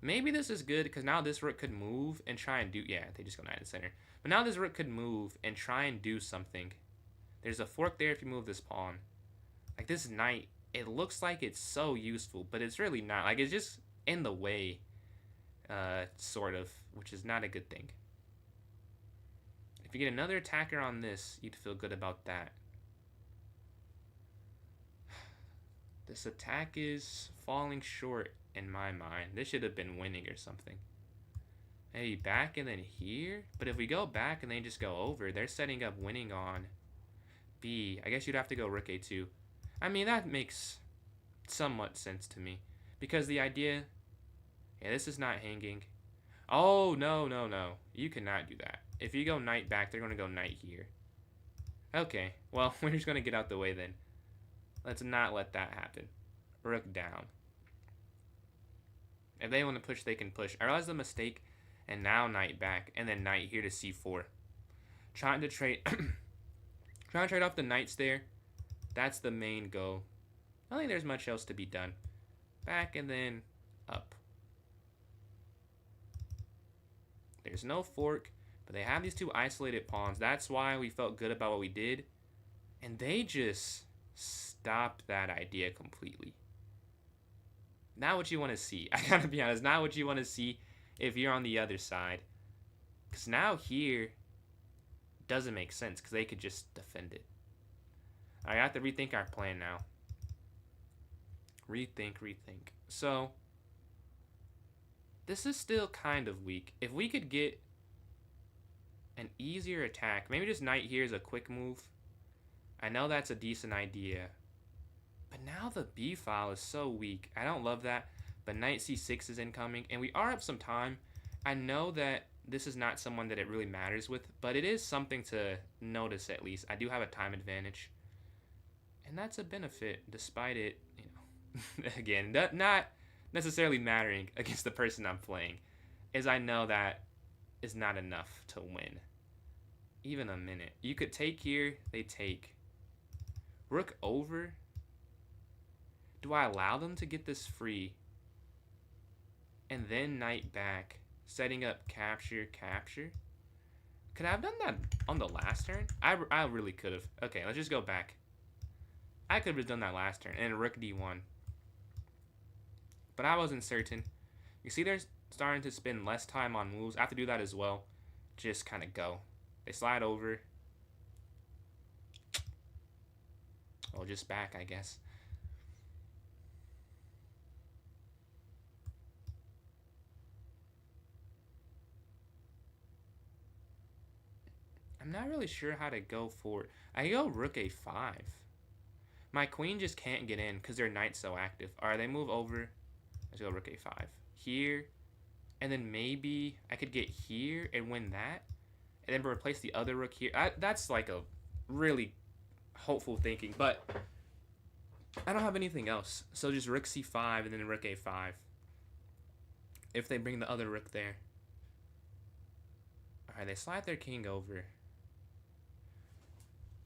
Maybe this is good because now this rook could move and try and do... Yeah, they just go knight in the center. But now this rook could move and try and do something. There's a fork there if you move this pawn. Like this knight, it looks like it's so useful, but it's really not. Like it's just in the way, sort of, which is not a good thing. If you get another attacker on this, you'd feel good about that. This attack is falling short in my mind. This should have been winning or something. Maybe back and then here? But if we go back and then just go over, they're setting up winning on B. I guess you'd have to go rook a2. I mean, that makes somewhat sense to me. Because the idea... Yeah, this is not hanging. Oh, no, no, no. You cannot do that. If you go knight back, they're going to go knight here. Okay, well, we're just going to get out the way then. Let's not let that happen. Rook down. If they want to push, they can push. I realized the mistake, and now knight back, and then knight here to c4. Trying to trade... trying to trade off the knights there. That's the main goal. I don't think there's much else to be done. Back and then up. There's no fork. But they have these 2 isolated pawns. That's why we felt good about what we did. And they just stopped that idea completely. Not what you want to see. I gotta be honest. Not what you want to see if you're on the other side. Because now here doesn't make sense. Because they could just defend it. I have to rethink our plan now. Rethink. So, this is still kind of weak. If we could get an easier attack. Maybe just knight here is a quick move. I know that's a decent idea. But now the B file is so weak. I don't love that. But knight c6 is incoming. And we are up some time. I know that this is not someone that it really matters with. But it is something to notice at least. I do have a time advantage. And that's a benefit. Despite it, you know. Again, not necessarily mattering against the person I'm playing. Is I know that is not enough to win. Even a minute. You could take here. They take. Rook over. Do I allow them to get this free? And then knight back. Setting up capture. Could I have done that on the last turn? I really could have. Okay, let's just go back. I could have done that last turn. And rook d1. But I wasn't certain. You see they're starting to spend less time on moves. I have to do that as well. Just kind of go. They slide over. Oh, just back, I guess. I'm not really sure how to go forward. I go rook a5. My queen just can't get in because their knight's so active. Alright, they move over. Let's go rook a5. Here. And then maybe I could get here and win that. And then replace the other rook here. That's like a really hopeful thinking. But I don't have anything else. So just rook c5 and then rook a5. if they bring the other rook there. Alright, they slide their king over.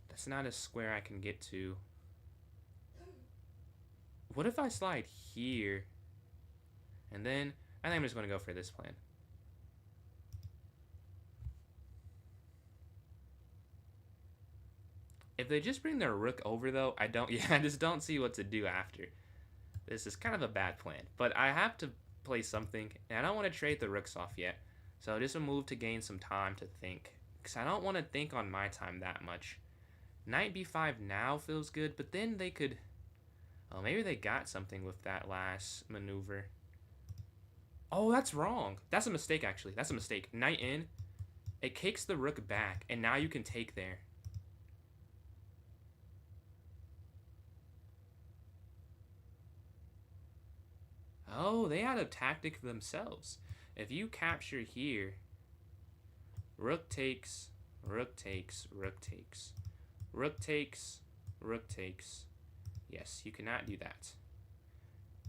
That's not a square I can get to. What if I slide here? And then, I think I'm just going to go for this plan. If they just bring their rook over, though, I just don't see what to do after. This is kind of a bad plan. But I have to play something, and I don't want to trade the rooks off yet. So just a move to gain some time to think. Because I don't want to think on my time that much. Knight b5 now feels good, but then they could... Oh, maybe they got something with that last maneuver. Oh, that's wrong. That's a mistake, actually. That's a mistake. Knight in. It kicks the rook back, and now you can take there. Oh, they had a tactic themselves. If you capture here, rook takes, rook takes, rook takes, rook takes, rook takes. Yes, you cannot do that.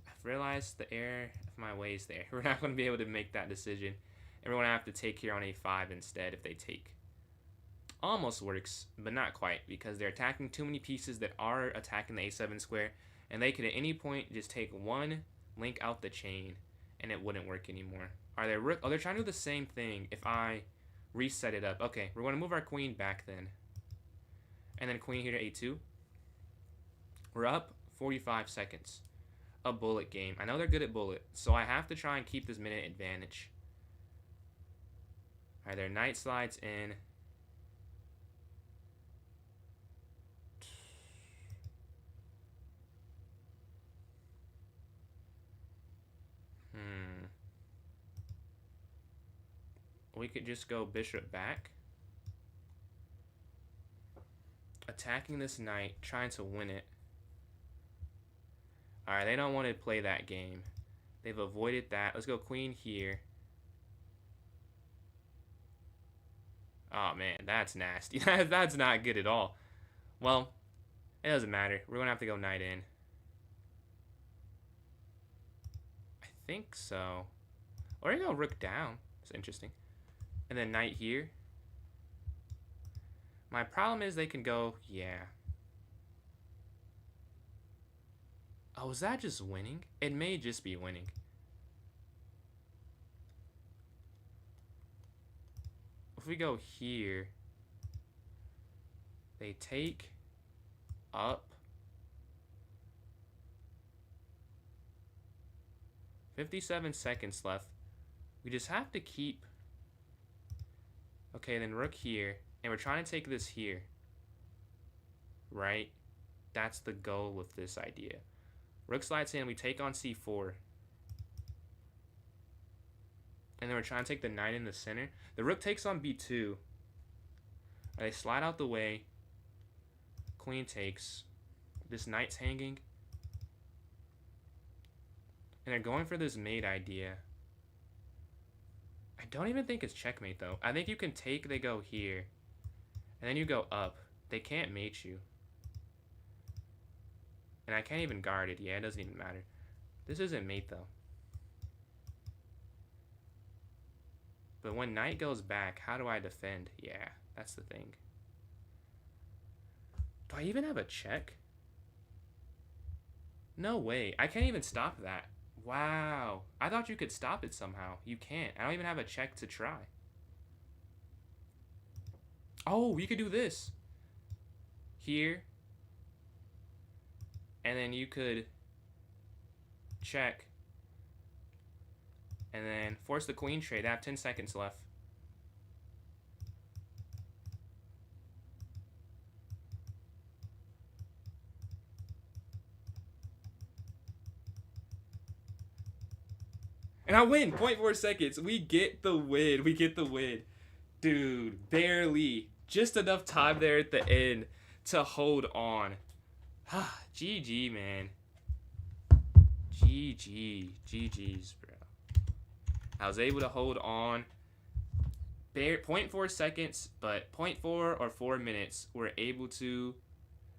I've realized the error of my ways there. We're not going to be able to make that decision. And we're going to have to take here on a5 instead if they take. Almost works, but not quite, because they're attacking too many pieces that are attacking the a7 square, and they could at any point just take one link out the chain, and it wouldn't work anymore. Are they rook? Oh, they're trying to do the same thing if I reset it up. Okay, we're going to move our queen back then. And then queen here to a2. We're up 45 seconds. A bullet game. I know they're good at bullet, so I have to try and keep this minute advantage. Alright, their knight slides in. We could just go bishop back. Attacking this knight, trying to win it. Alright, they don't want to play that game. They've avoided that. Let's go queen here. Oh man, that's nasty. That's not good at all. Well, it doesn't matter. We're going to have to go knight in. I think so. Or you go rook down. That's interesting. And then knight here. My problem is they can go, yeah. Oh, is that just winning? It may just be winning. If we go here, they take up. 57 seconds left. We just have to keep. Okay, then rook here. And we're trying to take this here. Right? That's the goal with this idea. Rook slides in, we take on c4. And then we're trying to take the knight in the center. The rook takes on b2. They slide out the way. Queen takes. This knight's hanging. And they're going for this mate idea. I don't even think it's checkmate, though. I think you can take, they go here. And then you go up. They can't mate you. And I can't even guard it. Yeah, it doesn't even matter. This isn't mate, though. But when knight goes back, how do I defend? Yeah, that's the thing. Do I even have a check? No way. I can't even stop that. Wow. I thought you could stop it somehow. You can't. I don't even have a check to try. Oh, you could do this. Here. And then you could check. And then force the queen trade. I have 10 seconds left. And I win. 0.4 seconds. We get the win. We get the win. Dude, barely. Just enough time there at the end to hold on. GG, man. GG. GG's, bro. I was able to hold on. 0.4 seconds, but 0.4 or 4 minutes. We're able to.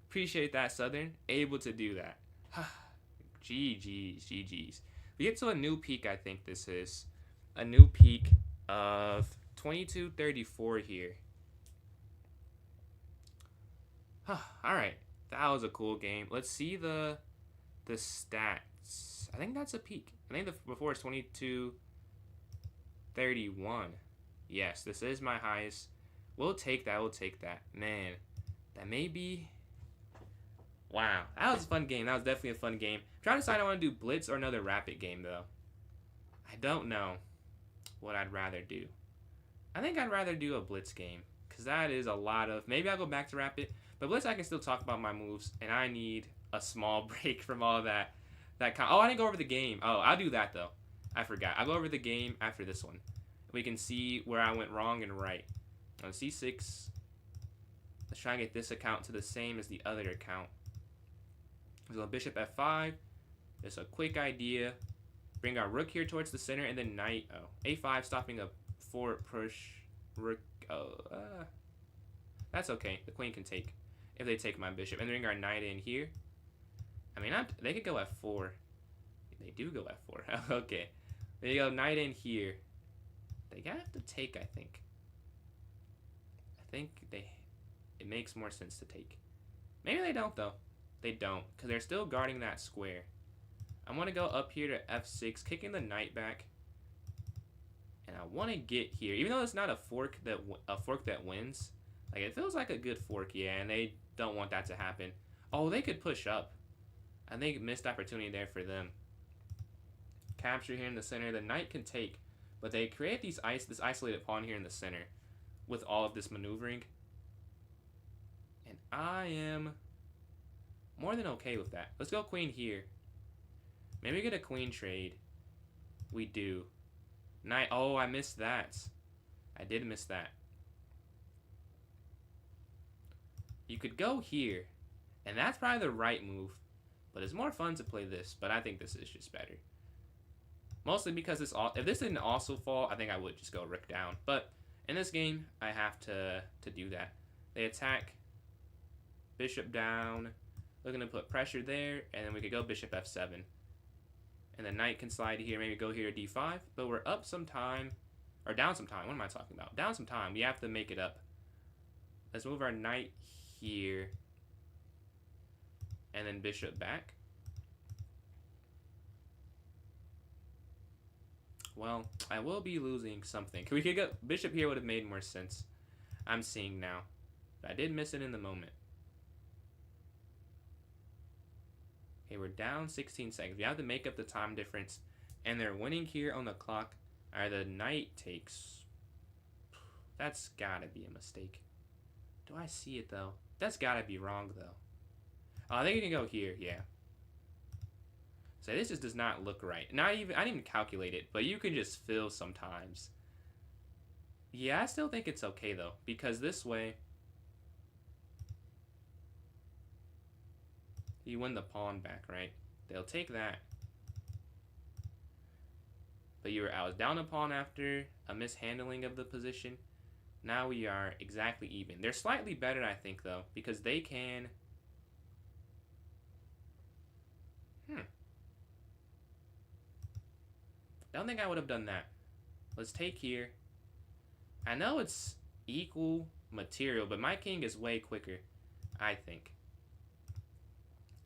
Appreciate that, Southern. Able to do that. GG's. GG's. We get to a new peak, I think this is. A new peak of 2234 here. Alright, that was a cool game. Let's see the stats. I think that's a peak. I think before it's 2231. Yes, this is my highest. We'll take that. We'll take that. Man, that may be... Wow, that was a fun game. That was definitely a fun game. I'm trying to decide I want to do Blitz or another Rapid game, though. I don't know what I'd rather do. I think I'd rather do a Blitz game, because that is a lot of... Maybe I'll go back to Rapid, but Blitz I can still talk about my moves, and I need a small break from all that. Oh, I didn't go over the game. Oh, I'll do that, though. I forgot. I'll go over the game after this one. We can see where I went wrong and right. On C6, let's try and get this account to the same as the other account. So bishop f5, just a quick idea. Bring our rook here towards the center, and then knight. Oh, a5, stopping a forward push. Rook. Oh, that's okay. The queen can take if they take my bishop, and bring our knight in here. I mean, they could go f4. They do go f4. Okay, there you go. Knight in here. They have to take, I think. It makes more sense to take. Maybe they don't, though. They don't, because they're still guarding that square. I want to go up here to f6, kicking the knight back. And I want to get here, even though it's not a fork that wins. Like, it feels like a good fork, yeah, and they don't want that to happen. Oh, they could push up. I think missed opportunity there for them. Capture here in the center. The knight can take, but they create this isolated pawn here in the center with all of this maneuvering. And I am more than okay with that. Let's go queen here. Maybe get a queen trade. We do. Knight. Oh, I missed that. I did miss that. You could go here, and that's probably the right move. But it's more fun to play this. But I think this is just better. Mostly because if this didn't also fall, I think I would just go rook down. But in this game, I have to do that. They attack. Bishop down. Looking to put pressure there. And then we could go bishop f7. And the knight can slide here. Maybe go here to d5. But we're up some time. Or down some time. What am I talking about? Down some time. We have to make it up. Let's move our knight here. And then bishop back. Well, I will be losing something. We could go bishop here would have made more sense. I'm seeing now. But I did miss it in the moment. Okay, we're down 16 seconds. We have to make up the time difference. And they're winning here on the clock. The knight takes. That's gotta be a mistake. Do I see it though? That's gotta be wrong though. Oh, I think you can go here, yeah. So this just does not look right. I didn't even calculate it, but you can just feel sometimes. Yeah, I still think it's okay though, because this way you win the pawn back, right? They'll take that. But I was down a pawn after a mishandling of the position. Now we are exactly even. They're slightly better, I think, though, because they can. Don't think I would have done that. Let's take here. I know it's equal material, but my king is way quicker, I think.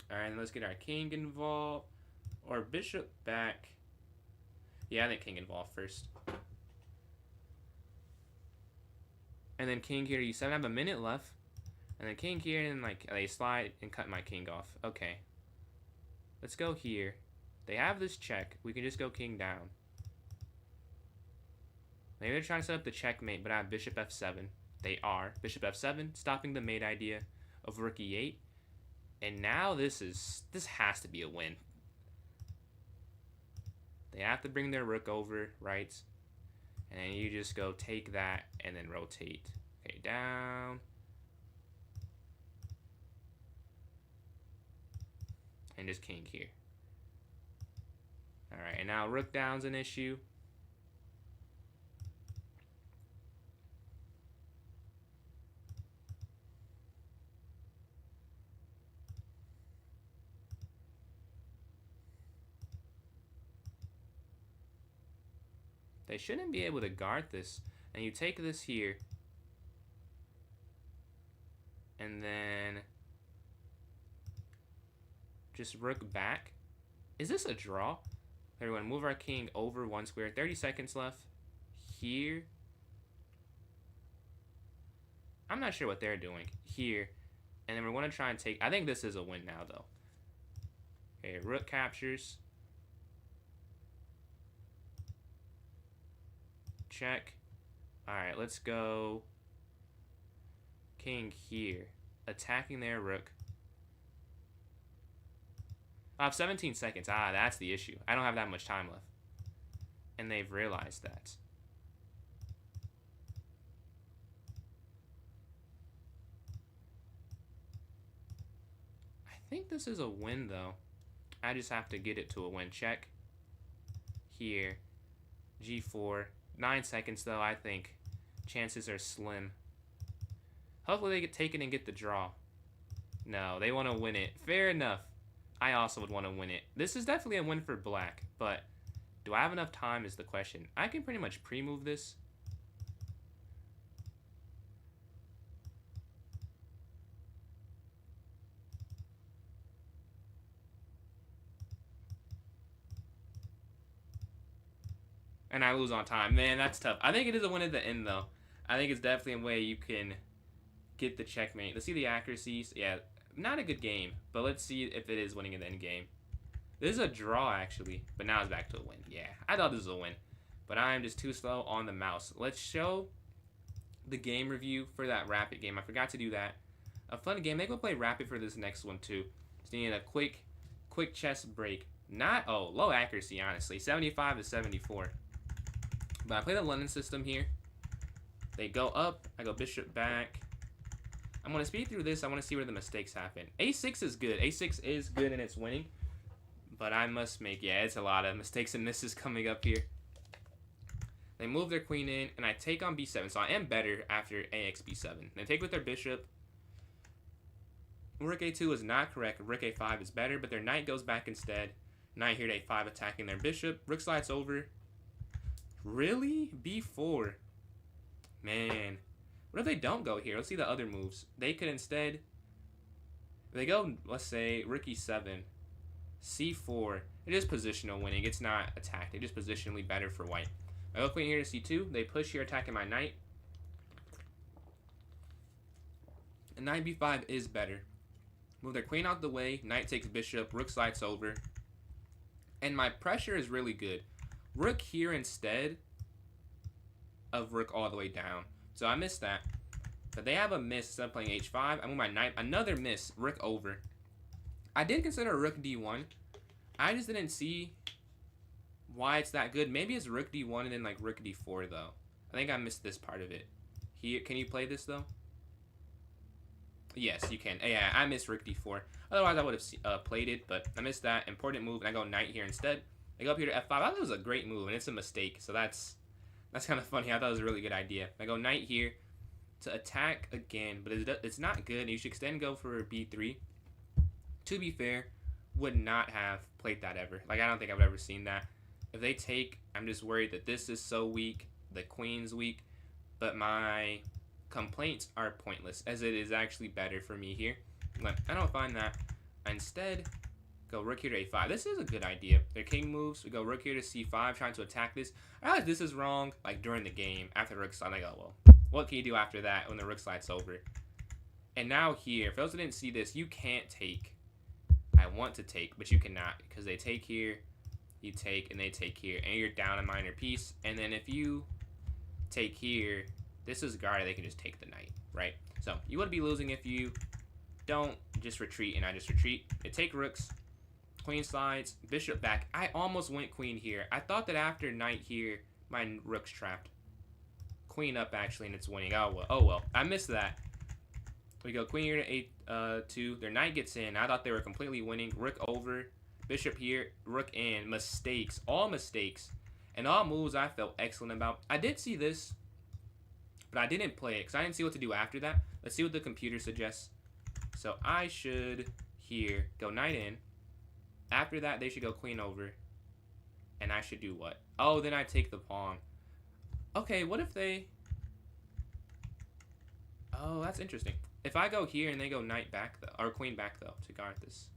Alright, let's get our king involved. Or bishop back. Yeah, I think king involved first. And then king here to e7. I have a minute left. And then king here, and like they slide and cut my king off. Okay. Let's go here. They have this check. We can just go king down. Maybe they're trying to set up the checkmate, but I have bishop f7. They are. Bishop f7, stopping the mate idea of rook e8. And now this has to be a win. They have to bring their rook over, right? And then you just go take that and then rotate. Okay, down. And just king here. Alright, and now rook down's an issue. They shouldn't be able to guard this. And you take this here. And then just rook back. Is this a draw? Everyone, move our king over 1 square. 30 seconds left. Here. I'm not sure what they're doing. Here. And then we're going to try and take... I think this is a win now, though. Okay, rook captures. Check. Alright, let's go. King here. Attacking their rook. I have 17 seconds. Ah, that's the issue. I don't have that much time left. And they've realized that. I think this is a win, though. I just have to get it to a win. Check. Here. G4. 9 seconds, though, I think. Chances are slim. Hopefully they get taken and get the draw. No, they want to win it. Fair enough. I also would want to win it. This is definitely a win for black, but do I have enough time is the question. I can pretty much pre-move this. And I lose on time. Man, that's tough. I think it is a win at the end, though. I think it's definitely a way you can get the checkmate. Let's see the accuracies. Yeah, not a good game, but let's see if it is winning in the end game. This is a draw, actually, but now it's back to a win. Yeah, I thought this was a win, but I'm just too slow on the mouse. Let's show the game review for that Rapid game. I forgot to do that. A fun game. Maybe we'll play Rapid for this next one, too. Just need a quick chess break. Not, low accuracy, honestly. 75 to 74. But I play the London system here. They go up. I go bishop back. I'm going to speed through this. I want to see where the mistakes happen. A6 is good. A6 is good and it's winning. But I must make, yeah, it's a lot of mistakes and misses coming up here. They move their queen in, and I take on b7. So I am better after AX b7. They take with their bishop. Rook a2 is not correct. Rook a5 is better, but their knight goes back instead. Knight here to a5 attacking their bishop. Rook slides over. Really? b4. Man. What if they don't go here? Let's see the other moves. They could instead... They go, let's say, rook e7. c4. It is positional winning. It's not attacked. It is positionally better for white. I go queen here to c2. They push here attacking my knight. And knight b5 is better. Move their queen out the way. Knight takes bishop. Rook slides over. And my pressure is really good. Rook here instead of rook all the way down. So I missed that. But they have a miss instead of playing h5. I move my knight. Another miss. Rook over. I did consider rook d1. I just didn't see why it's that good. Maybe it's rook d1 and then like rook d4 though. I think I missed this part of it. Here, can you play this though? Yes, you can. Yeah, I missed rook d4. Otherwise, I would have played it, but I missed that important move, and I go knight here instead. I go up here to f5. I thought it was a great move, and it's a mistake, so that's kind of funny. I thought it was a really good idea. I go knight here to attack again, but it's not good. You should extend and go for b3. To be fair, would not have played that ever. Like, I don't think I've ever seen that. If they take, I'm just worried that this is so weak, the queen's weak, but my complaints are pointless, as it is actually better for me here. But I don't find that. I instead go rook here to a5. This is a good idea. Their king moves. We go rook here to c5, trying to attack this. I realize this is wrong, like, during the game. After the rook slide, I go, well, what can you do after that when the rook slides over? And now here, for those who didn't see this, you can't take. I want to take, but you cannot, because they take here, you take, and they take here, and you're down a minor piece. And then if you take here, this is guarded, they can just take the knight, right? So you would be losing if you don't just retreat, and I just retreat. They take rooks, queen slides, bishop back. I almost went queen here. I thought that after knight here, my rook's trapped. Queen up, actually, and it's winning. Oh well. I missed that. We go queen here to a2. Their knight gets in. I thought they were completely winning. Rook over. Bishop here. Rook in. Mistakes. All mistakes. And all moves I felt excellent about. I did see this, but I didn't play it because I didn't see what to do after that. Let's see what the computer suggests. So I should here go knight in. After that, they should go queen over. And I should do what? Oh, then I take the pawn. Okay, what if they... Oh, that's interesting. If I go here and they go knight back, though, or queen back, though, to guard this.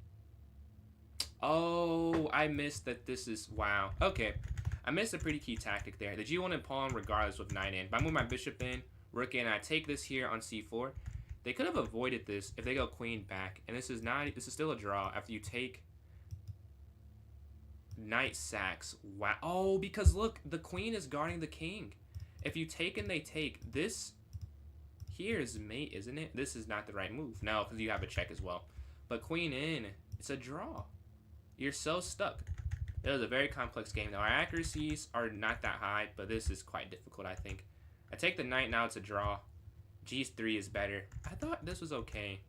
Oh, I missed that this is... Wow. Okay. I missed a pretty key tactic there. The G1 and pawn regardless with knight in. If I move my bishop in, rook in, I take this here on c4. They could have avoided this if they go queen back. And this is not... This is still a draw after you take... Knight sacks. Wow. Oh, because look, the queen is guarding the king. If you take and they take, this here is mate, isn't it? This is not the right move. No, because you have a check as well. But queen in, it's a draw. You're so stuck. It was a very complex game. Now, our accuracies are not that high, but this is quite difficult, I think. I take the knight, now it's a draw. G3 is better. I thought this was okay.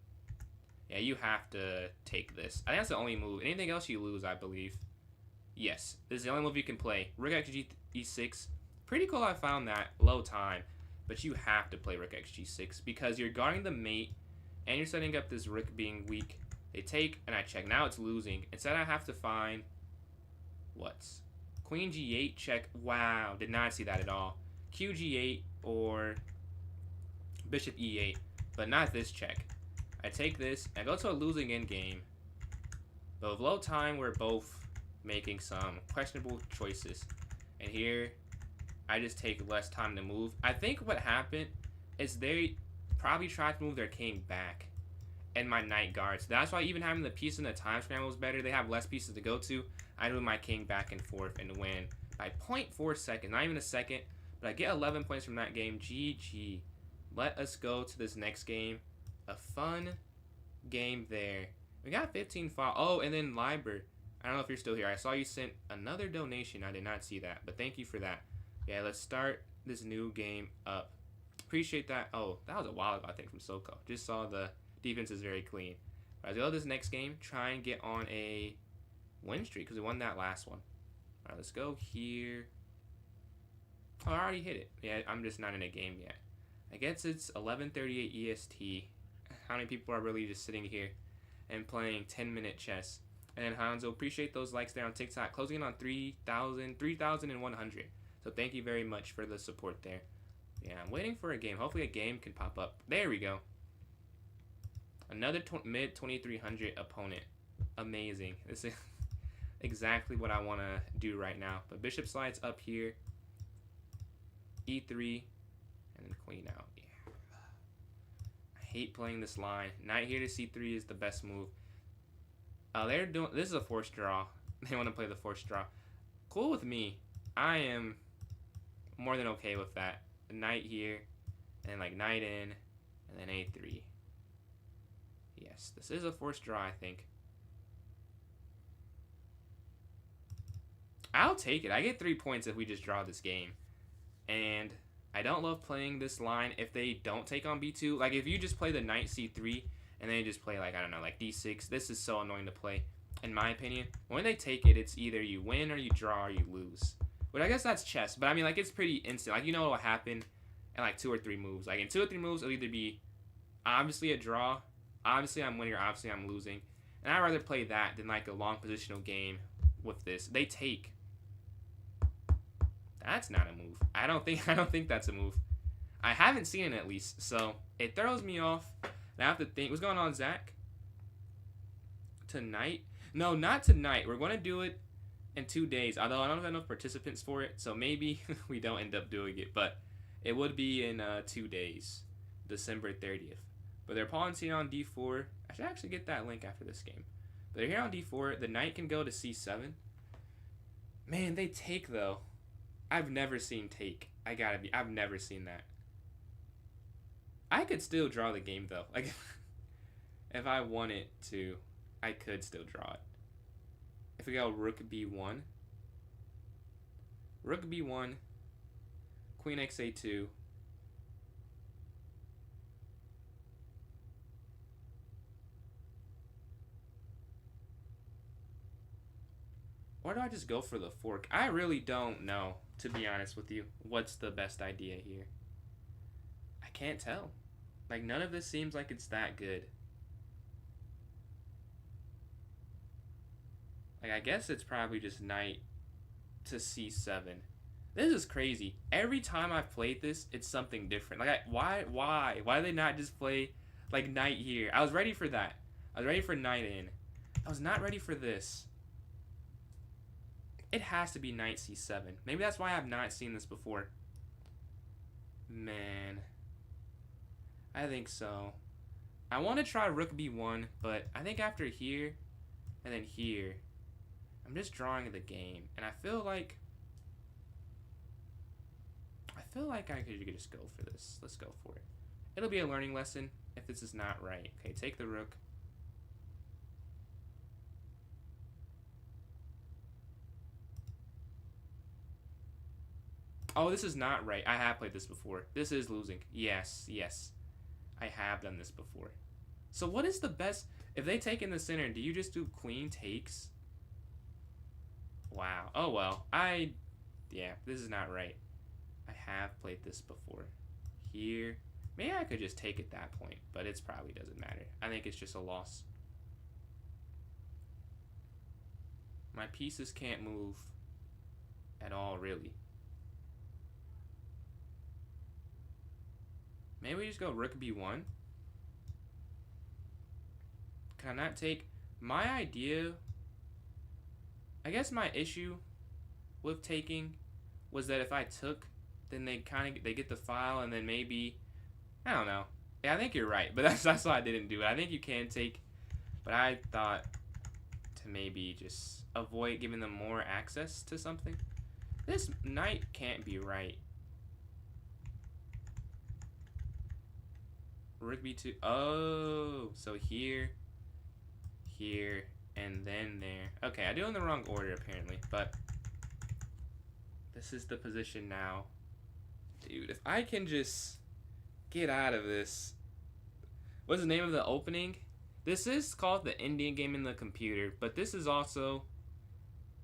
Yeah, you have to take this. I think that's the only move. Anything else you lose, I believe. Yes, this is the only move you can play. Rook x e6. Pretty cool I found that. Low time. But you have to play rook x g6 because you're guarding the mate and you're setting up this rook being weak. They take and I check. Now it's losing. Instead I have to find... What's... Queen g8 check. Wow, did not see that at all. Q g8 or bishop e8. But not this check. I take this. I go to a losing endgame. But with low time we're both... making some questionable choices. And here, I just take less time to move. I think what happened is they probably tried to move their king back. And my knight guards. That's why even having the piece in the time scramble was better. They have less pieces to go to. I move my king back and forth and win by 0.4 seconds. Not even a second. But I get 11 points from that game. GG. Let us go to this next game. A fun game there. We got 15 fall. Oh, and then Liber. I don't know if you're still here. I saw you sent another donation. I did not see that, but thank you for that. Yeah, let's start this new game up. Appreciate that. Oh, that was a while ago, I think, from Soko. Just saw the defense is very clean. All right, let's go to this next game. Try and get on a win streak because we won that last one. All right, let's go here. Oh, I already hit it. Yeah, I'm just not in a game yet. I guess it's 11:38 EST. How many people are really just sitting here and playing 10-minute chess? And Hanzo, appreciate those likes there on TikTok. Closing in on 3,100. So thank you very much for the support there. Yeah, I'm waiting for a game. Hopefully a game can pop up. There we go. Another mid 2300 opponent. Amazing. This is exactly what I want to do right now. But bishop slides up here. E3. And then queen out. Yeah. I hate playing this line. Knight here to C3 is the best move. They're doing... This is a forced draw. They want to play the forced draw. Cool with me. I am more than okay with that. Knight here. And like knight in. And then A3. Yes, this is a forced draw, I think. I'll take it. I get 3 points if we just draw this game. And I don't love playing this line if they don't take on B2. Like, if you just play the knight C3... and then you just play, like, I don't know, like D6. This is so annoying to play, in my opinion. When they take it, it's either you win or you draw or you lose. But I guess that's chess. But, I mean, like, it's pretty instant. Like, you know what will happen in, like, 2 or 3 moves. Like, in 2 or 3 moves, it'll either be obviously a draw. Obviously, I'm winning or obviously I'm losing. And I'd rather play that than, like, a long positional game with this. They take. That's not a move. I don't think that's a move. I haven't seen it, at least. So, it throws me off. I have to think. What's going on, Zach? Tonight? No, not tonight. We're going to do it in 2 days. Although I don't have enough participants for it. So maybe we don't end up doing it. But it would be in 2 days. December 30th. But they're pawns here on D4. I should actually get that link after this game. But they're here on D4. The knight can go to C7. Man, they take, though. I've never seen take. I've never seen that. I could still draw the game, though. Like, if I wanted to, I could still draw it. If we go rook b1, rook b1, queen xa2, or do I just go for the fork? I really don't know, to be honest with you, what's the best idea here. I can't tell. Like, none of this seems like it's that good. Like, I guess it's probably just knight to c7. This is crazy. Every time I've played this, it's something different. Like, why did they not just play like knight here? I was ready for that. I was ready for knight in. I was not ready for this. It has to be knight c7. Maybe that's why I've not seen this before. Man, I think so. I want to try rook b1, but I think after here and then here, I'm just drawing the game, and I feel like I could just go for this. Let's go for it. It'll be a learning lesson if this is not right. Okay, take the rook. Oh, this is not right. I have played this before. This is losing. Yes, yes. I have done this before. So what is the best... If they take in the center, do you just do queen takes? Wow. Oh, well. Yeah, this is not right. I have played this before. Here. Maybe I could just take at that point, but it probably doesn't matter. I think it's just a loss. My pieces can't move at all, really. Maybe we just go rook b1. Can I not take... My idea... I guess my issue with taking was that if I took, then they get the file, and then maybe... I don't know. Yeah, I think you're right, but that's why I didn't do it. I think you can take, but I thought to maybe just avoid giving them more access to something. This knight can't be right. Rook b2. Oh, so here, here, and then there. Okay, I do it in the wrong order apparently, but this is the position now. Dude, if I can just get out of this. What's the name of the opening? This is called the Indian game in the computer, but this is also,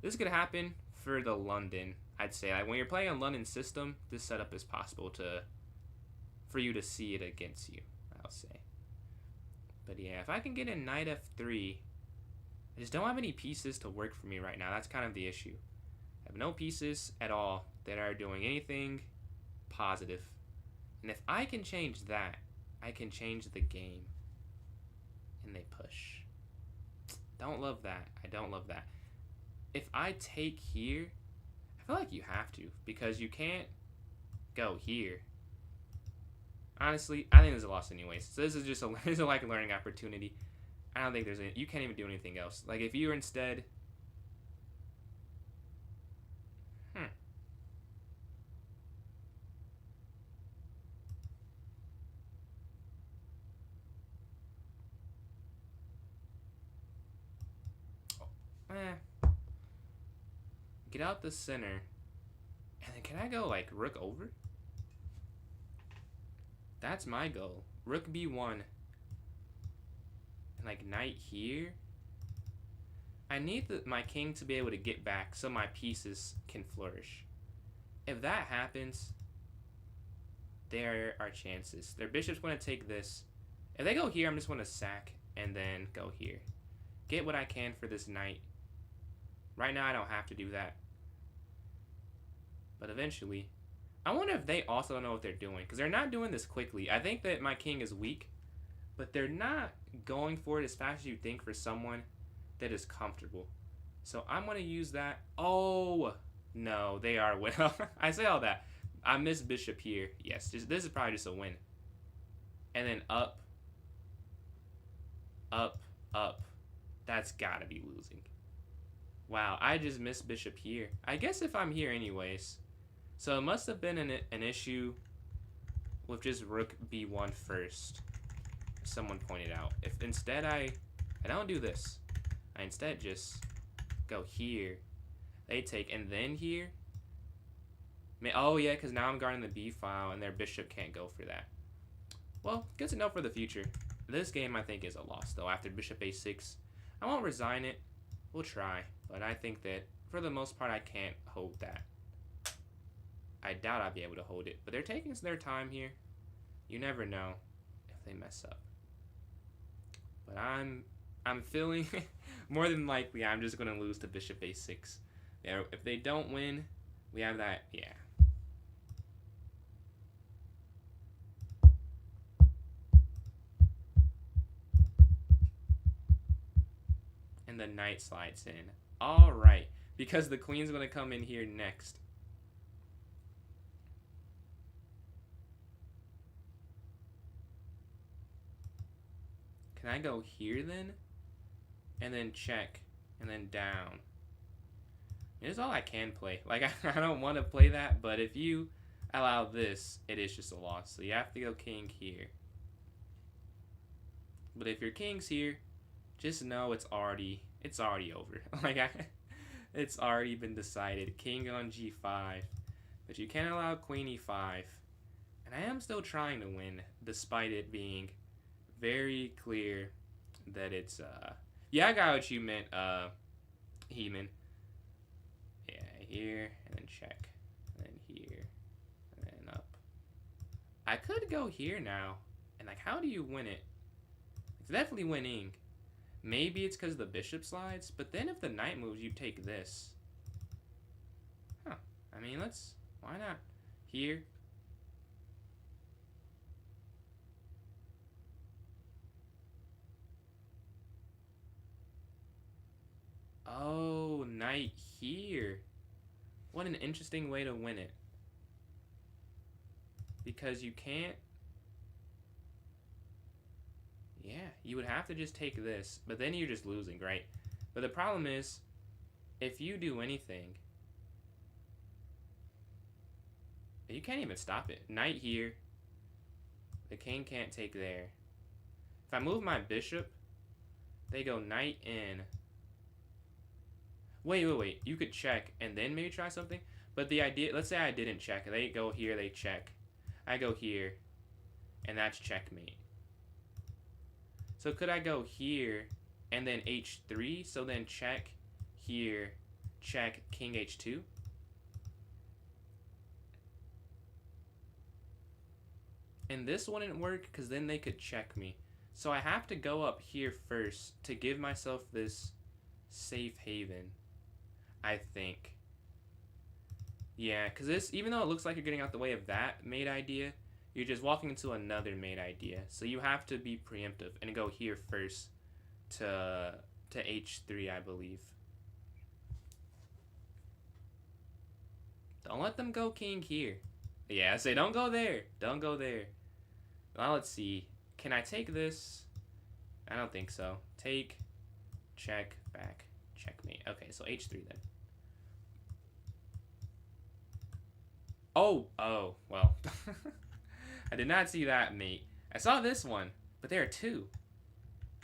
this could happen for the London, I'd say. Like when you're playing on London system, this setup is possible for you to see it against you, I'll say. But yeah, if I can get a knight f3, I just don't have any pieces to work for me right now. That's kind of the issue. I have no pieces at all that are doing anything positive. And if I can change that, I can change the game. And they push. Don't love that. I don't love that. If I take here, I feel like you have to, because you can't go here. Honestly, I think there's a loss anyways. So this is just this is like a learning opportunity. I don't think there's any, you can't even do anything else. Like if you were instead, get out the center, and then can I go like rook over? That's my goal. Rook b1, and like knight here. I need my king to be able to get back so my pieces can flourish. If that happens, there are chances. Their bishop's going to take this. If they go here, I'm just going to sack and then go here. Get what I can for this knight. Right now, I don't have to do that. But eventually, I wonder if they also don't know what they're doing, because they're not doing this quickly. I think that my king is weak, but they're not going for it as fast as you think for someone that is comfortable. So I'm going to use that. Oh, no, they are win. I say all that. I miss bishop here. Yes, this is probably just a win. And then up, up, up. That's got to be losing. Wow, I just missed bishop here. I guess if I'm here anyways. So it must have been an issue with just rook b1 first. Someone pointed out. If instead I don't do this. I instead just go here. They take, and then here. Oh yeah, because now I'm guarding the b file, and their bishop can't go for that. Well, good to know for the future. This game, I think, is a loss, though, after bishop a6. I won't resign it. We'll try. But I think that, for the most part, I can't hold that. I doubt I'll be able to hold it. But they're taking their time here. You never know if they mess up. But I'm feeling more than likely I'm just going to lose to bishop a6. If they don't win, We have that, yeah. And the knight slides in. All right, because the queen's gonna come in here next. Can I go here then? And then check, and then down. It's all I can play. Like, I don't want to play that, but if you allow this, it is just a loss. So you have to go king here. But if your king's here, just know it's already over. Like, it's already been decided. King on g5. But you can't allow queen e5. And I am still trying to win, despite it being very clear that it's, yeah, I got what you meant, Heeman. Yeah, here, and then check, and then here, and then up. I could go here now, and like, how do you win it? It's definitely winning. Maybe it's because the bishop slides, but then if the knight moves, you take this. Huh, I mean, why not? Here. Oh, knight here. What an interesting way to win it. Because you can't... Yeah, you would have to just take this, but then you're just losing, right? But the problem is, if you do anything, you can't even stop it. Knight here. The king can't take there. If I move my bishop, they go knight in. Wait. You could check and then maybe try something. But the idea, let's say I didn't check. They go here, they check. I go here, and that's checkmate. So could I go here and then h3? So then check here, check king h2. And this wouldn't work because then they could check me. So I have to go up here first to give myself this safe haven, I think. Yeah, because this, even though it looks like you're getting out the way of that mate idea, you're just walking into another mate idea. So you have to be preemptive and go here first to h3, I believe. Don't let them go king here. Yeah, I say don't go there. Don't go there. Well, let's see. Can I take this? I don't think so. Take, check, back, checkmate. Okay, so h3 then. Oh, well. I did not see that, mate. I saw this one, but there are two.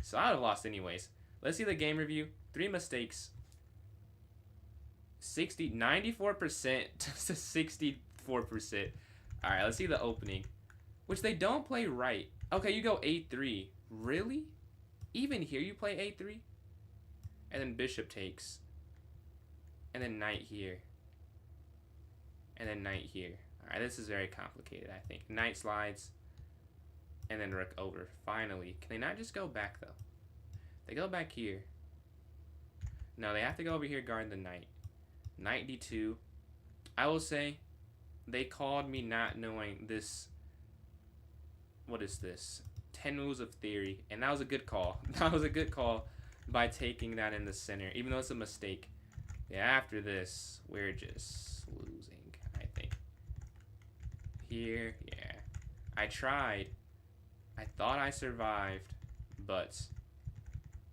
So I would have lost anyways. Let's see the game review. 3 mistakes. 94% to 64%. Alright, let's see the opening. Which they don't play right. Okay, you go a3. Really? Even here you play a3? And then bishop takes. And then knight here. And then knight here. Alright, this is very complicated, I think. Knight slides. And then rook over. Finally. Can they not just go back, though? They go back here. No, they have to go over here guarding the knight. Knight d2. I will say, they called me not knowing this. What is this? 10 moves of theory. And that was a good call. That was a good call by taking that in the center. Even though it's a mistake. Yeah, after this, we're just losing, I think. Here, yeah. I tried. I thought I survived. But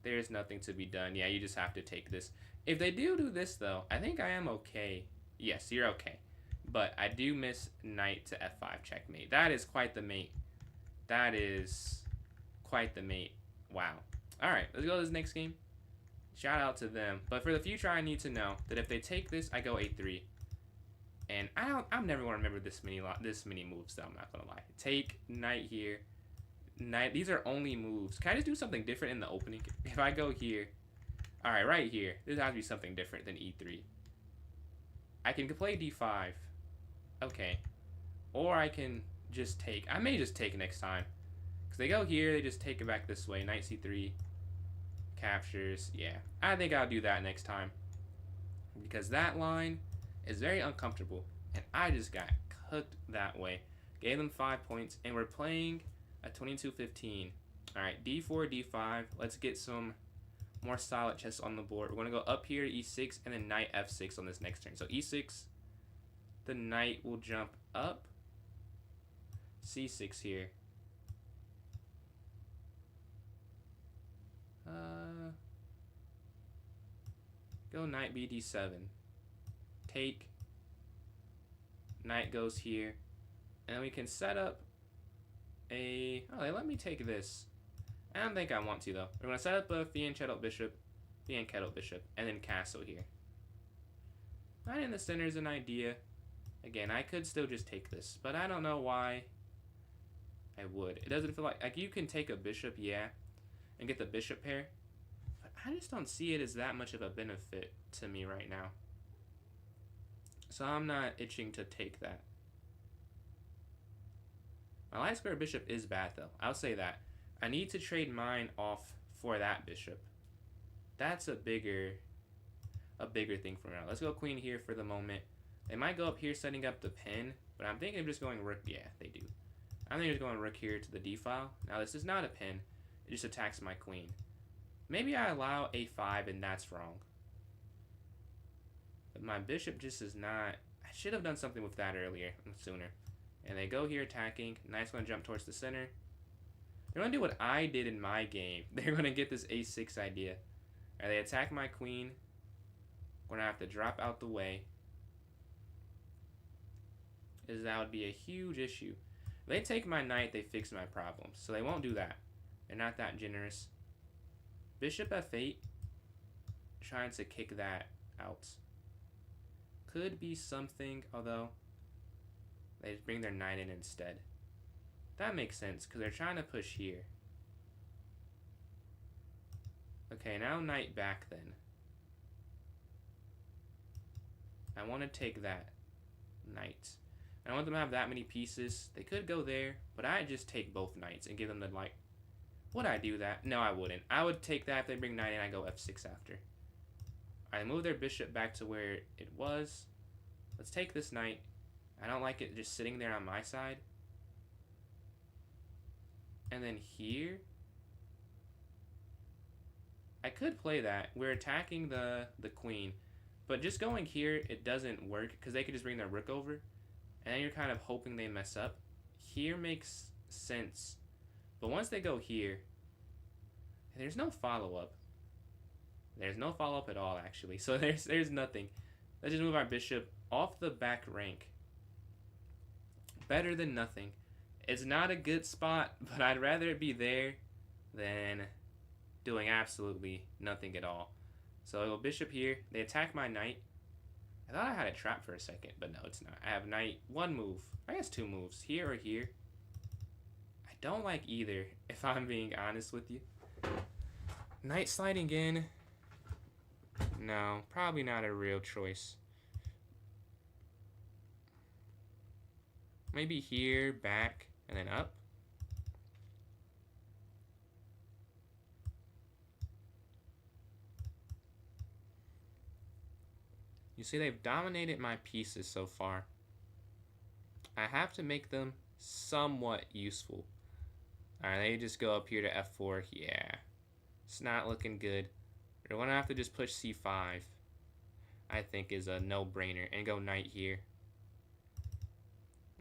there's nothing to be done. Yeah, you just have to take this. If they do this, though, I think I am okay. Yes, you're okay. But I do miss knight to f5 checkmate. That is quite the mate. That is quite the mate. Wow. Alright, let's go to this next game. Shout out to them. But for the future, I need to know that if they take this, I go a3. And I'm never going to remember this many moves, though, I'm not going to lie. Take knight here. Knight. These are only moves. Can I just do something different in the opening? If I go here. Alright, right here. This has to be something different than e3. I can play d5. Okay. Or I can just take. I may just take next time. Because they go here, they just take it back this way. Knight c3. Captures. Yeah. I think I'll do that next time. Because that line is very uncomfortable. And I just got cooked that way. Gave them 5 points, and we're playing a 22-15. Alright, d4, d5. Let's get some more solid chess on the board. We're going to go up here to e6 and then knight f6 on this next turn. So e6, the knight will jump up. c6 here. Go knight b d7. Take. Knight goes here. And we can set up a... Oh, they let me take this. I don't think I want to, though. We're going to set up a Fianchetto bishop, Fianchetto bishop, and then castle here. Knight in the center is an idea. Again, I could still just take this, but I don't know why I would. It doesn't feel like you can take a bishop, yeah, and get the bishop pair, but I just don't see it as that much of a benefit to me right now. So I'm not itching to take that. My light square bishop is bad, though. I'll say that. I need to trade mine off for that bishop. That's a bigger thing for now. Let's go queen here for the moment. They might go up here setting up the pin, but I'm thinking of just going rook. Yeah, they do. I'm thinking of just going rook here to the d file. Now this is not a pin. It just attacks my queen. Maybe I allow a5 and that's wrong. But my bishop just is not... I should have done something with that earlier, sooner. And they go here attacking. Knight's going to jump towards the center. They're going to do what I did in my game. They're going to get this a6 idea. Right, they attack my queen. I'm going to have to drop out the way. As that would be a huge issue. If they take my knight, they fix my problems. So they won't do that. They're not that generous. Bishop f8. Trying to kick that out. Could be something, although they just bring their knight in instead. That makes sense, because they're trying to push here. Okay, now knight back then. I want to take that knight. I don't want them to have that many pieces. They could go there, but I'd just take both knights and give them the, like... Would I do that? No, I wouldn't. I would take that if they bring knight in, I go f6 after. I move their bishop back to where it was. Let's take this knight. I don't like it just sitting there on my side. And then here, I could play that. We're attacking the queen. But just going here, it doesn't work because they could just bring their rook over. And then you're kind of hoping they mess up. Here makes sense. But once they go here, there's no follow-up. There's no follow-up at all, actually. So there's nothing. Let's just move our bishop off the back rank. Better than nothing. It's not a good spot, but I'd rather it be there than doing absolutely nothing at all. So I go bishop here. They attack my knight. I thought I had a trap for a second, but no, it's not. I have knight, one move. I guess two moves, here or here. I don't like either, if I'm being honest with you. Knight sliding in. No, probably not a real choice. Maybe here, back, and then up. You see, they've dominated my pieces so far. I have to make them somewhat useful. Alright, they just go up here to f4. Yeah. It's not looking good. They're going to have to just push c5. I think is a no-brainer. And go knight here.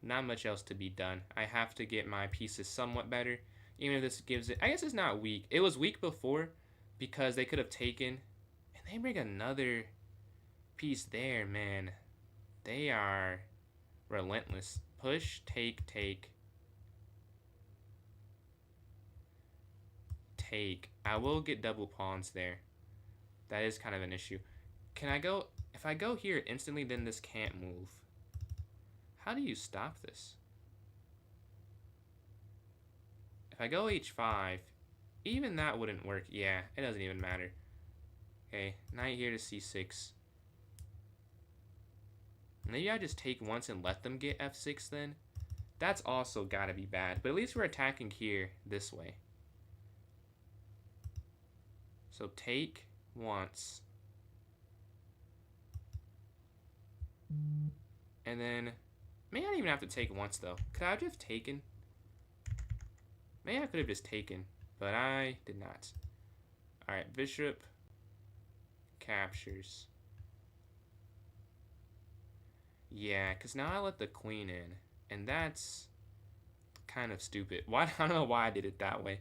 Not much else to be done. I have to get my pieces somewhat better. Even if this gives it... I guess it's not weak. It was weak before because they could have taken... And they bring another piece there, man. They are relentless. Push, take, take. Take. I will get double pawns there. That is kind of an issue. Can I go... If I go here instantly, then this can't move. How do you stop this? If I go h5, even that wouldn't work. Yeah, it doesn't even matter. Okay, knight here to c6. Maybe I just take once and let them get f6 then? That's also gotta be bad. But at least we're attacking here this way. So take once. And then, maybe I didn't even have to take once though. Could I have just taken? Maybe I could have just taken, but I did not. Alright, bishop captures. Yeah, because now I let the queen in, and that's kind of stupid. Why? I don't know why I did it that way.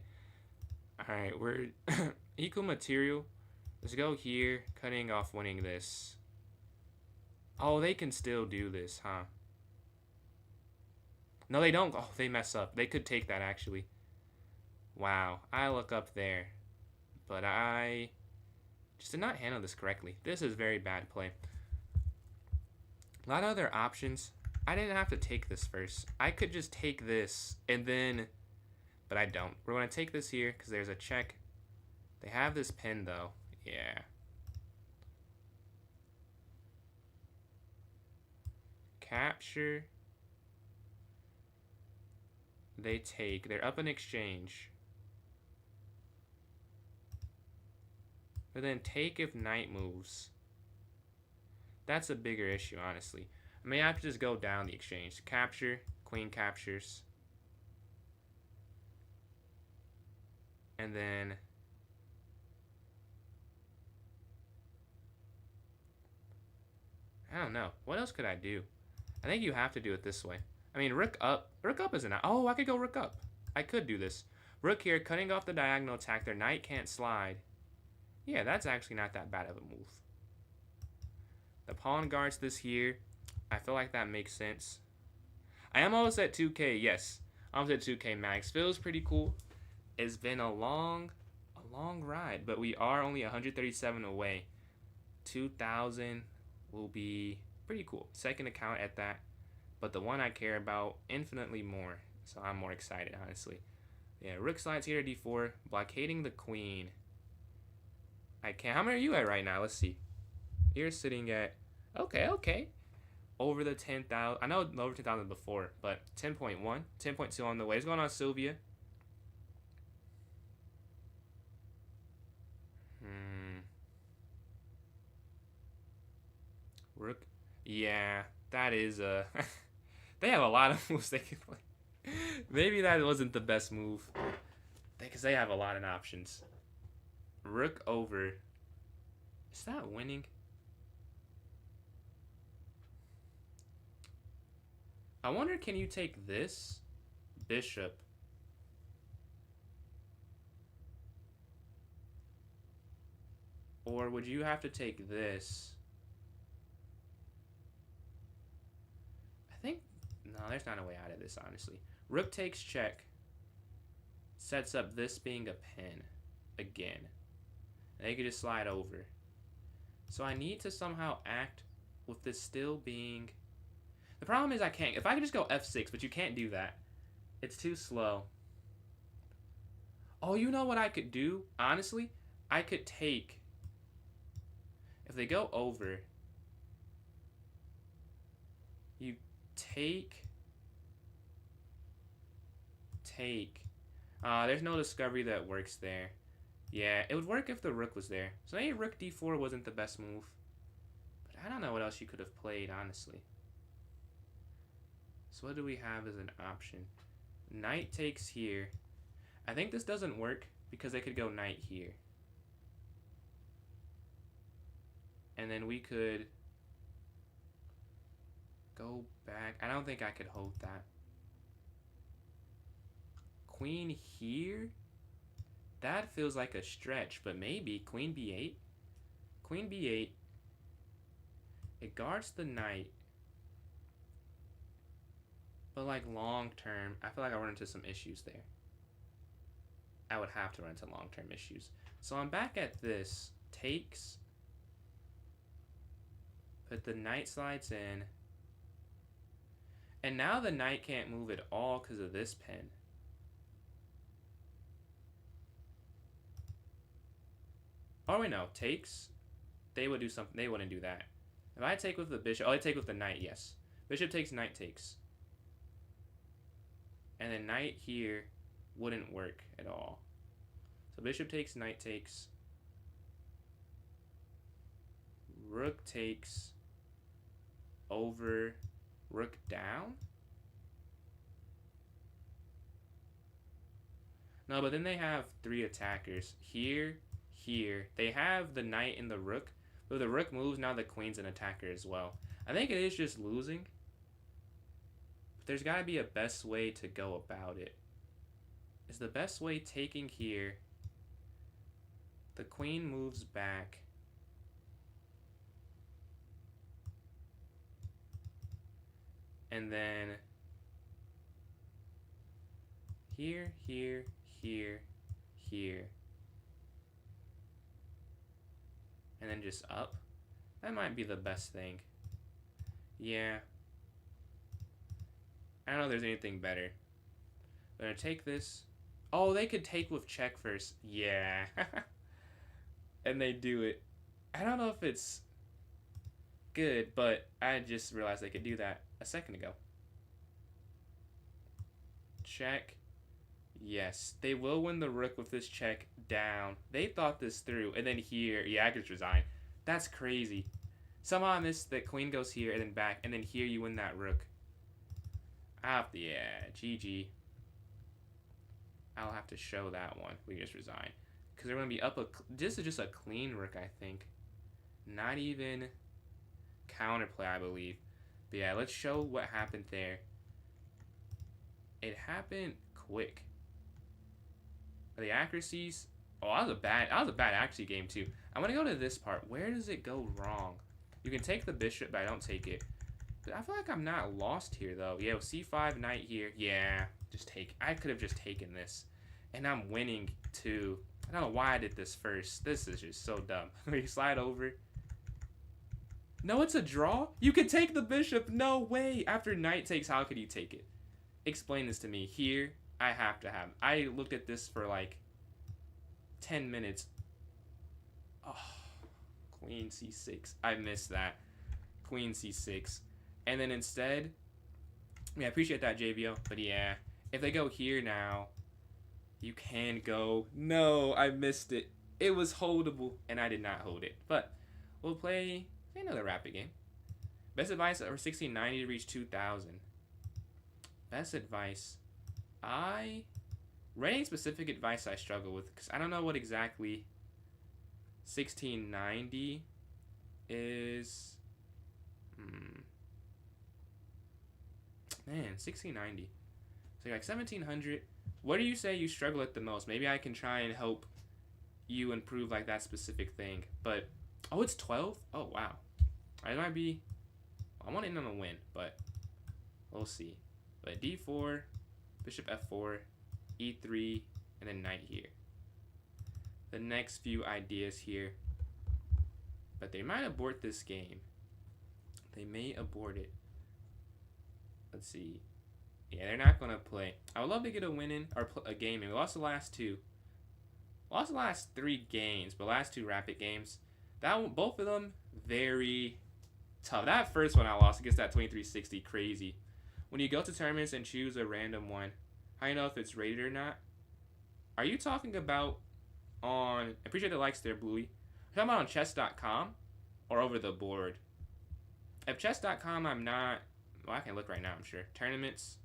Alright, we're equal material. Let's go here, cutting off winning this. Oh, they can still do this, huh? No, they don't. Oh, they mess up. They could take that, actually. Wow, I look up there. But I just did not handle this correctly. This is very bad play. A lot of other options. I didn't have to take this first. I could just take this and then... But I don't. We're going to take this here because there's a check. They have this pin, though. Yeah. Capture. They take. They're up in exchange. But then take if knight moves. That's a bigger issue, honestly. I may have to just go down the exchange. Capture. Queen captures. And then... I don't know. What else could I do? I think you have to do it this way. I mean, rook up. Rook up is an... Oh, I could go rook up. I could do this. Rook here, cutting off the diagonal attack. Their knight can't slide. Yeah, that's actually not that bad of a move. The pawn guards this here. I feel like that makes sense. I am almost at 2K, yes. Almost at 2K max. Feels pretty cool. It's been a long ride, but we are only 137 away. 2,000 will be pretty cool. Second account at that, but the one I care about infinitely more. So I'm more excited, honestly. Yeah, rook slides here to d4, blockading the queen. I can't. How many are you at right now? Let's see. You're sitting at okay. Over the 10,000. I know over 10,000 before, but 10.1, 10.2 on the way. What's going on, Sylvia? Rook. Yeah, that is they have a lot of moves they can play. Maybe that wasn't the best move. Because they have a lot of options. Rook over. Is that winning? I wonder, can you take this? Bishop. Or would you have to take this? I think... No, there's not a way out of this, honestly. Rook takes check. Sets up this being a pin. Again. And they could just slide over. So I need to somehow act with this still being... The problem is I can't... If I could just go f6, but you can't do that. It's too slow. Oh, you know what I could do? Honestly, I could take... If they go over... You take... There's no discovery that works there. Yeah, it would work if the rook was there. So maybe rook d4 wasn't the best move. But I don't know what else you could have played, honestly. So what do we have as an option? Knight takes here. I think this doesn't work because they could go knight here. And then we could go back. I don't think I could hold that. Queen here? That feels like a stretch, but maybe. Queen b8. Queen b8. It guards the knight. But like long term, I feel like I run into some issues there. I would have to run into long term issues. So I'm back at this. Takes. Put the knight slides in. And now the knight can't move at all because of this pin. Oh, wait, no. Takes. They would do something. They wouldn't do that. If I take with the bishop. Oh, I take with the knight, yes. Bishop takes, knight takes. And then knight here wouldn't work at all. So bishop takes, knight takes. Rook takes. over rook down? No, but then they have 3 attackers. Here, here. They have the knight and the rook. But if the rook moves, now the queen's an attacker as well. I think it is just losing. But there's got to be a best way to go about it. Is the best way taking here? The queen moves back. And then here, here, here, here. And then just up. That might be the best thing. Yeah. I don't know if there's anything better. I'm gonna take this. Oh, they could take with check first. Yeah. And they do it. I don't know if it's good, but I just realized they could do that a second ago. Check. Yes, they will win the rook with this check down. They thought this through, and then here, yeah, I could resign. That's crazy. Somehow I missed that queen goes here and then back, and then here you win that rook. Yeah, GG. I'll have to show that one. We just resign. Because they're going to be up a... This is just a clean rook, I think. Not even counterplay, I believe. But yeah, let's show what happened there. It happened quick. The accuracies... Oh, that was a bad accuracy game, too. I want to go to this part. Where does it go wrong? You can take the bishop, but I don't take it. But I feel like I'm not lost here, though. Yeah, with c5, knight here. Yeah, just take... I could have just taken this. And I'm winning, too. I don't know why I did this first. This is just so dumb. We slide over. No, it's a draw? You can take the bishop. No way. After knight takes, how could you take it? Explain this to me. Here, I have to have... I looked at this for like 10 minutes. Oh, queen c6. I missed that. Queen c6. And then instead... Yeah, I appreciate that, JVO. But yeah, if they go here now... You can go. No, I missed it. It was holdable, and I did not hold it. But we'll play another rapid game. Best advice over 1690 to reach 2000. Best advice. Rating specific advice I struggle with, because I don't know what exactly 1690 is. Man, 1690. So like 1700. What do you say you struggle at the most? Maybe I can try and help you improve like that specific thing. But, oh, it's 12? Oh, wow. I might be, I want to end on a win, but we'll see. But d4, bishop f4, e3, and then knight here. The next few ideas here. But they might abort this game. They may abort it. Let's see. Yeah, they're not going to play. I would love to get a win in, or a game. We lost the last 2. Lost the last 3 games, but last 2 rapid games. That one, both of them, very tough. That first one I lost against that 2360, crazy. When you go to tournaments and choose a random one, how do you know if it's rated or not? Are you talking about on... I appreciate the likes there, Bluey. Are you talking about on chess.com or over the board? If chess.com, I'm not... Well, I can look right now, I'm sure. Tournaments...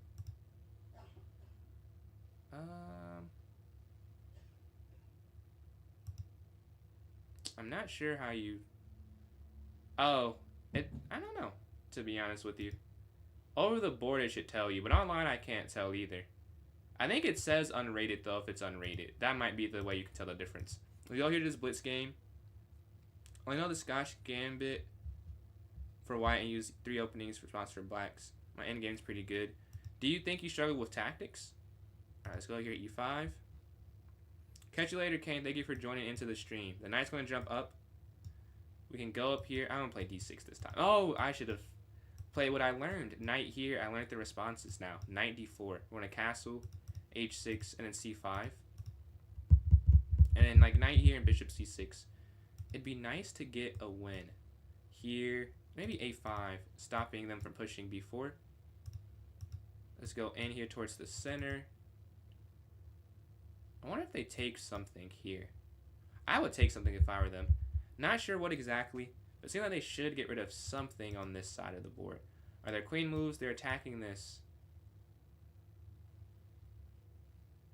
I'm not sure how you... Oh, I don't know, to be honest with you. Over the board it should tell you, but online I can't tell either. I think it says unrated, though, if it's unrated. That might be the way you can tell the difference. We go here to this blitz game. I know the Scotch Gambit for white and use 3 openings for spots for blacks. My endgame's pretty good. Do you think you struggle with tactics? Alright, let's go here, e5. Catch you later, Kane. Thank you for joining into the stream. The knight's going to jump up. We can go up here. I don't play d6 this time. Oh, I should have played what I learned. Knight here. I learned the responses now. Knight d4. We're going to castle, h6, and then c5. And then like knight here and bishop c6. It'd be nice to get a win. Here, maybe a5, stopping them from pushing b4. Let's go in here towards the center. I wonder if they take something here. I would take something if I were them. Not sure what exactly, But it seems like they should get rid of something on this side of the board. Are their queen moves? They're attacking this.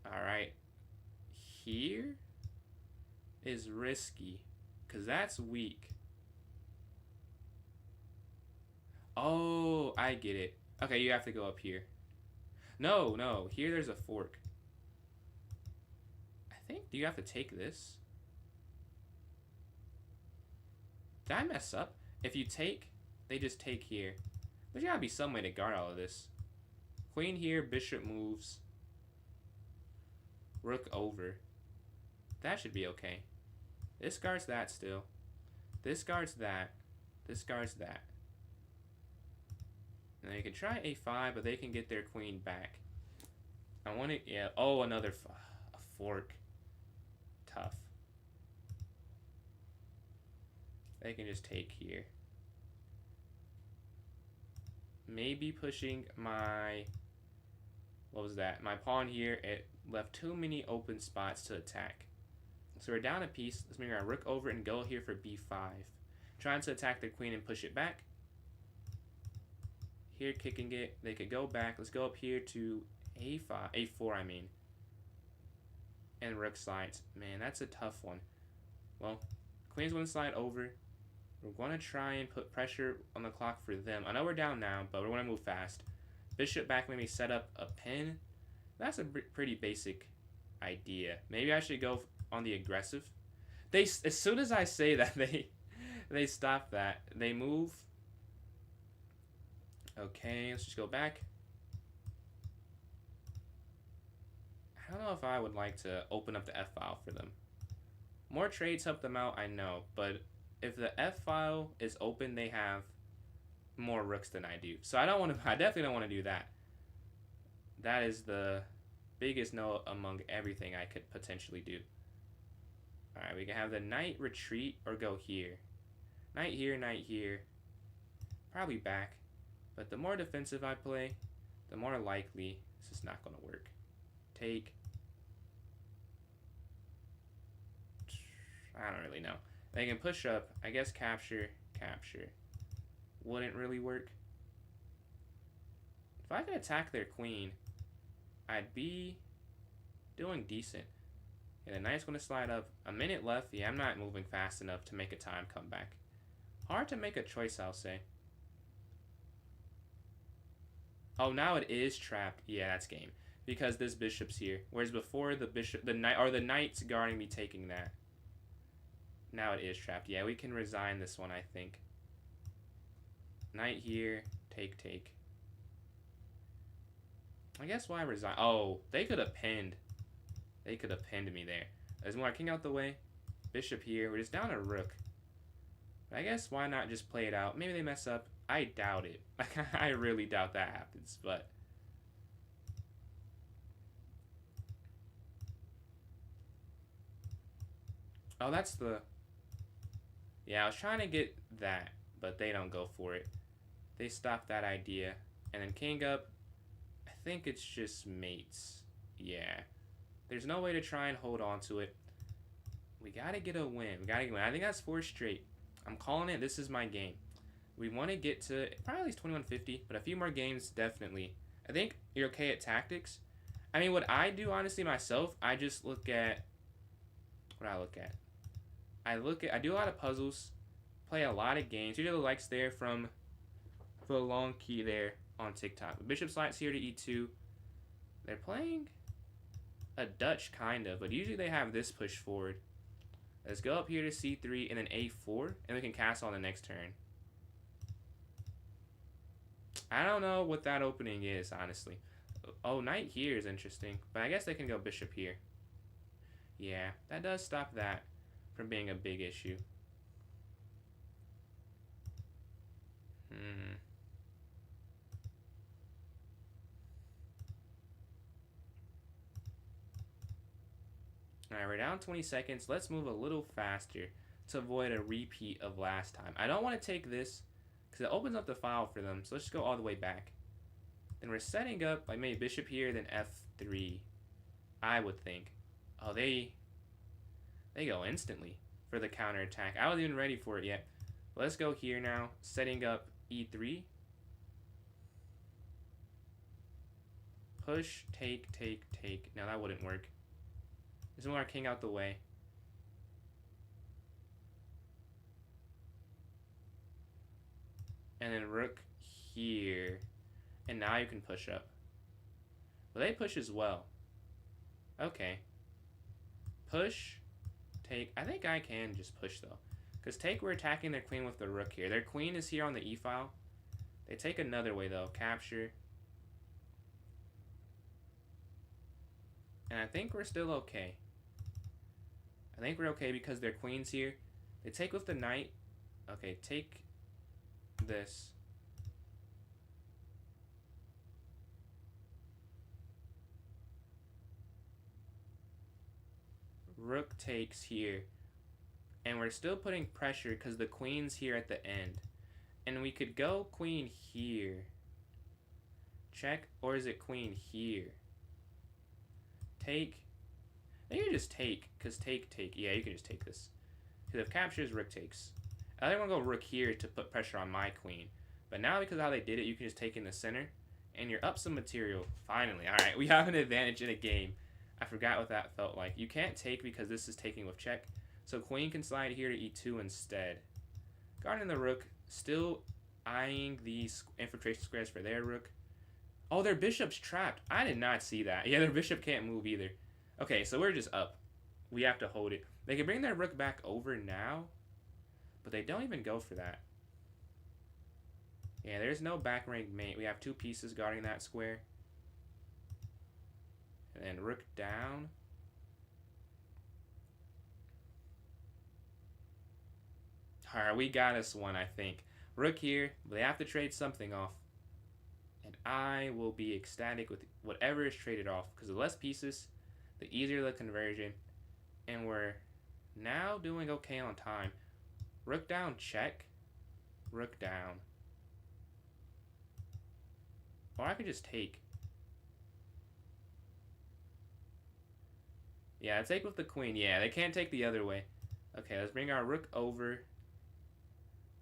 Alright. Here is risky. Because that's weak. Oh, I get it. Okay, you have to go up here. No, no. Here there's a fork. I think, do you have to take this? Did I mess up? If you take, they just take here. There's gotta be some way to guard all of this. Queen here, bishop moves. Rook over. That should be okay. This guards that still. This guards that. This guards that. And they can try a5, but they can get their queen back. I want it, yeah. Oh, another a fork. Tough. They can just take here. Maybe pushing my, what was that? My pawn here. It left too many open spots to attack. So we're down a piece. Let's bring our rook over and go here for b5. Trying to attack the queen and push it back. Here kicking it. They could go back. Let's go up here to a5, a4 I mean. And rook slides. Man, that's a tough one. Well, queen's going to slide over. We're going to try and put pressure on the clock for them. I know we're down now, but we're going to move fast. Bishop back, maybe set up a pin. That's a pretty basic idea. Maybe I should go on the aggressive. They, as soon as I say that, they stop that. They move. Okay, let's just go back. I don't know if I would like to open up the F file for them. More trades help them out, I know, but if the F file is open, they have more rooks than I do. So I definitely don't want to do that. That is the biggest no among everything I could potentially do. Alright, we can have the knight retreat or go here. Knight here. Probably back. But the more defensive I play, the more likely this is not going to work. Take. I don't really know. They can push up. I guess capture. Wouldn't really work. If I could attack their queen, I'd be doing decent. And the knight's going to slide up. A minute left. Yeah, I'm not moving fast enough to make a time comeback. Hard to make a choice, I'll say. Oh, now it is trapped. Yeah, that's game. Because this bishop's here. Whereas before the knight's guarding me taking that. Now it is trapped. Yeah, we can resign this one, I think. Knight here. Take. I guess why resign? Oh, they could have pinned. They could have pinned me there. There's more king out the way. Bishop here. We're just down a rook. But I guess why not just play it out? Maybe they mess up. I doubt it. I really doubt that happens, but... Oh, that's the... Yeah, I was trying to get that, but they don't go for it. They stop that idea. And then king up. I think it's just mates. Yeah. There's no way to try and hold on to it. We gotta get a win. I think that's 4 straight. I'm calling it. This is my game. We want to get to probably at least 2150, but a few more games, definitely. I think you're okay at tactics. I mean, what I do, honestly, myself, I just look at... What I look at? I do a lot of puzzles, play a lot of games. Usually the likes there from the long key there on TikTok. Bishop slides here to e2. They're playing a Dutch, kind of, but usually they have this push forward. Let's go up here to c3 and then a4, and we can castle on the next turn. I don't know what that opening is, honestly. Oh, knight here is interesting, but I guess they can go bishop here. Yeah, that does stop that from being a big issue. Alright, we're down 20 seconds. Let's move a little faster to avoid a repeat of last time. I don't want to take this because it opens up the file for them. So let's just go all the way back. Then we're setting up like maybe bishop here, then f3. I would think. Oh, they go instantly for the counterattack. I wasn't even ready for it yet. Let's go here now, setting up e3. Push, take, take, take. Now that wouldn't work. Let's move our king out the way. And then rook here. And now you can push up. Well, they push as well. Okay. Push, take. I think I can just push, though. Because take, we're attacking their queen with the rook here. Their queen is here on the e-file. They take another way, though. Capture. And I think we're still okay. I think we're okay because their queen's here. They take with the knight. Okay, take this. Rook takes here. And we're still putting pressure because the queen's here at the end. And we could go queen here. Check. Or is it queen here? Take. I think you just take. Because take, take. Yeah, you can just take this. Because if captures, rook takes. I think I'm going to go rook here to put pressure on my queen. But now because of how they did it, you can just take in the center. And you're up some material. Finally. Alright, we have an advantage in a game. I forgot what that felt like. You can't take because this is taking with check. So queen can slide here to e2 instead. Guarding the rook. Still eyeing these infiltration squares for their rook. Oh, their bishop's trapped. I did not see that. Yeah, their bishop can't move either. Okay, so we're just up. We have to hold it. They can bring their rook back over now. But they don't even go for that. Yeah, there's no back rank mate. We have two pieces guarding that square. And then rook down. Alright, we got us one, I think. Rook here, but they have to trade something off. And I will be ecstatic with whatever is traded off. Because the less pieces, the easier the conversion. And we're now doing okay on time. Rook down, check. Rook down. Or I could just take. Yeah, take with the queen. Yeah, they can't take the other way. Okay, let's bring our rook over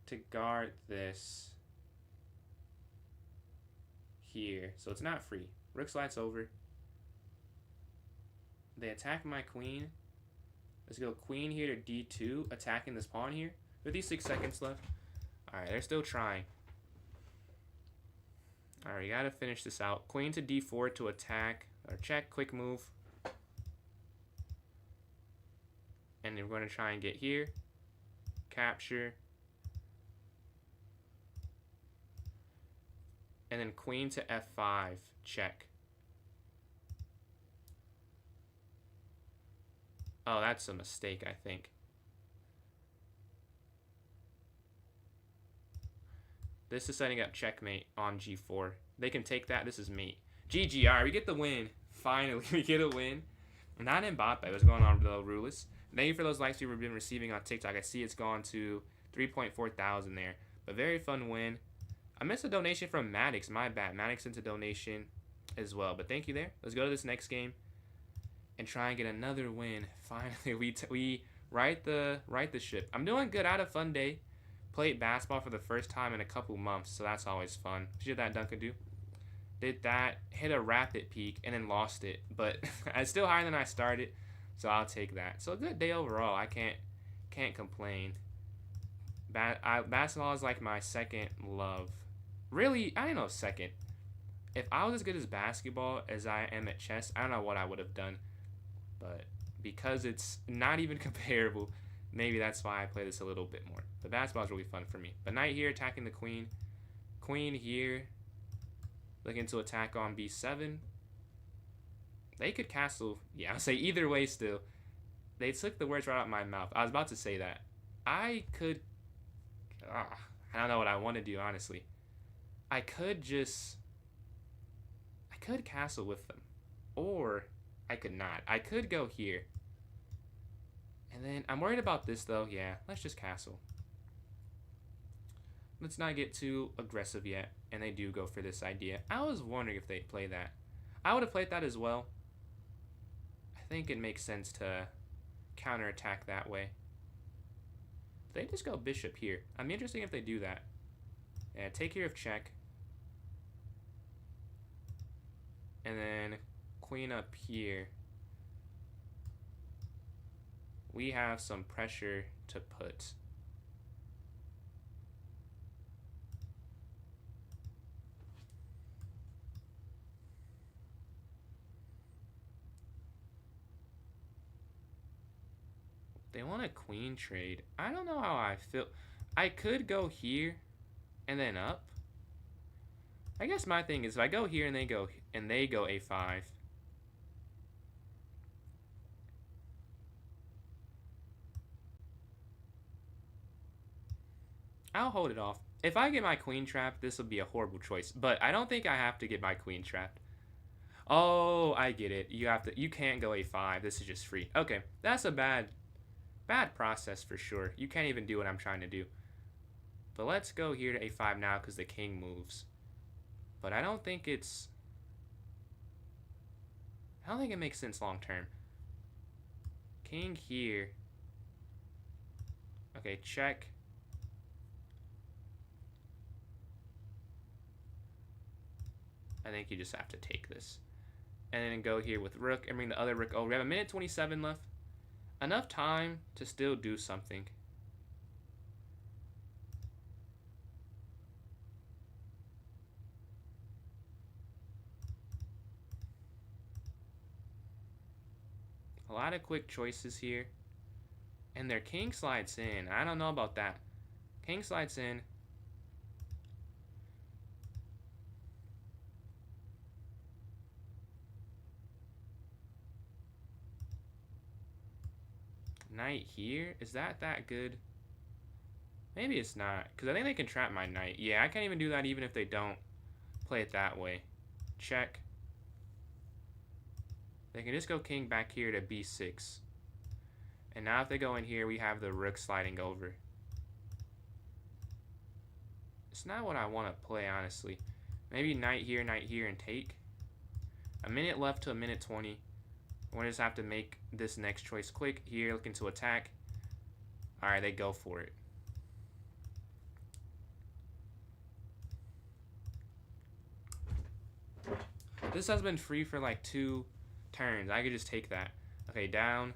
to guard this here. So it's not free. Rook slides over. They attack my queen. Let's go queen here to d2, attacking this pawn here. 56 seconds left. Alright, they're still trying. Alright, you gotta finish this out. Queen to d4 to attack. Or check, quick move. And we're going to try and get here. Capture. And then queen to f5. Check. Oh, that's a mistake, I think. This is setting up checkmate on g4. They can take that. This is mate. GG. Alright, we get the win. Finally, we get a win. Not Mbappe. What's going on, though, Rulis? Thank you for those likes we've been receiving on TikTok. I see it's gone to 3.4 thousand there. But very fun win. I missed a donation from Maddox. My bad. Maddox sent a donation as well. But thank you there. Let's go to this next game and try and get another win. Finally, we right the ship. I'm doing good. I had a fun day. Played basketball for the first time in a couple months, so that's always fun. Did that Dunkadoo? Did that, hit a rapid peak, and then lost it. But it's still higher than I started, so I'll take that. So a good day overall. I can't complain. Basketball is like my second love. Really, I don't know, second. If I was as good as basketball as I am at chess, I don't know what I would have done. But because it's not even comparable, maybe that's why I play this a little bit more. But basketball is really fun for me. But knight here attacking the queen. Queen here. Looking to attack on b7. They could castle. Yeah, I'll say either way still. They took the words right out of my mouth. I was about to say that. I could... I don't know what I want to do, honestly. I could castle with them. Or I could not. I could go here. And then I'm worried about this, though. Yeah, let's just castle. Let's not get too aggressive yet. And they do go for this idea. I was wondering if they'd play that. I would have played that as well. I think it makes sense to counterattack that way. They just go bishop here. I'm interested if they do that. Yeah, take care of check. And then queen up here. We have some pressure to put. They want a queen trade. I don't know how I feel. I could go here and then up. I guess my thing is if I go here and they go a5. I'll hold it off. If I get my queen trapped, this will be a horrible choice. But I don't think I have to get my queen trapped. Oh, I get it. You can't go a5. This is just free. Okay, that's a bad process for sure. You can't even do what I'm trying to do. But let's go here to a5 now because the king moves. But I don't think it makes sense long term. King here. Okay, check. I think you just have to take this. And then go here with rook and bring the other rook. Oh, we have a minute 27 left. Enough time to still do something. A lot of quick choices here. And their king slides in. I don't know about that. King slides in. Knight here? Is that good? Maybe it's not. Because I think they can trap my knight. Yeah, I can't even do that even if they don't play it that way. Check. They can just go king back here to b6. And now if they go in here, we have the rook sliding over. It's not what I want to play, honestly. Maybe knight here, and take. A minute left to a minute 20. We're just have to make this next choice quick. Here, looking to attack. Alright, they go for it. This has been free for like 2 turns. I could just take that. Okay, down.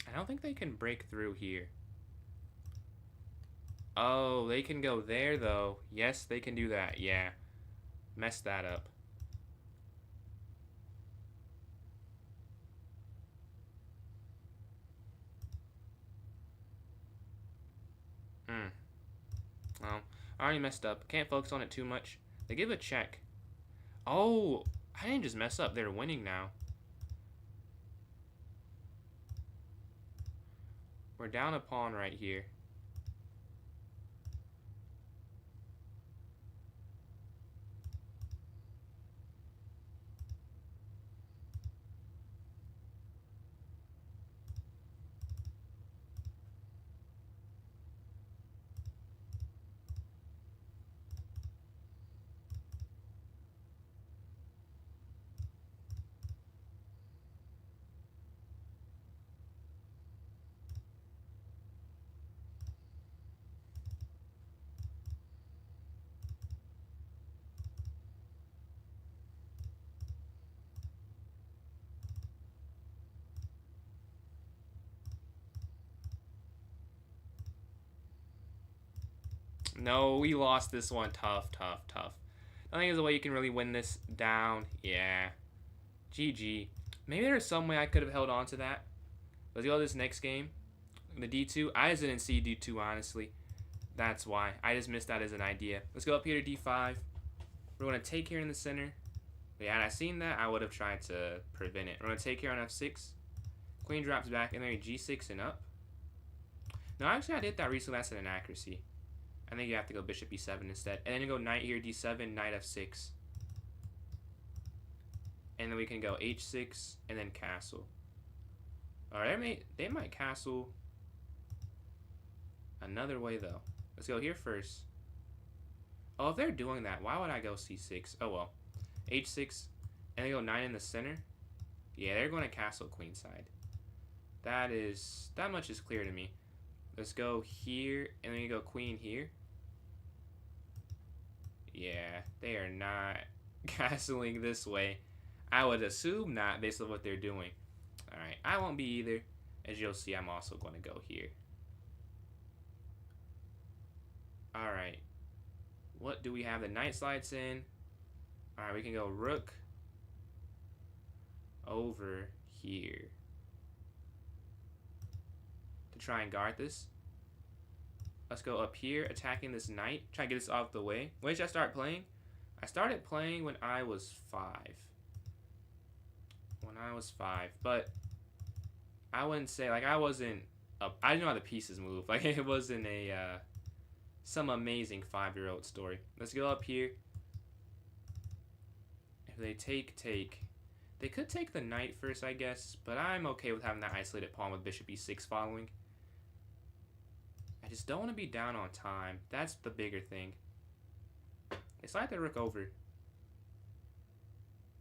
I don't think they can break through here. Oh, they can go there, though. Yes, they can do that. Yeah. Messed that up. Well, I already messed up. Can't focus on it too much. They give a check. Oh, I didn't just mess up. They're winning now. We're down a pawn right here. No, we lost this one. Tough. I think there's a way you can really win this down. Yeah. GG. Maybe there's some way I could have held on to that. Let's go to this next game. The D2. I just didn't see D2, honestly. That's why. I just missed that as an idea. Let's go up here to D5. We're going to take here in the center. Yeah, had I seen that, I would have tried to prevent it. We're going to take here on F6. Queen drops back, and then G6 and up. No, actually, I did that recently. That's an inaccuracy. I think you have to go bishop e7 instead. And then you go knight here, d7, knight f6. And then we can go h6 and then castle. Alright, they might castle. Another way, though. Let's go here first. Oh, if they're doing that, why would I go c6? Oh, well. h6, and they go 9 in the center. Yeah, they're going to castle queenside. That much is clear to me. Let's go here, and then you go queen here. Yeah, they are not castling this way. I would assume not based on what they're doing. Alright, I won't be either. As you'll see, I'm also going to go here. Alright. What do we have? The knight slides in. Alright, we can go rook over here to try and guard this. Let's go up here, attacking this knight. Try to get this off the way. When did I start playing? I started playing when I was 5. When I was 5. But I wouldn't say, like, I wasn't... I didn't know how the pieces move. Like, it wasn't a... some amazing 5-year-old story. Let's go up here. If they take... They could take the knight first, I guess. But I'm okay with having that isolated pawn with bishop e6 following. I just don't want to be down on time. That's the bigger thing. They slide the rook over.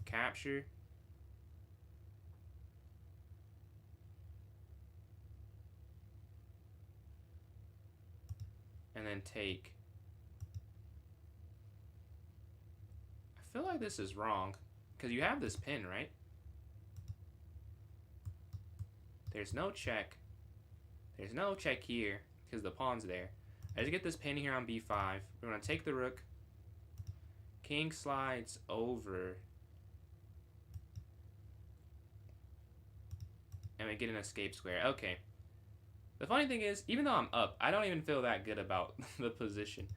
Capture. And then take. I feel like this is wrong. Because you have this pin, right? There's no check. There's no check here. Because the pawn's there. I just get this pin here on b5. We're going to take the rook. King slides over. And we get an escape square. Okay. The funny thing is, even though I'm up, I don't even feel that good about the position.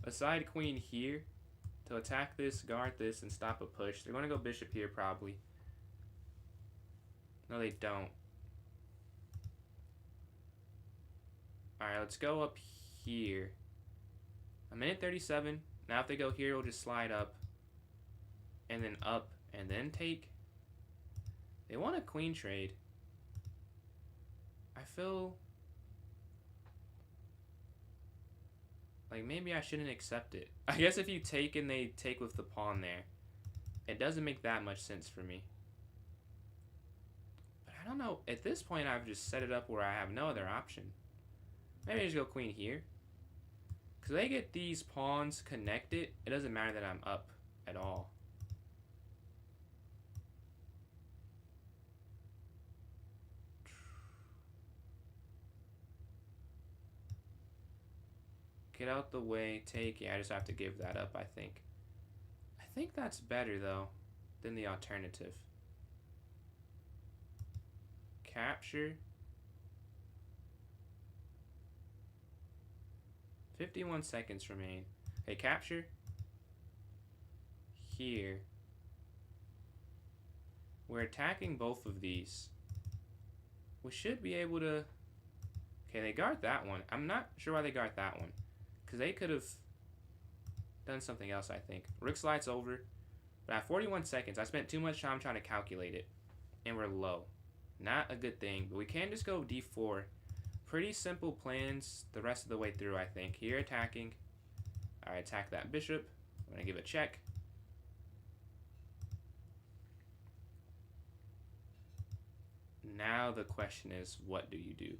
A side queen here to attack this, guard this, and stop a push. They're going to go bishop here probably. No, they don't. Alright, let's go up here. A minute 37. Now if they go here, we'll just slide up. And then up, and then take. They want a queen trade. I feel like maybe I shouldn't accept it. I guess if you take and they take with the pawn there, it doesn't make that much sense for me. But I don't know. At this point, I've just set it up where I have no other option. Maybe I just go queen here. Because they get these pawns connected, it doesn't matter that I'm up at all. Get out the way, take. Yeah, I just have to give that up, I think. I think that's better, though, than the alternative. Capture. 51 seconds remain. Okay, capture. Here. We're attacking both of these. We should be able to... Okay, they guard that one. I'm not sure why they guard that one. Because they could have done something else, I think. Rook slides over. But at 41 seconds, I spent too much time trying to calculate it. And we're low. Not a good thing. But we can just go d4. Pretty simple plans the rest of the way through, I think. Here attacking. Alright, attack that bishop. I'm going to give a check. Now the question is, what do you do?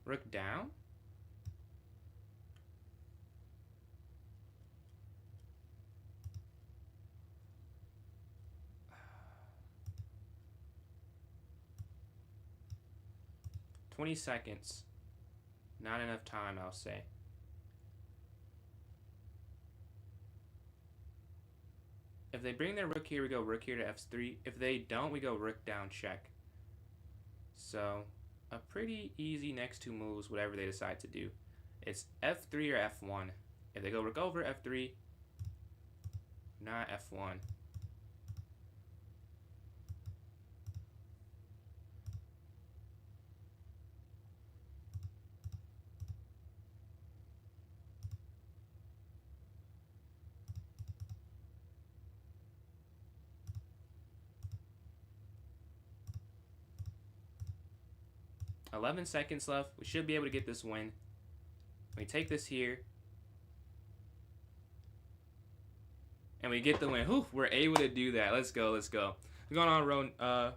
Rook down? "20 seconds. Not enough time, I'll say. If they bring their rook here, we go rook here to f3. If they don't, we go rook down check. So, a pretty easy next two moves, whatever they decide to do. It's f3 or f1. If they go rook over, f3. Not f1. 11 seconds left. We should be able to get this win. We take this here. And we get the win. Whew, we're able to do that. Let's go, let's go. We're going on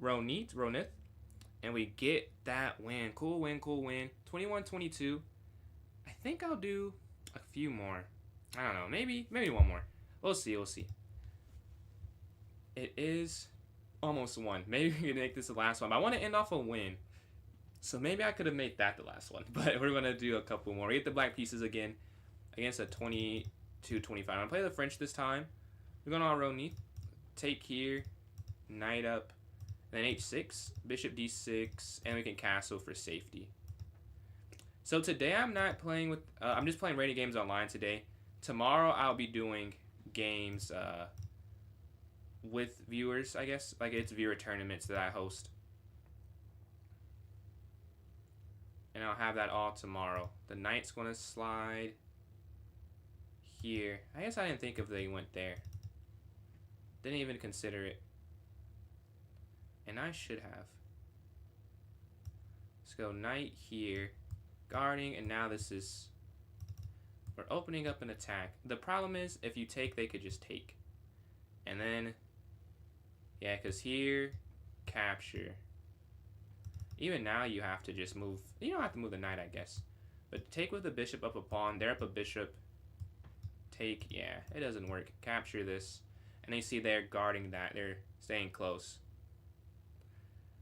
Ronith. And we get that win. Cool win, cool win. 21-22. I think I'll do a few more. I don't know. Maybe one more. We'll see, we'll see. It is almost one. Maybe we can make this the last one. But I want to end off a win. So maybe I could have made that the last one. But we're going to do a couple more. We get the black pieces again against a 22-25. I'm going to play the French this time. We're going on Ronith. Take here. Knight up. Then h6. Bishop d6. And we can castle for safety. So today I'm not playing with... I'm just playing rating games online today. Tomorrow I'll be doing games with viewers, I guess. Like it's viewer tournaments that I host. And I'll have that all tomorrow. The knight's going to slide here. I guess I didn't think if they went there. Didn't even consider it. And I should have. Let's go knight here. Guarding, and now this is... We're opening up an attack. The problem is, if you take, they could just take. And then... Yeah, because here... Capture. Even now, you have to just move... You don't have to move the knight, I guess. But take with the bishop up a pawn. They're up a bishop. Take, yeah, it doesn't work. Capture this. And you see they're guarding that. They're staying close.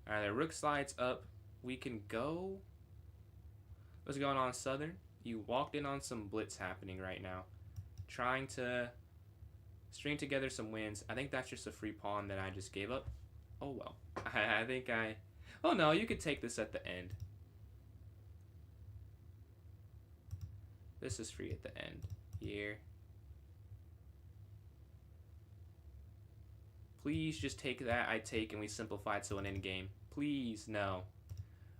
Alright, the rook slides up. We can go... What's going on, Southern? You walked in on some blitz happening right now. Trying to string together some wins. I think that's just a free pawn that I just gave up. Oh, well. I think I... Oh, no, you could take this at the end. This is free at the end. Here. Please just take that. I take and we simplify it to an endgame. Please, no.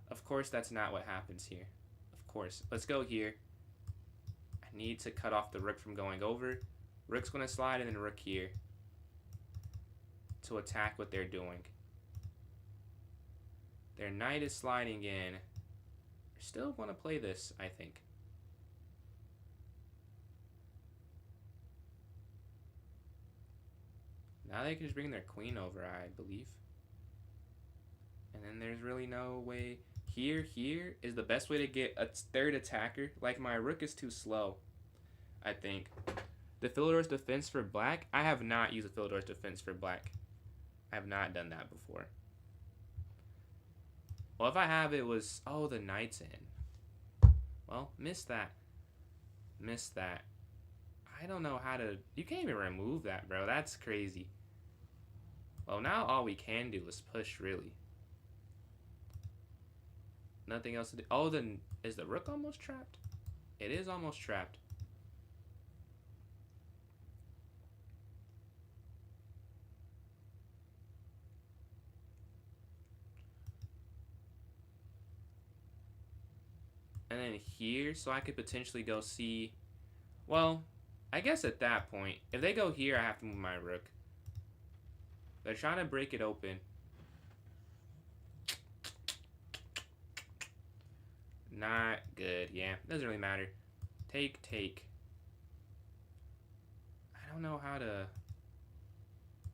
Of course, that's not what happens here. Of course. Let's go here. I need to cut off the rook from going over. Rook's going to slide and then rook here to attack what they're doing. Their knight is sliding in. They're still going to play this, I think. Now they can just bring their queen over, I believe. And then there's really no way... Here is the best way to get a third attacker. Like, my rook is too slow, I think. The Philidor's defense for black. I have not used the Philidor's defense for black. I have not done that before. Well, if I have, it was... Oh, the knight's in. Well, missed that. Missed that. I don't know how to... You can't even remove that, bro. That's crazy. Well, now all we can do is push, really. Nothing else to do. Oh, then is the rook almost trapped? It is almost trapped. And then here, so I could potentially go see... Well, I guess at that point, if they go here, I have to move my rook. They're trying to break it open. Not good. Yeah, doesn't really matter. Take. I don't know how to...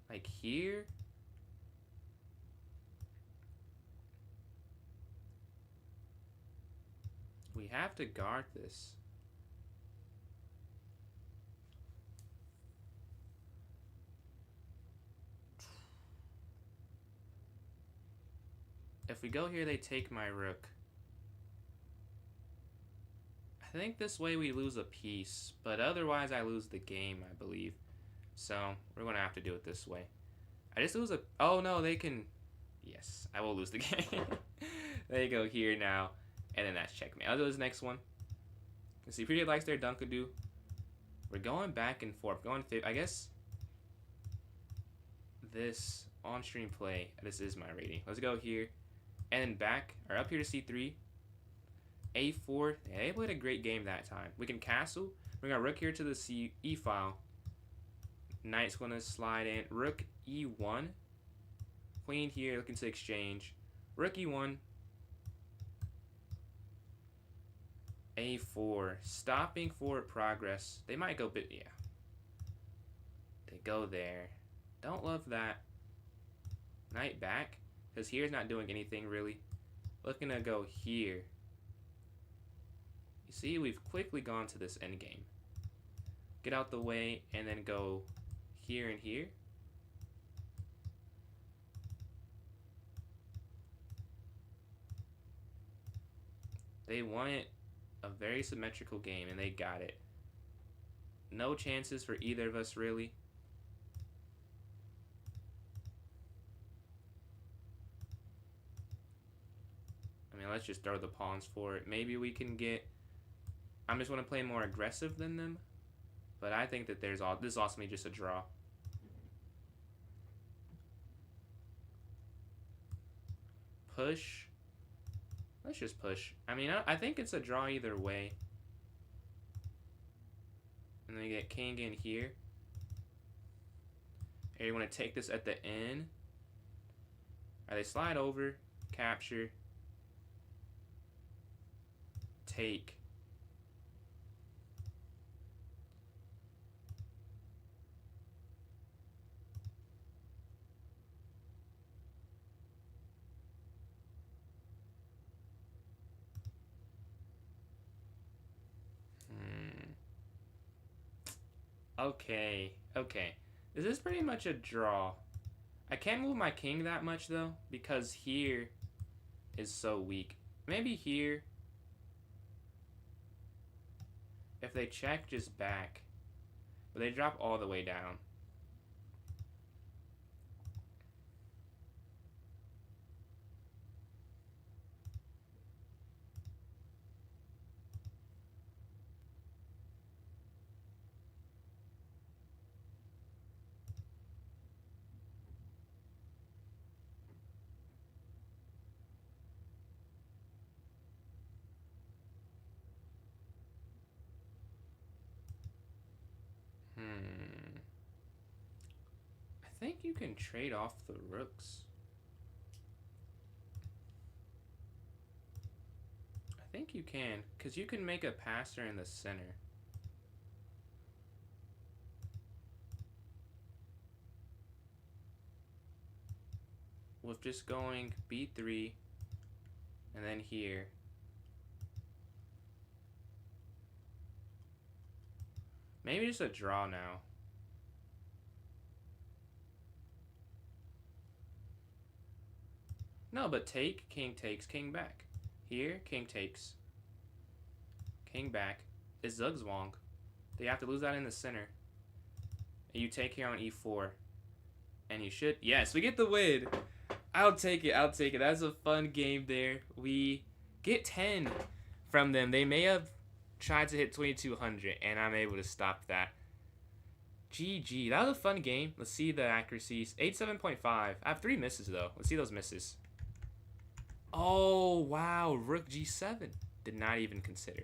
Like here? We have to guard this. If we go here, they take my rook. I think this way we lose a piece, but otherwise I lose the game, I believe. So, we're going to have to do it this way. I just lose a... Oh, no, they can... Yes, I will lose the game. They go here now, and then that's checkmate. I'll do this next one. Let's see, Pretty likes their Dunkadoo. We're going back and forth. I guess this on-stream play, this is my rating. Let's go here, and then back, or up here to C3. A4, yeah, they played a great game that time. We can castle. We're going to rook here to the E file. Knight's going to slide in. Rook E1. Queen here looking to exchange. Rook E1. A4. Stopping forward progress. They might go bit. Yeah. They go there. Don't love that. Knight back. Because here's not doing anything really. Looking to go here. You see, we've quickly gone to this endgame. Get out the way and then go here and here. They wanted a very symmetrical game and they got it. No chances for either of us really. I mean, let's just throw the pawns for it. Maybe we can get... I just want to play more aggressive than them. But I think that this is ultimately just a draw. Push. Let's just push. I mean, I think it's a draw either way. And then we get king in here. Here you want to take this at the end. Alright, they slide over. Capture. Take. Okay. This is pretty much a draw. I can't move my king that much, though, because here is so weak. Maybe here. If they check, just back. But they drop all the way down. I think you can trade off the rooks. I think you can, because you can make a passer in the center. With just going b3 and then here. Maybe just a draw now. No, but take, king takes, king back. Here, king takes. King back. It's Zugzwang. They have to lose that in the center. And you take here on e4. And you should... Yes, we get the win. I'll take it. That's a fun game there. We get 10 from them. They may have tried to hit 2200, and I'm able to stop that. GG. That was a fun game. Let's see the accuracies. 87.5. I have 3 misses, though. Let's see those misses. Oh, wow. Rook G7. Did not even consider.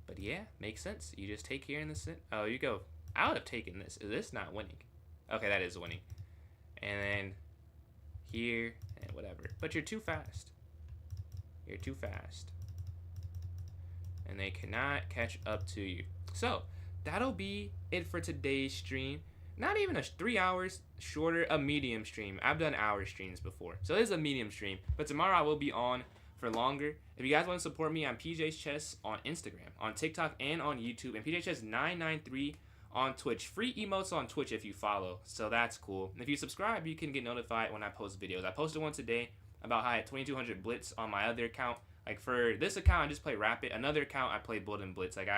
But yeah, makes sense. You just take here in the center. Oh, you go. I would have taken this. Is this not winning? Okay, that is winning. And then here and whatever. But you're too fast. You're too fast. And they cannot catch up to you. So, that'll be it for today's stream. Not even a 3 hours shorter, a medium stream. I've done hour streams before. So this is a medium stream. But tomorrow I will be on for longer. If you guys want to support me, I'm PJ's Chess on Instagram, on TikTok, and on YouTube. And PJ Chess 993 on Twitch. Free emotes on Twitch if you follow. So that's cool. And if you subscribe, you can get notified when I post videos. I posted one today about how I had 2200 Blitz on my other account. Like for this account, I just play Rapid. Another account, I play Blood and Blitz. Like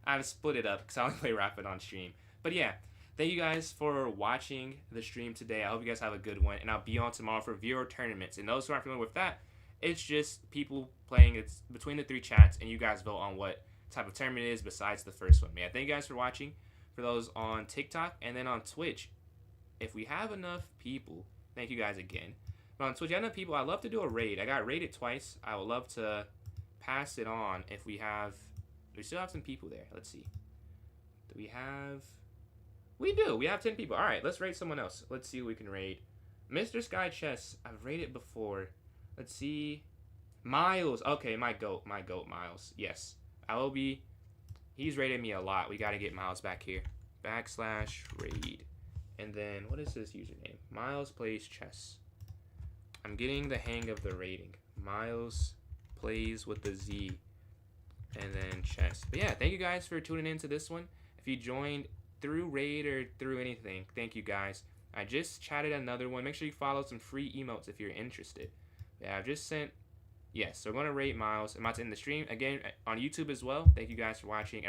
I've split it up because I only play Rapid on stream. But yeah. Thank you guys for watching the stream today. I hope you guys have a good one. And I'll be on tomorrow for viewer tournaments. And those who aren't familiar with that, it's just people playing. It's between the 3 chats. And you guys vote on what type of tournament it is besides the first one. Yeah, thank you guys for watching. For those on TikTok and then on Twitch. If we have enough people, thank you guys again. But on Twitch, I have enough people. I'd love to do a raid. I got raided twice. I would love to pass it on if we have... We still have some people there. Let's see. Do we have... We do. We have 10 people. All right, let's raid someone else. Let's see who we can raid. Mr. Sky Chess. I've raided before. Let's see. Miles. Okay, my goat, Miles. Yes, I will be. He's rated me a lot. We got to get Miles back here. /raid. And then, what is his username? Miles plays chess. I'm getting the hang of the rating. Miles plays with the Z. And then chess. But yeah, thank you guys for tuning into this one. If you joined through raid or through anything, thank you guys. I just chatted another one. Make sure you follow some free emotes if you're interested. Yeah, I've just sent. Yes, so we're going to rate Miles. I'm about to end the stream again on YouTube as well. Thank you guys for watching.